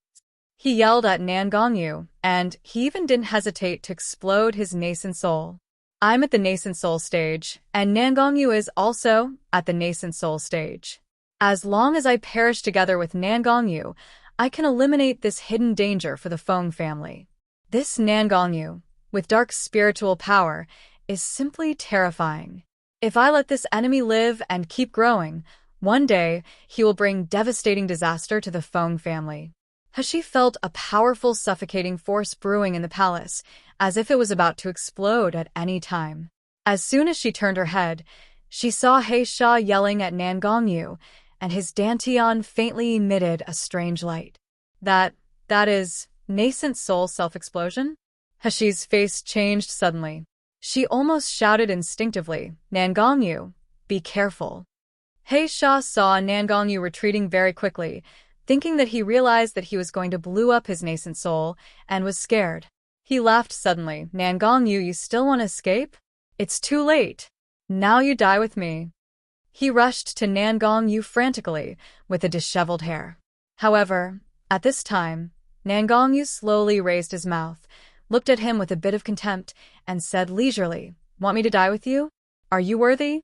He yelled at Nangongyu, and he even didn't hesitate to explode his nascent soul. I'm at the nascent soul stage, and Nangongyu is also at the nascent soul stage. As long as I perish together with Nangongyu, I can eliminate this hidden danger for the Feng family. This Nangongyu, with dark spiritual power, is simply terrifying. If I let this enemy live and keep growing, one day he will bring devastating disaster to the Feng family. Hashi felt a powerful suffocating force brewing in the palace, as if it was about to explode at any time. As soon as she turned her head, she saw Heisha yelling at Nangongyu, and his dantian faintly emitted a strange light. That is, nascent soul self-explosion? Hashi's face changed suddenly. She almost shouted instinctively, Nangongyu, be careful. Heisha saw Nangongyu retreating very quickly, thinking that he realized that he was going to blow up his nascent soul, and was scared. He laughed suddenly. Nangongyu, you still want to escape? It's too late. Now you die with me. He rushed to Nangongyu frantically, with the disheveled hair. However, at this time, Nangongyu slowly raised his mouth, looked at him with a bit of contempt, and said leisurely, Want me to die with you? Are you worthy?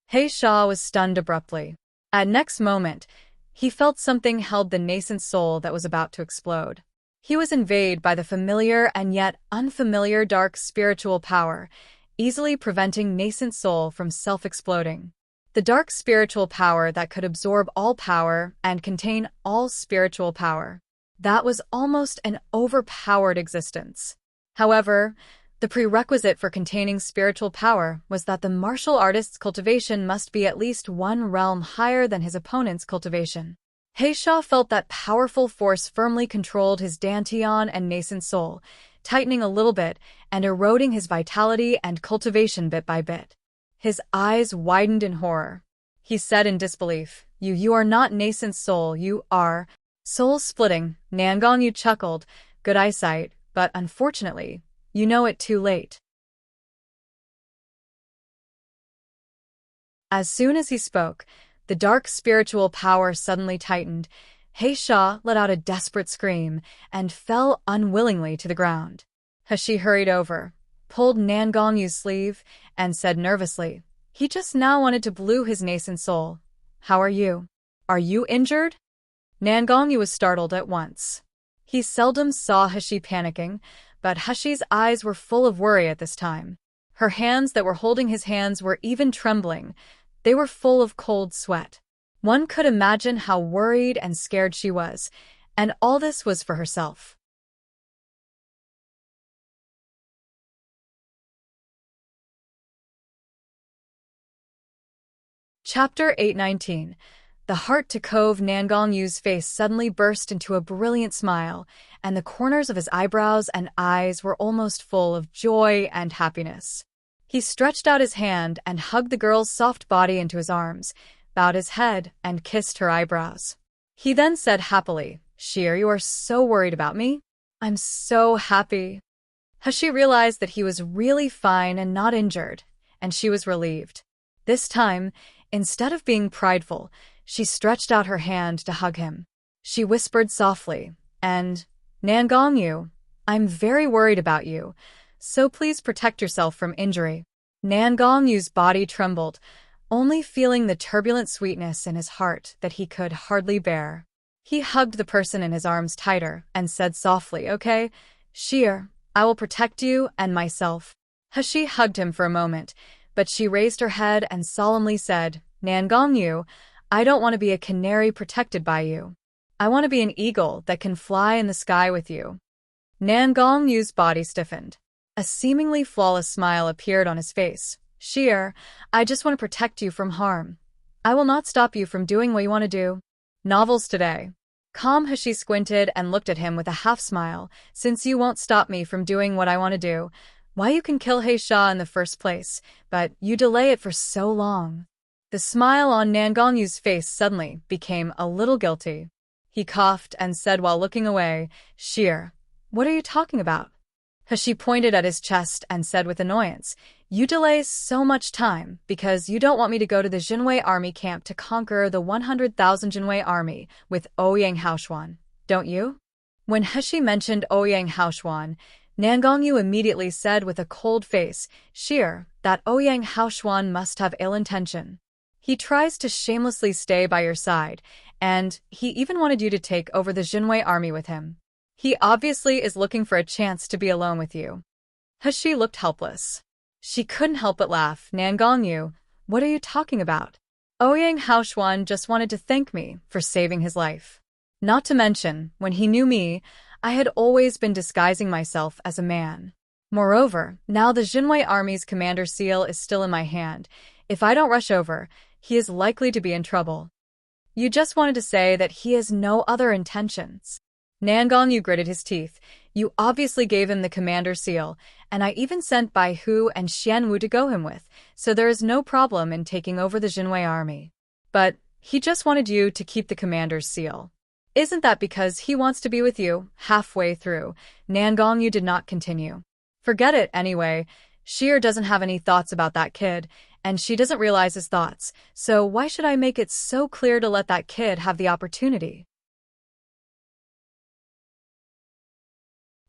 He Sha was stunned abruptly. At next moment, he felt something held the nascent soul that was about to explode. He was invaded by the familiar and yet unfamiliar dark spiritual power, easily preventing nascent soul from self-exploding. The dark spiritual power that could absorb all power and contain all spiritual power. That was almost an overpowered existence. However, the prerequisite for containing spiritual power was that the martial artist's cultivation must be at least one realm higher than his opponent's cultivation. He Sha felt that powerful force firmly controlled his dantian and nascent soul, tightening a little bit and eroding his vitality and cultivation bit by bit. His eyes widened in horror. He said in disbelief, You are not nascent soul, you are soul splitting. Nangongyu chuckled, good eyesight, but unfortunately, you know it too late. As soon as he spoke, the dark spiritual power suddenly tightened. He Sha let out a desperate scream and fell unwillingly to the ground. He hurried over, pulled Nangongyu's sleeve, and said nervously, he just now wanted to blue his nascent soul. How are you? Are you injured? Nangongyu was startled at once. He seldom saw He panicking, but He's eyes were full of worry at this time. Her hands that were holding his hands were even trembling. They were full of cold sweat. One could imagine how worried and scared she was, and all this was for herself. Chapter 819. The heart to Cove. Nangongyu's face suddenly burst into a brilliant smile, and the corners of his eyebrows and eyes were almost full of joy and happiness. He stretched out his hand and hugged the girl's soft body into his arms, bowed his head, and kissed her eyebrows. He then said happily, Sheer, you are so worried about me? I'm so happy. He realized that he was really fine and not injured, and she was relieved. This time, instead of being prideful, she stretched out her hand to hug him. She whispered softly, Nangongyu, I'm very worried about you, so please protect yourself from injury. Nangongyu's body trembled, only feeling the turbulent sweetness in his heart that he could hardly bear. He hugged the person in his arms tighter and said softly, Okay, Sheer, I will protect you and myself. He hugged him for a moment, but she raised her head and solemnly said, Nangongyu, I don't want to be a canary protected by you. I want to be an eagle that can fly in the sky with you. Nangongyu's body stiffened. A seemingly flawless smile appeared on his face. Sheer, I just want to protect you from harm. I will not stop you from doing what you want to do. Novels today. Calm. He squinted and looked at him with a half-smile. Since you won't stop me from doing what I want to do, why you can kill He Sha in the first place, but you delay it for so long. The smile on Nangongyu's face suddenly became a little guilty. He coughed and said while looking away, Sheer, what are you talking about? He pointed at his chest and said with annoyance, You delay so much time because you don't want me to go to the Jinwei army camp to conquer the 100,000 Jinwei army with Ouyang Haoshuan, don't you? When He mentioned Ouyang Haoshuan, Nangongyu immediately said with a cold face, Sheer, that Ouyang Haoshuan must have ill intention. He tries to shamelessly stay by your side, and he even wanted you to take over the Jinwei army with him. He obviously is looking for a chance to be alone with you. He looked helpless. She couldn't help but laugh. Nangongyu, what are you talking about? Ouyang Haoshuan just wanted to thank me for saving his life. Not to mention, when he knew me, I had always been disguising myself as a man. Moreover, now the Jinwei army's commander seal is still in my hand. If I don't rush over, he is likely to be in trouble. You just wanted to say that he has no other intentions. Nangongyu gritted his teeth. You obviously gave him the commander seal, and I even sent Bai Hu and Xianwu to go him with, so there is no problem in taking over the Jinwei army. But he just wanted you to keep the commander's seal. Isn't that because he wants to be with you? Halfway through, Nangongyu did not continue. Forget it anyway. Sheer doesn't have any thoughts about that kid, and she doesn't realize his thoughts, so why should I make it so clear to let that kid have the opportunity?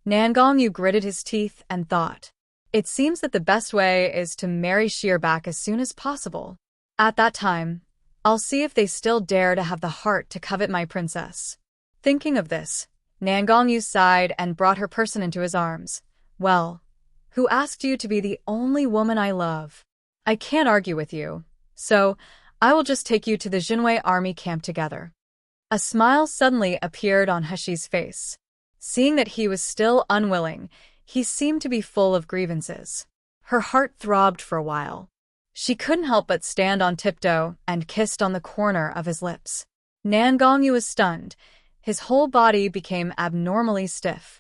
Nangongyu gritted his teeth and thought. It seems that the best way is to marry Sheerback as soon as possible. At that time, I'll see if they still dare to have the heart to covet my princess. Thinking of this, Nangongyu sighed and brought her person into his arms. Well, who asked you to be the only woman I love? I can't argue with you, so I will just take you to the Jinwei army camp together. A smile suddenly appeared on Heshi's face. Seeing that he was still unwilling, he seemed to be full of grievances. Her heart throbbed for a while. She couldn't help but stand on tiptoe and kissed on the corner of his lips. Nangongyu was stunned. His whole body became abnormally stiff.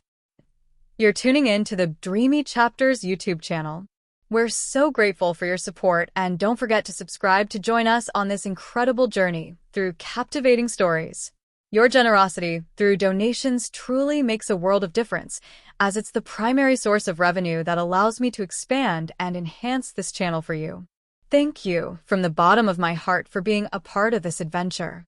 You're tuning in to the Dreamy Chapters YouTube channel. We're so grateful for your support, and don't forget to subscribe to join us on this incredible journey through captivating stories. Your generosity through donations truly makes a world of difference, as it's the primary source of revenue that allows me to expand and enhance this channel for you. Thank you from the bottom of my heart for being a part of this adventure.